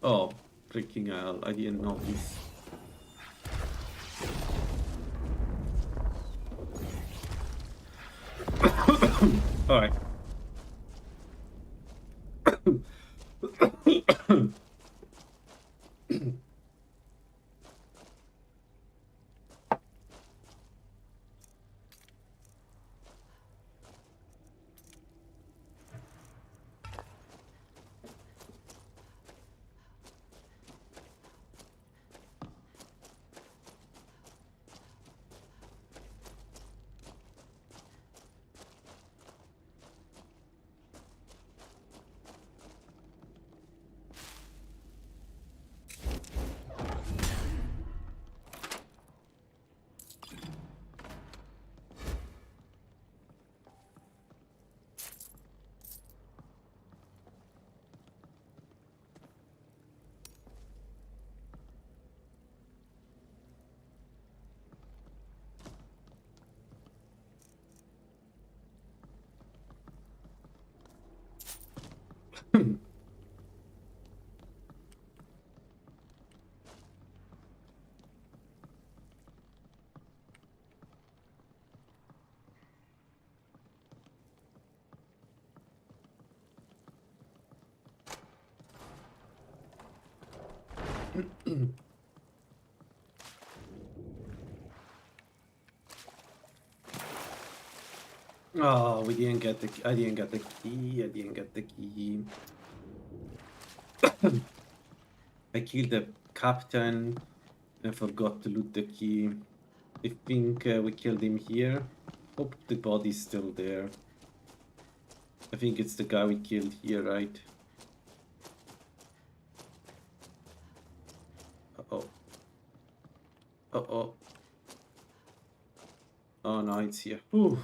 Oh, freaking hell, I didn't notice. Alright. Oh, we didn't get the. I didn't get the key. I didn't get the key. I killed the captain and forgot to loot the key. I think we killed him here. Hope the body's still there. I think it's the guy we killed here, right? Uh-oh. Uh-oh. Oh no, it's here. Whew.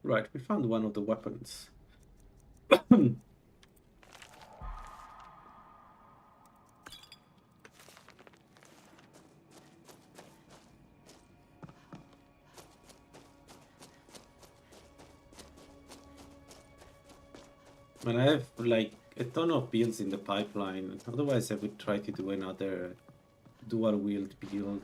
Right, we found one of the weapons. And I have like a ton of builds in the pipeline. Otherwise I would try to do another dual wield build.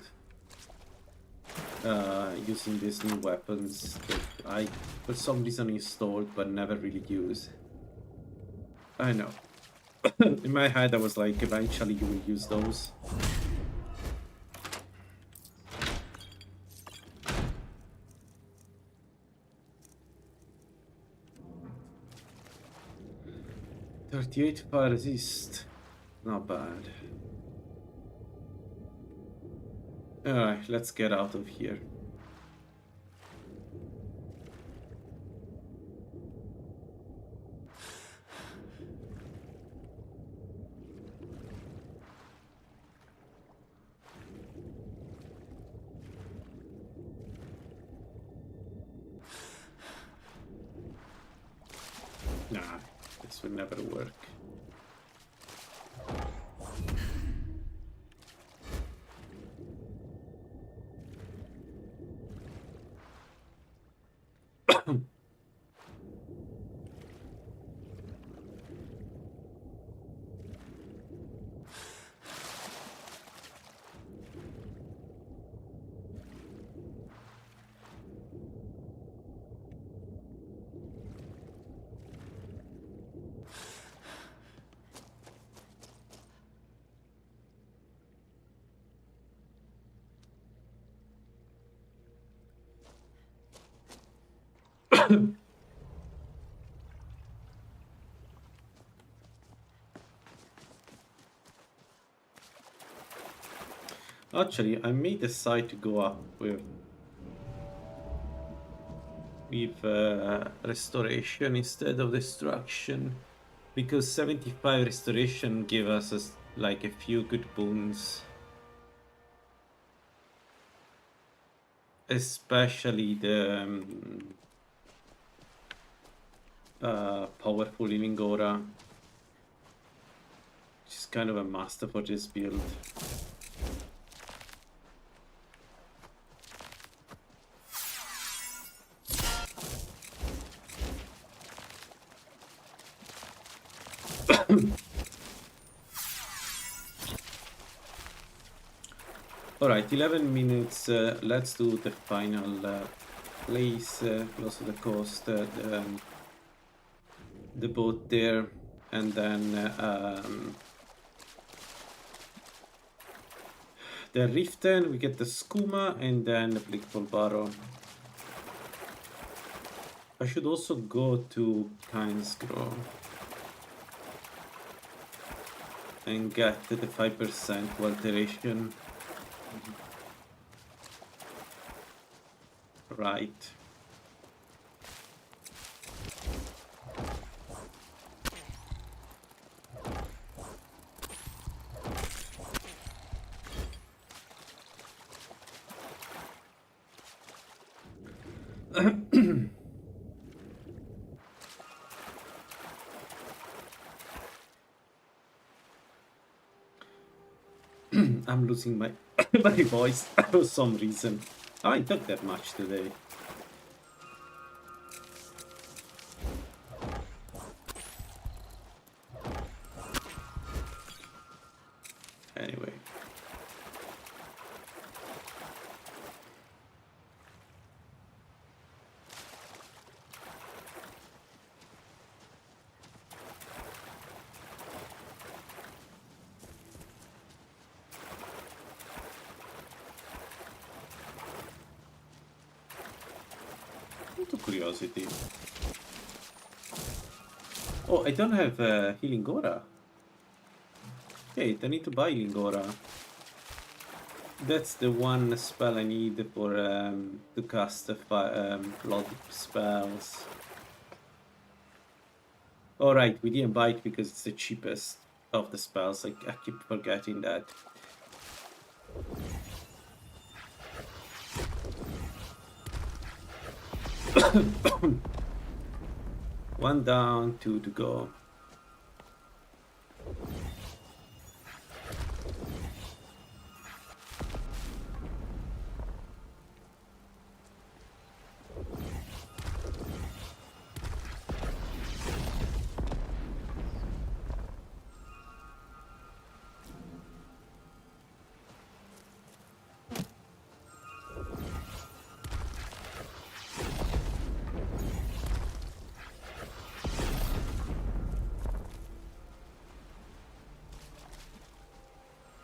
Using these new weapons that I for some reason installed but never really use. I know. In my head I was like, eventually you will use those. .38 fire resist. Not bad. Alright, let's get out of here. Nah, this would never work. Actually, I may decide to go up with restoration instead of destruction, because 75 restoration give us like a few good boons, especially the powerful living aura, which is kind of a master for this build. Alright, 11 minutes, let's do the final place close to the coast, the boat there, and then the Riften, we get the Skooma, and then the Blickful Barrow. I should also go to Kynesgrove and get the 5% alteration. Right. I'm losing my my voice for some reason. I took that much today. Anyway. Curiosity. Oh, I don't have Healing Aura. Wait, I need to buy Healing Aura. That's the one spell I need for to cast blood spells. Alright, we didn't buy it because it's the cheapest of the spells. I keep forgetting that. One down, 2 to go.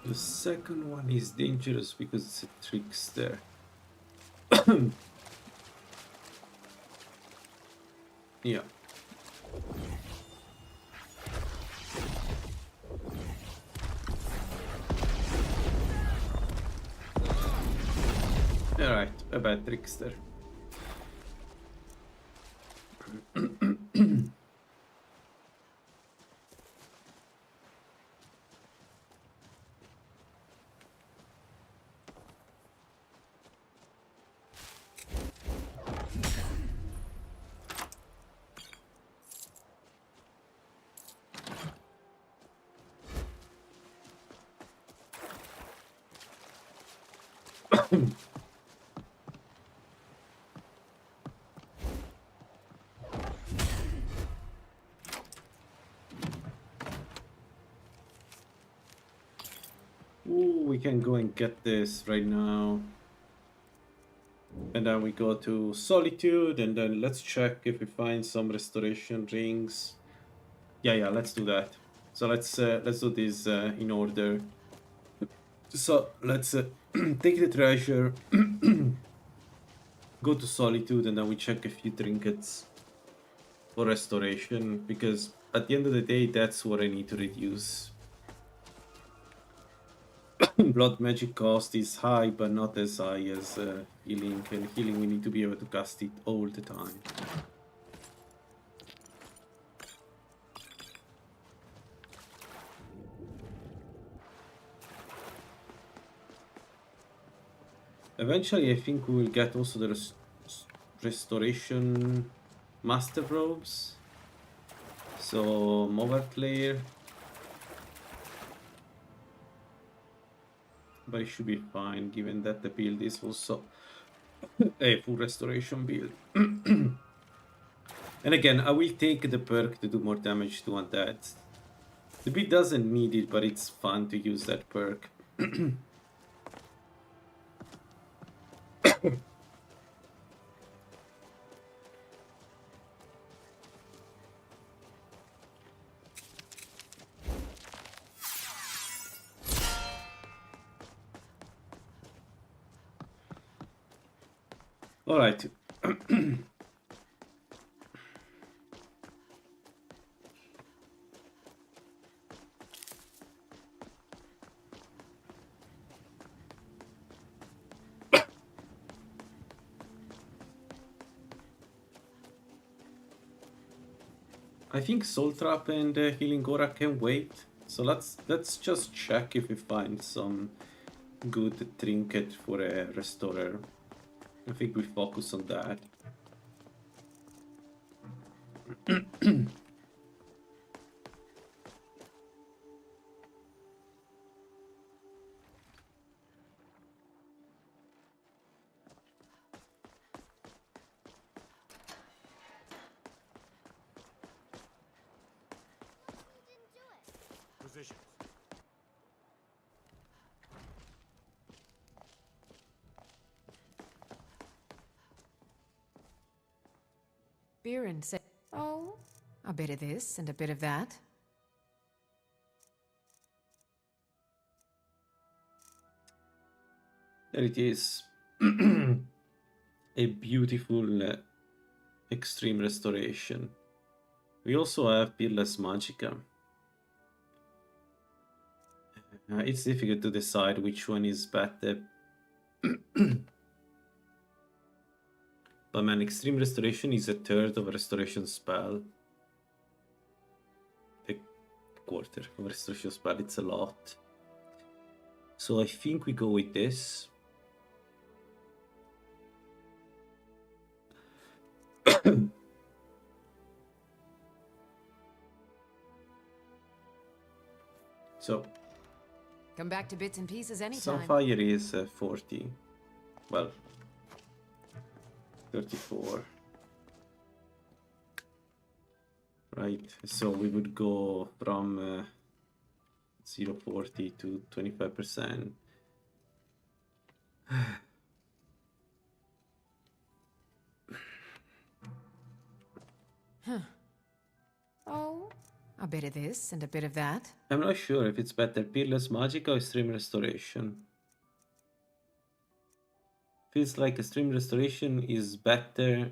The second one is dangerous because it's a trickster. Yeah. Alright, a bad trickster. Ooh, we can go and get this right now. And then we go to Solitude, and then let's check if we find some restoration rings. Yeah, let's do that. So let's do this in order. So let's take the treasure, go to Solitude, and then we check a few trinkets for restoration, because at the end of the day, that's what I need to reduce. Blood magic cost is high, but not as high as healing, and healing we need to be able to cast it all the time. Eventually, I think we will get also the restoration master robes. So, Mover Player. But it should be fine, given that the build is also a full restoration build. And again, I will take the perk to do more damage to undead. The build doesn't need it, but it's fun to use that perk. All right. I think Soul Trap and Healing Aura can wait. So let's just check if we find some good trinket for a restorer. I think we focus on that. Positions. Beer and say, oh, a bit of this and a bit of that. There it is. A beautiful extreme restoration. We also have Peerless Magicka. It's difficult to decide which one is better. But man, Extreme Restoration is a third of a restoration spell. A quarter of a restoration spell, it's a lot. So I think we go with this. So Come back to bits and pieces anytime. Sunfire is 40. Well, 34. Right, so we would go from 0.40 to 25%. Huh. Oh, A bit of this and a bit of that. I'm not sure if it's better Peerless Magica or Extreme Restoration. Feels like Extreme Restoration is better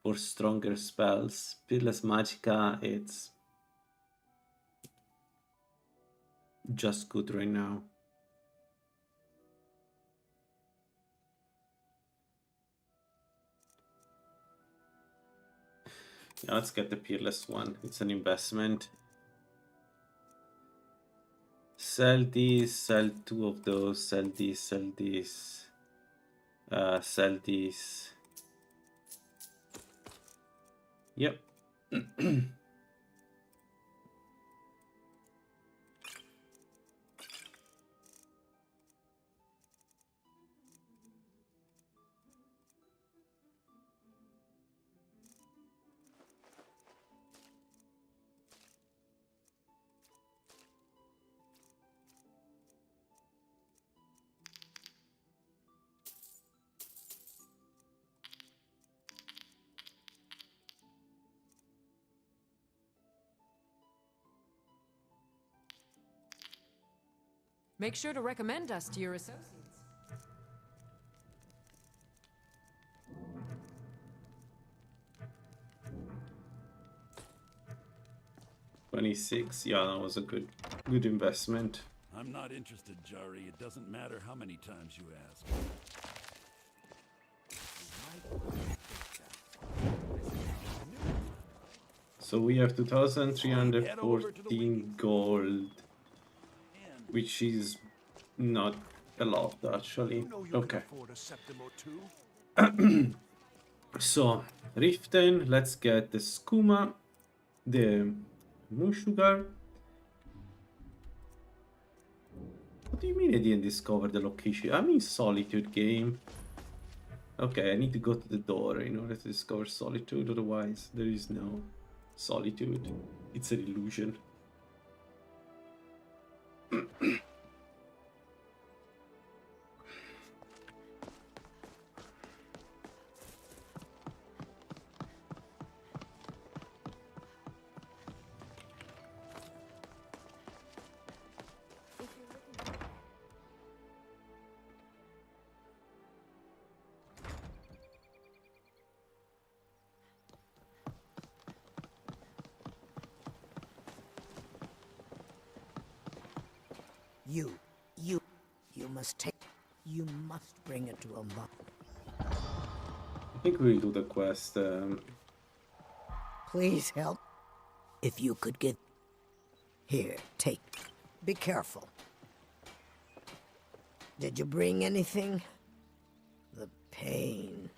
for stronger spells. Peerless Magica, it's just good right now. Yeah, let's get the Peerless one. It's an investment. Sell these, sell 2 of those, sell these, sell these, sell these. Yep. Make sure to recommend us to your associates. 26. Yeah, that was a good investment. I'm not interested, Jari. It doesn't matter how many times you ask. So we have 2,314 gold, which is not a lot actually. Okay. So Riften, let's get the skooma, the moon sugar. What do you mean I didn't discover the location? I'm in Solitude game. Okay, I need to go to the door in order to discover Solitude, otherwise there is no Solitude. It's an illusion. You must take. You must bring it to a monk. I think we'll do the quest. Please help. If you could give. Here, take. Be careful. Did you bring anything? The pain.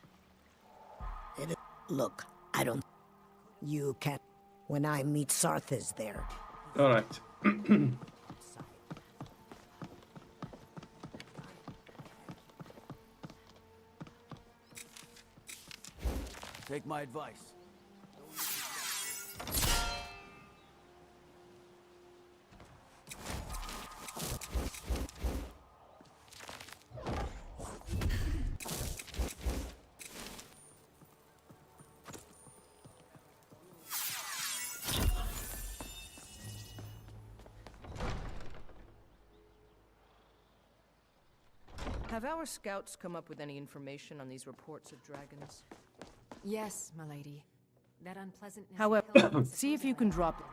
Look, I don't. You can't. When I meet Sarthes there. All right. Take my advice. Have our scouts come up with any information on these reports of dragons? Yes, my lady. That unpleasantness. However, see if you can drop it.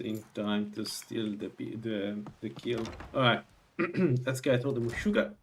in time to steal the kill. Alright, let's get all the sugar.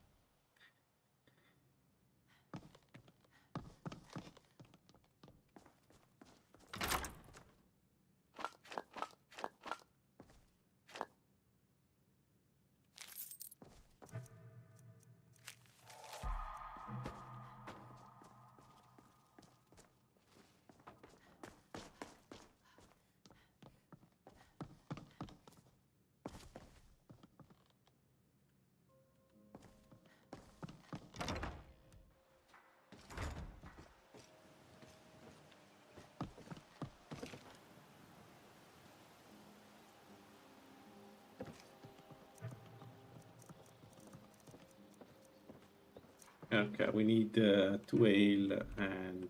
Okay, we need 2 ale and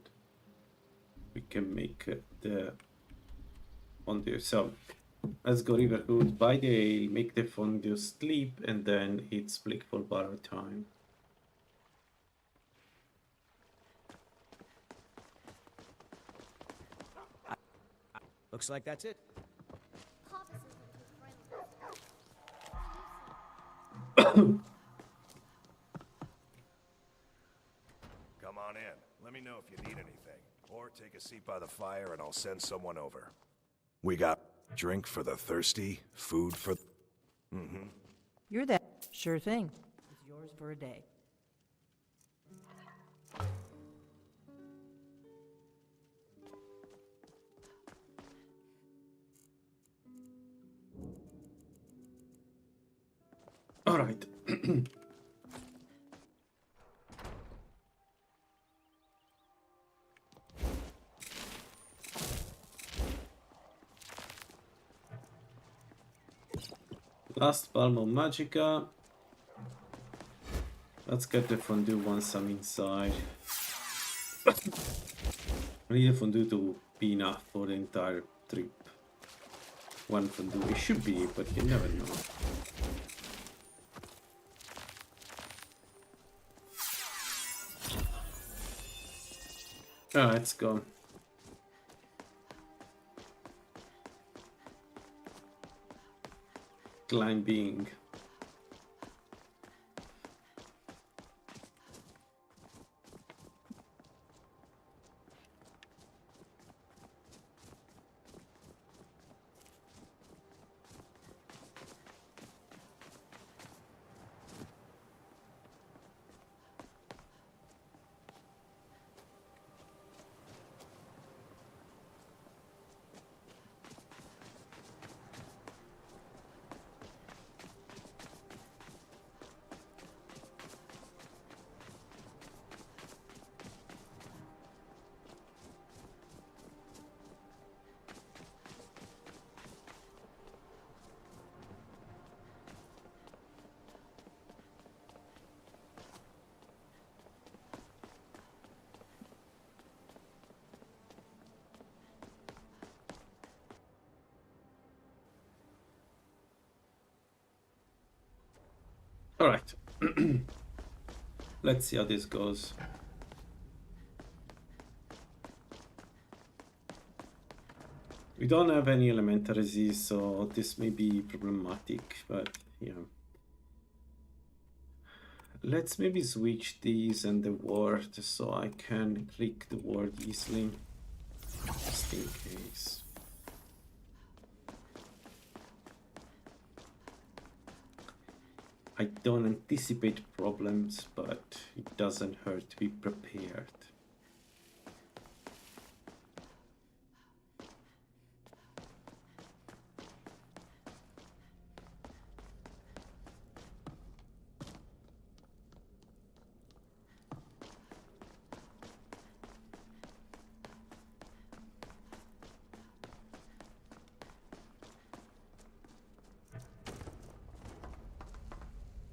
we can make the fondue. So let's go Riverhood, buy the ale, make the fondue, sleep, and then it's Blickful Bar time. Looks like that's it. Come on in. Let me know if you need anything. Or take a seat by the fire and I'll send someone over. We got drink for the thirsty, food for... Mm-hmm. You're that. Sure thing. It's yours for a day. All right. Last Balm of Magica. Let's get the fondue once I'm inside. I need the fondue to be enough for the entire trip. One fondue, it should be, but you never know. Alright, let's go. Climbing. All right. Let's see how this goes. We don't have any elemental resist, so this may be problematic, but yeah. Let's maybe switch these and the word so I can click the word easily, just in case. I don't anticipate problems, but it doesn't hurt to be prepared.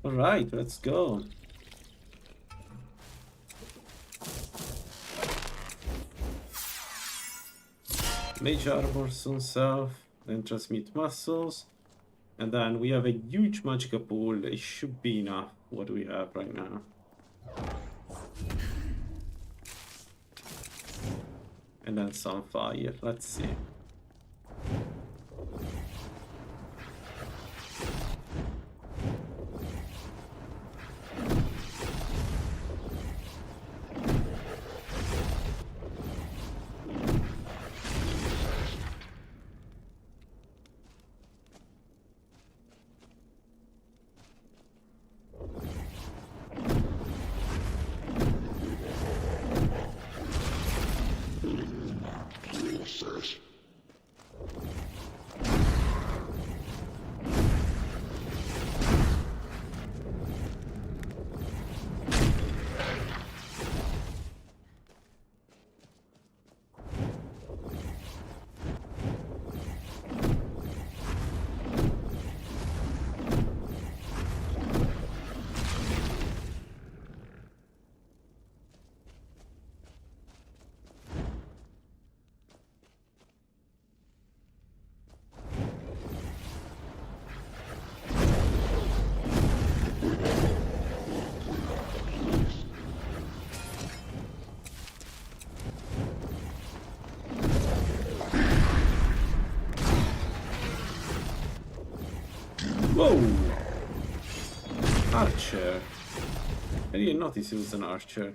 All right, let's go. Mage armor soon south, then transmit muscles, and then we have a huge magical pool. It should be enough what we have right now. And then some fire. Let's see. Whoa! Archer. I didn't notice he was an archer.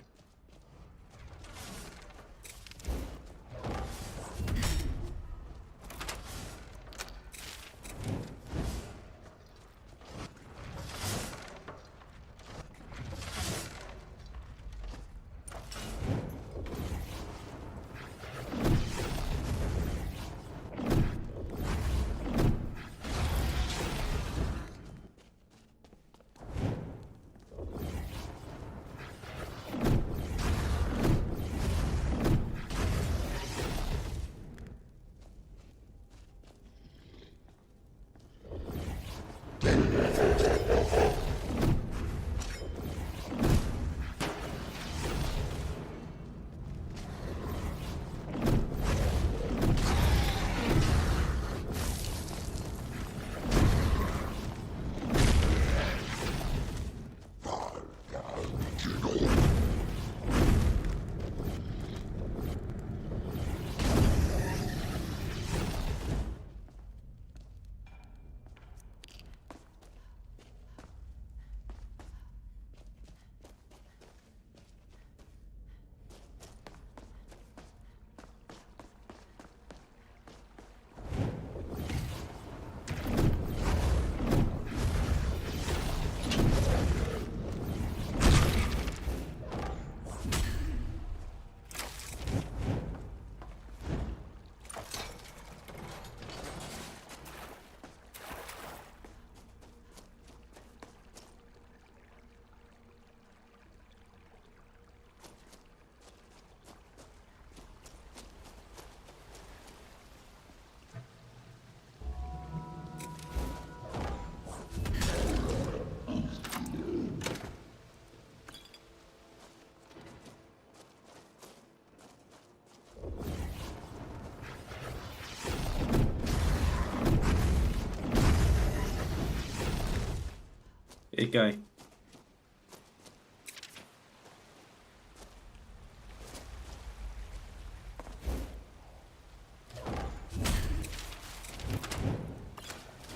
Hey guy.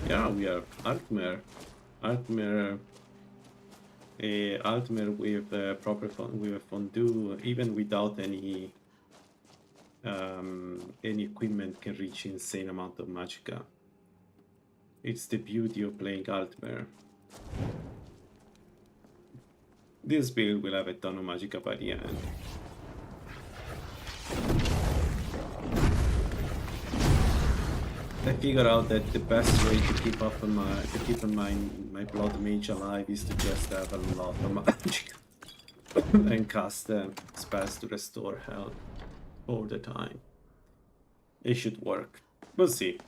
Yeah, we are Altmer. Altmer. Altmer with proper with fondue, even without any equipment, can reach insane amount of magicka. It's the beauty of playing Altmer. This build will have a ton of magicka by the end. I figured out that the best way to keep up on my blood mage alive is to just have a lot of magic and cast spells to restore health all the time. It should work. We'll see.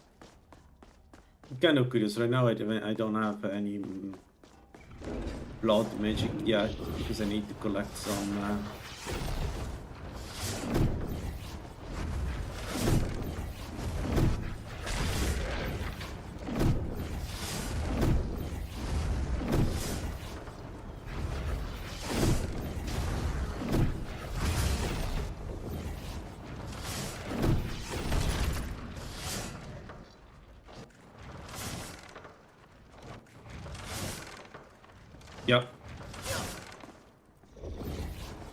I'm kind of curious right now. I don't have any blood magic yet because I need to collect some. Yep.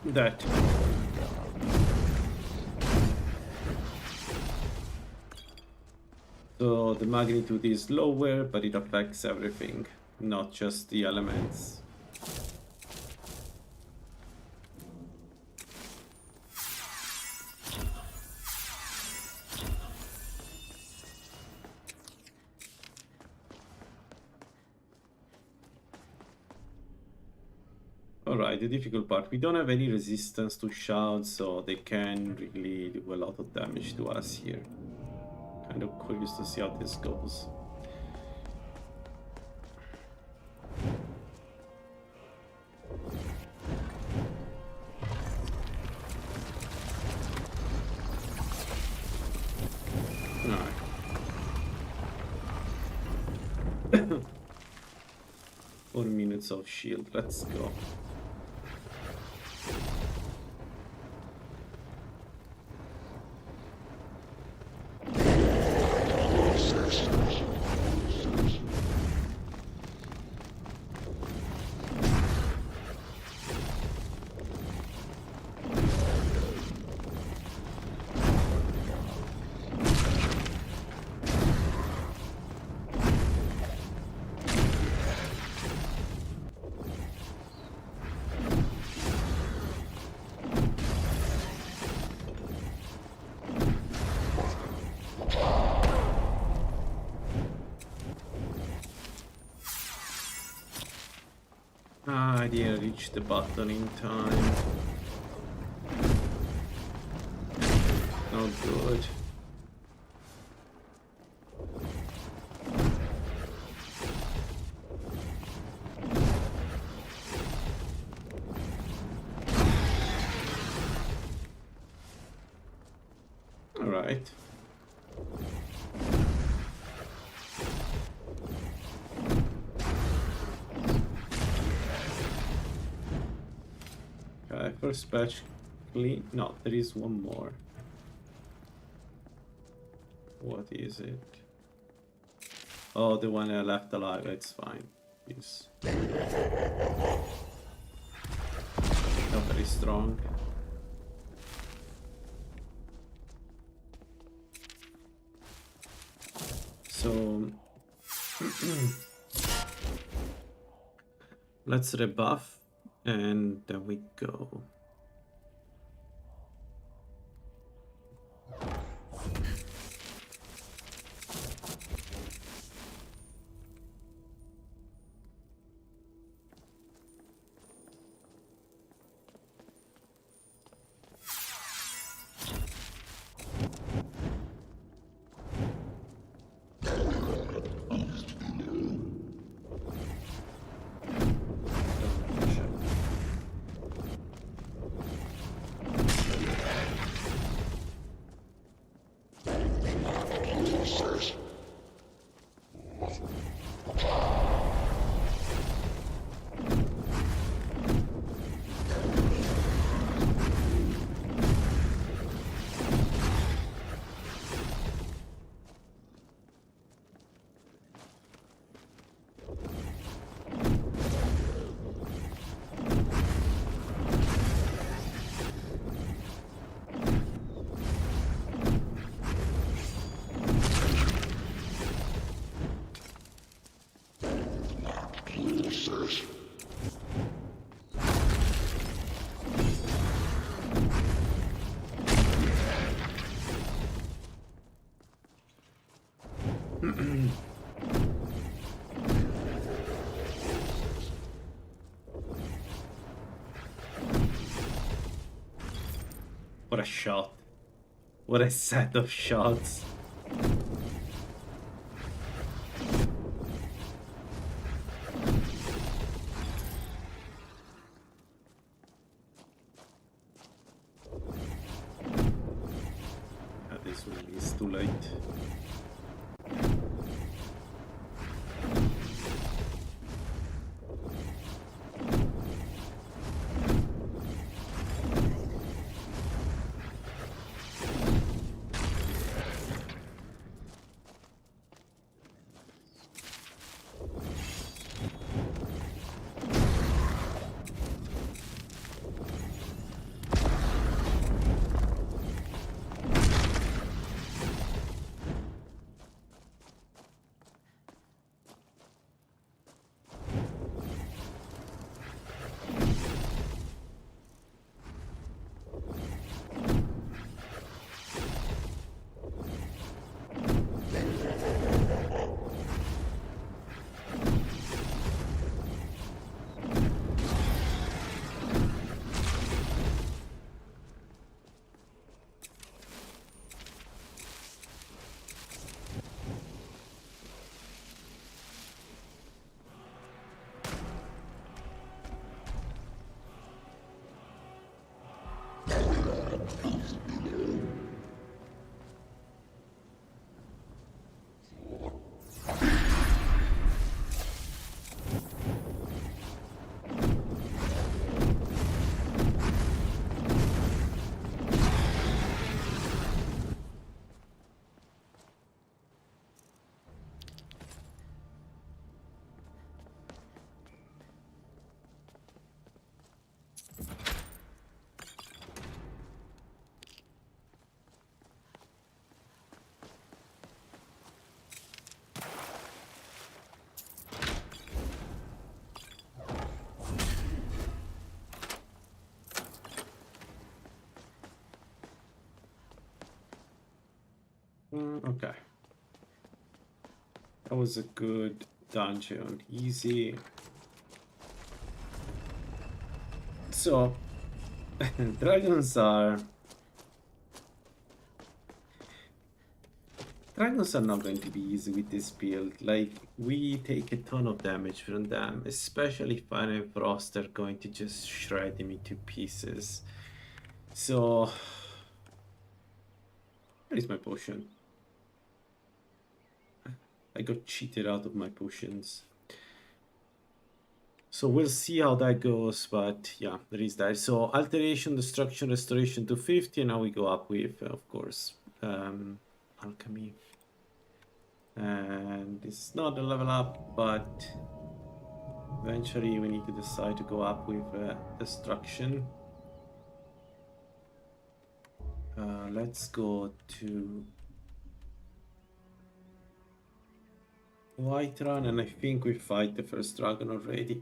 That. So the magnitude is lower, but it affects everything, not just the elements. Alright, the difficult part. We don't have any resistance to shouts, so they can really do a lot of damage to us here. Kind of curious to see how this goes. Alright. 4 minutes of shield, let's go. I didn't reach the button in time. Not good. All right. First patch clean. No, there is one more. What is it? Oh, the one I left alive. It's fine. He's not very strong. So let's rebuff and then we go. What a shot. What a set of shots. This one is too late. Okay. That was a good dungeon. Easy. So, dragons are not going to be easy with this build. Like, we take a ton of damage from them, especially Fire and Frost are going to just shred them into pieces. So, where is my potion? I got cheated out of my potions. So we'll see how that goes, but yeah, there is that. So alteration, destruction, restoration to 50, and now we go up with, of course, alchemy. And it's not a level up, but eventually we need to decide to go up with destruction. Let's go to Whiterun, and I think we fight the first dragon already.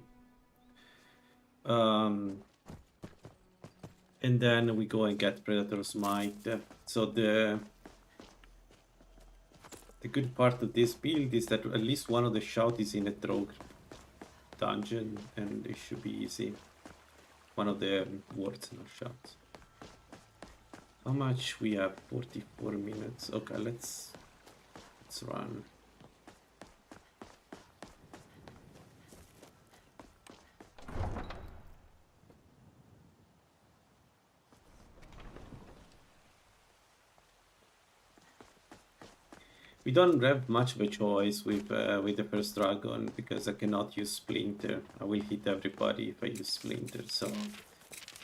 And then we go and get Predator's Might. So the good part of this build is that at least one of the shout is in a Drogue dungeon, and it should be easy. One of the words, not shouts. How much we have? 44 minutes. Okay, let's run. We don't have much of a choice with the first dragon because I cannot use Splinter. I will hit everybody if I use Splinter, so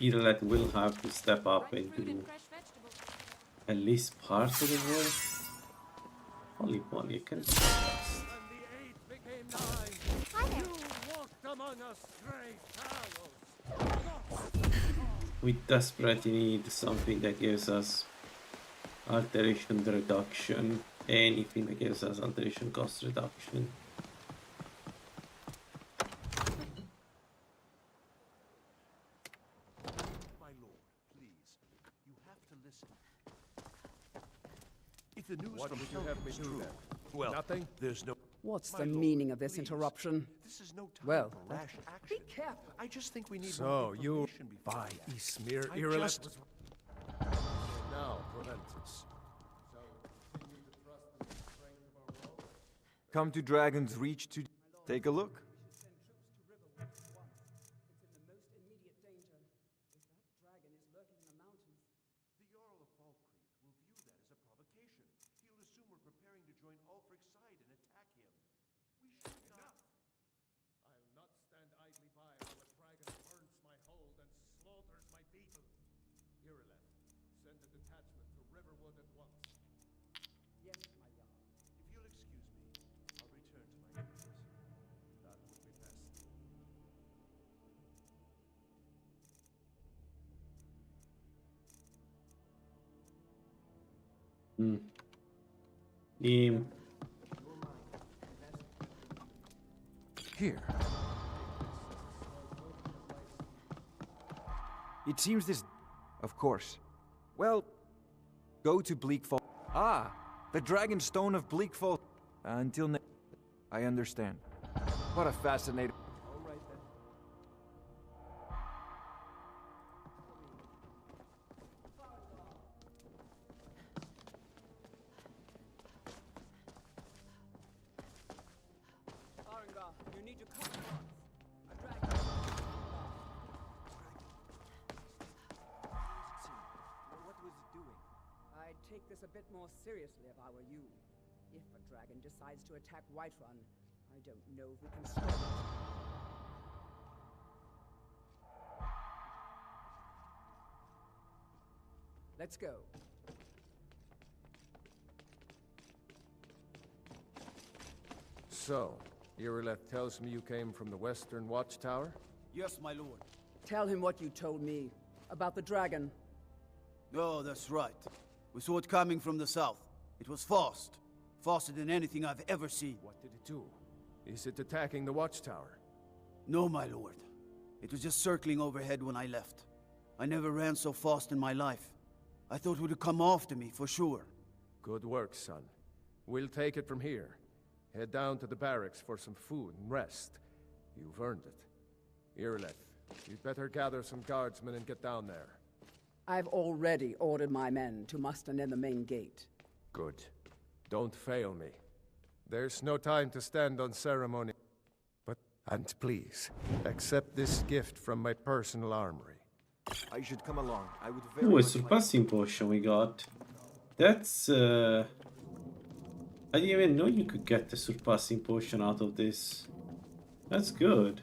Ireland will have to step up and do at least part of the work. Holy moly, I can fast. We desperately need something that gives us alteration reduction. Anything that gives us alteration cost reduction. My lord, please. You have to listen. If the news What from would you have me do then? Well, Nothing? There's no. What's My the lord, meaning of this please. interruption? This is no time Well, for rash action. be careful. I just think we need So more you information before buy we act. Ismir I Ireland just- now, Proventus. Come to Dragon's Reach to take a look. The Jarl of Falkreath will view that as a provocation. He'll assume we're preparing to join Ulfric's side and attack him. We should not. I'll not stand idly by while a dragon burns my hold and slaughters my people. Irileth, send a detachment to Riverwood at once. Yes, my Jarl. If you'll excuse me, I'll return to my quarters. That would be best. Here. It seems this... Of course. Well, go to Bleakfall. Ah, the Dragon Stone of Bleakfall. Until next... I understand. What a fascinating... All right then. Farengar, you need to come to us. A dragon. What was it doing? I'd take this a bit more seriously if I were you. If a dragon decides to attack Whiterun, I don't know if we can stop it. Let's go. So, Irileth tells me you came from the Western Watchtower? Yes, my lord. Tell him what you told me about the dragon. Oh, that's right. We saw it coming from the south. It was fast. Faster than anything I've ever seen. What did it do? Is it attacking the Watchtower? No, my lord. It was just circling overhead when I left. I never ran so fast in my life. I thought it would come after me, for sure. Good work, son. We'll take it from here. Head down to the barracks for some food and rest. You've earned it. Irileth, you'd better gather some guardsmen and get down there. I've already ordered my men to muster near the main gate. Good. Don't fail me. There's no time to stand on ceremony. And please, accept this gift from my personal armory. I should come along. I would Oh, a surpassing potion we got. That's I didn't even know you could get the surpassing potion out of this. That's good.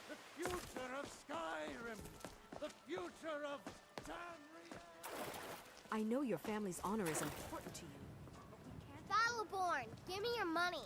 The future of Skyrim! The future of Tamriel! I know your family's honor is important to you. Battleborn, give me your money.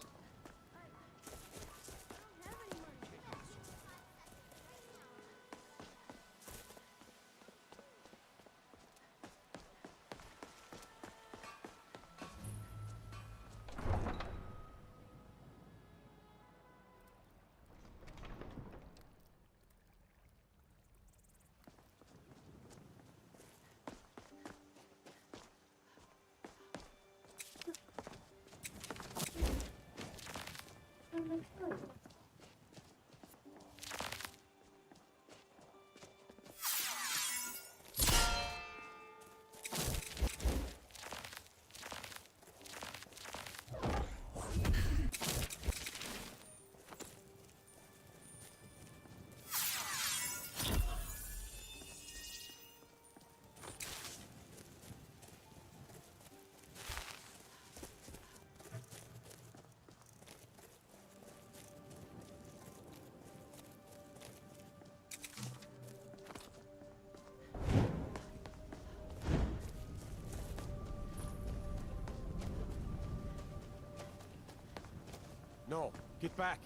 No, get back.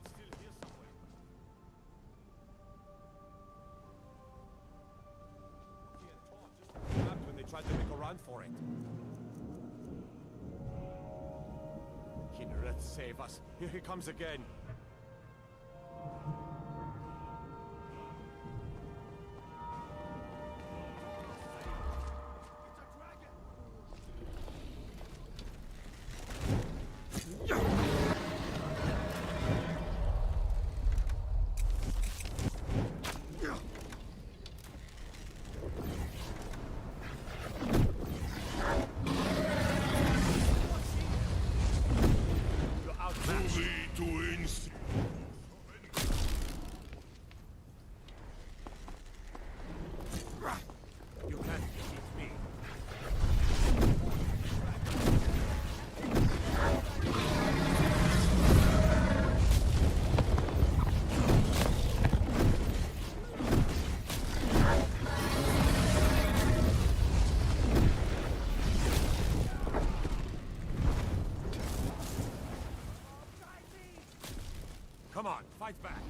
It's still here somewhere. Grabbed when they tried to make a run for it. Kinnereth, save us. Here he comes again. Come on, fight back.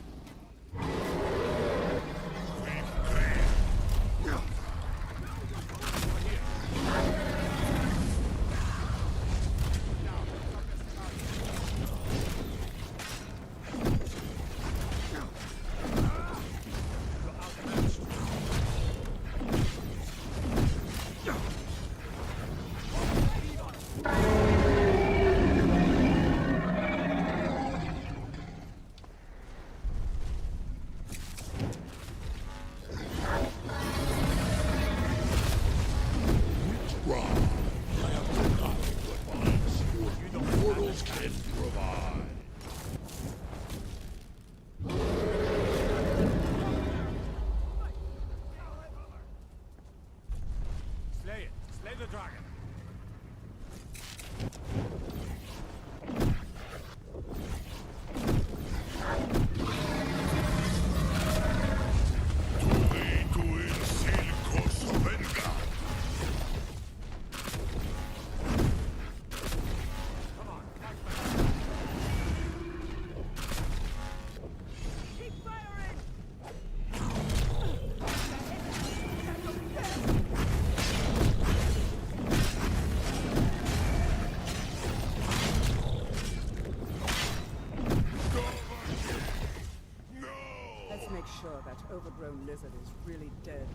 overgrown lizard is really dead.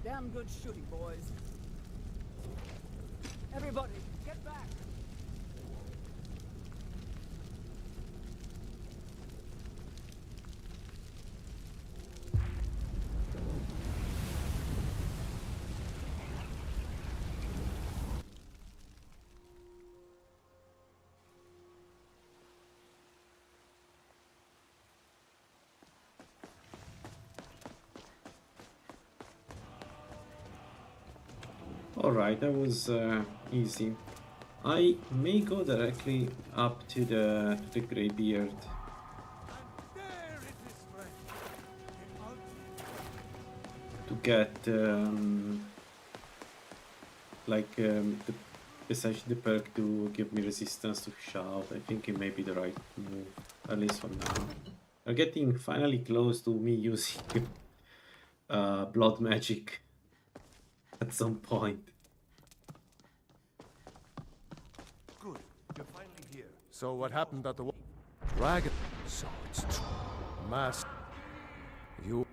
Damn good shooting, boys. Everybody, get back! Alright, that was easy. I may go directly up to the Greybeard. To get essentially the perk to give me resistance to shout. I think it may be the right move, at least for now. We're getting finally close to me using blood magic at some point. Good, you're finally here. So what happened at the dragon? So it's true. Mass. You.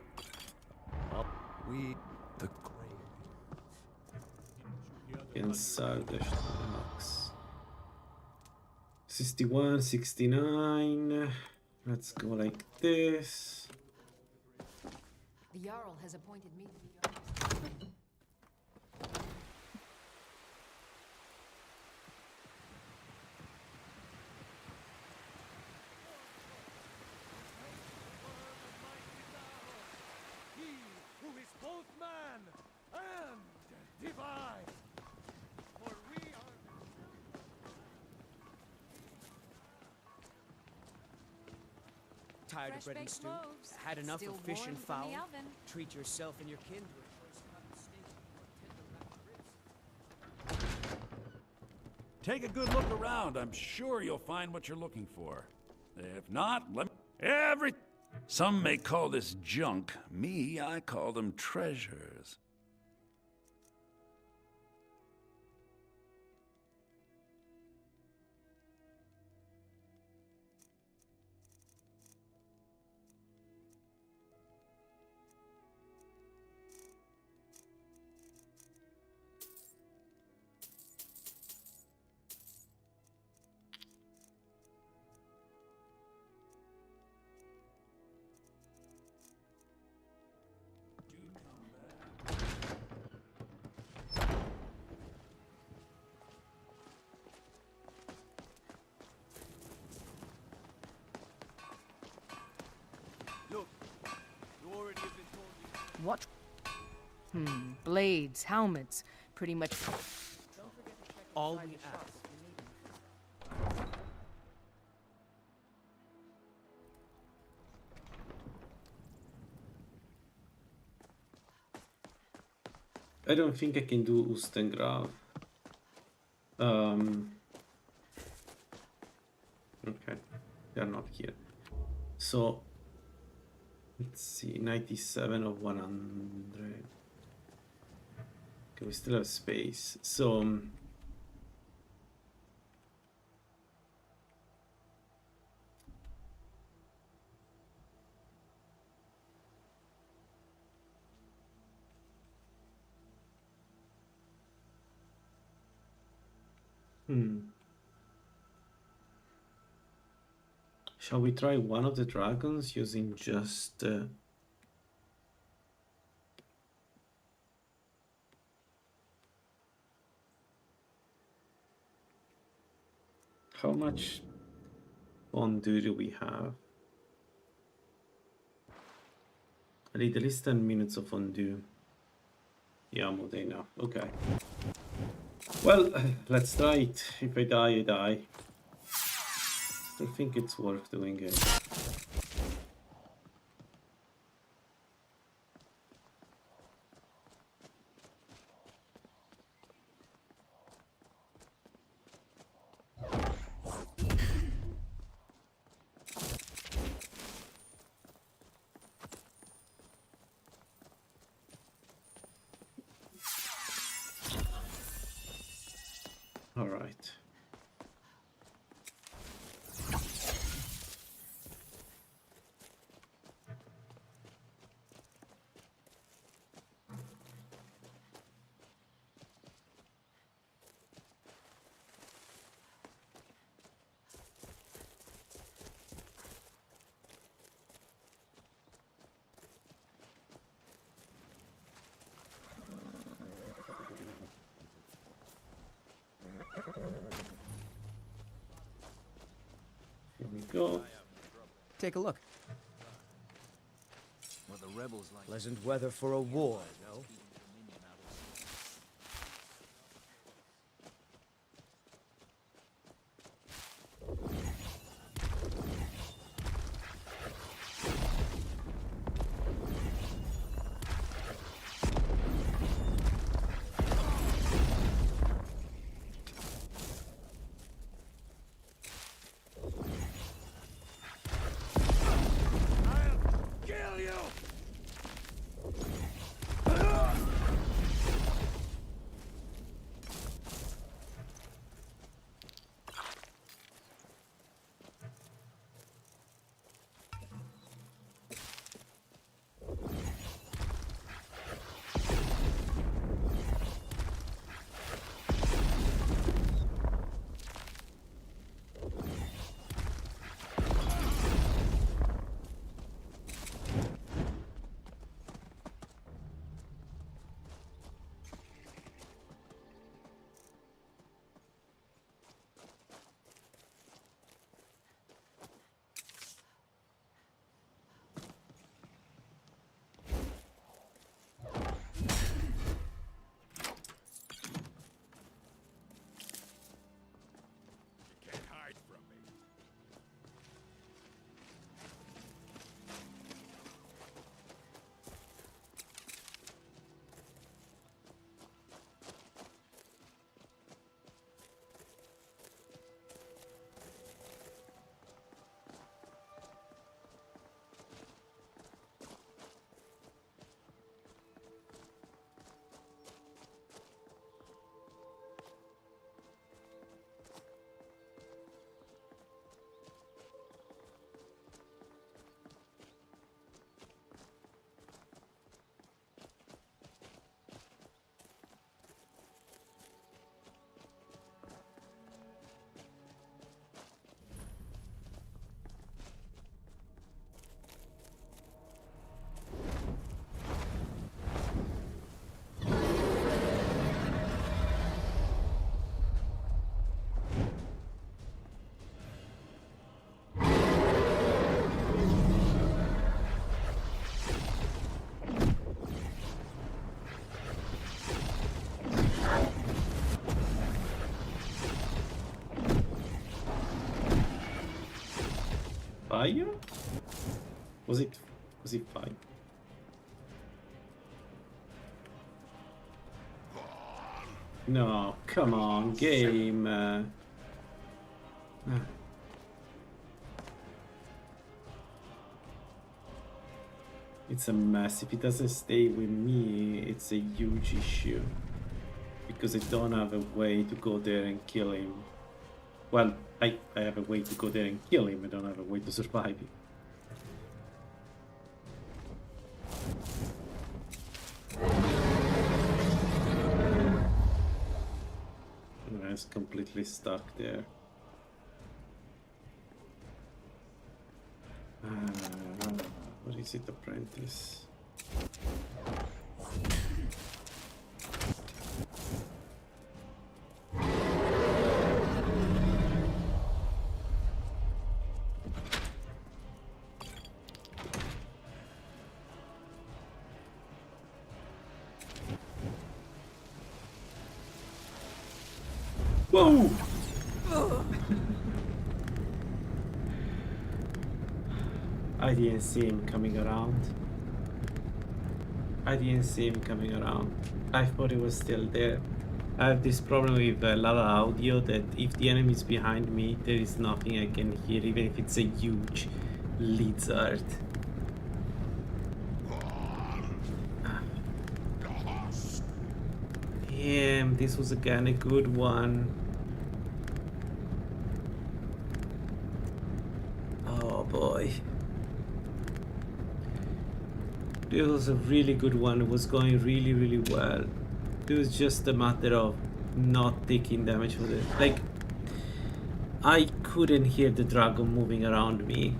We. The Inside the max. 61, 69. Let's go like this. The Jarl has appointed me to be your... Tired of bread and stew? Had enough of fish and fowl? Treat yourself and your kin to a choice cut steak or tender rack ribs. Take a good look around. I'm sure you'll find what you're looking for. If not, let me... Some may call this junk. Me, I call them treasures. What? Blades, helmets, pretty much. All we ask. I don't think I can do Ustengrav. Okay, they are not here. So let's see, 97 of 100. Okay, we still have space. So shall we try one of the dragons using just how much fondue do we have? I need at least 10 minutes of fondue. Yeah, more than enough. Okay. Well, let's try it. If I die, I die. Still think it's worth doing it. All right. Here we go. Take a look. What the rebels like. Pleasant weather for a war, no? Kill you! Fire? Was it fire? No, come on, game. It's a mess. If it doesn't stay with me, it's a huge issue. Because I don't have a way to go there and kill him. Well, I have a way to go there and kill him. I don't have a way to survive it. And it's completely stuck there. What is it, apprentice? Whoa! I didn't see him coming around. I thought he was still there. I have this problem with Lala audio that if the enemy is behind me, there is nothing I can hear, even if it's a huge lizard. Damn, this was again a good one. Oh boy. This was a really good one. It was going really, really well. It was just a matter of not taking damage for it. Like, I couldn't hear the dragon moving around me.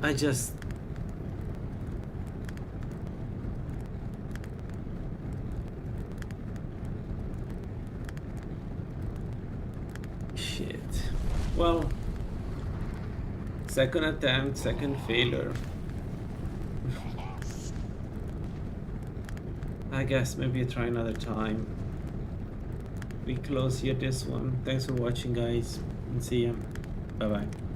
I just... Shit. Well, second attempt, second failure. I guess maybe try another time. We close here this one. Thanks for watching, guys, and see ya. Bye bye.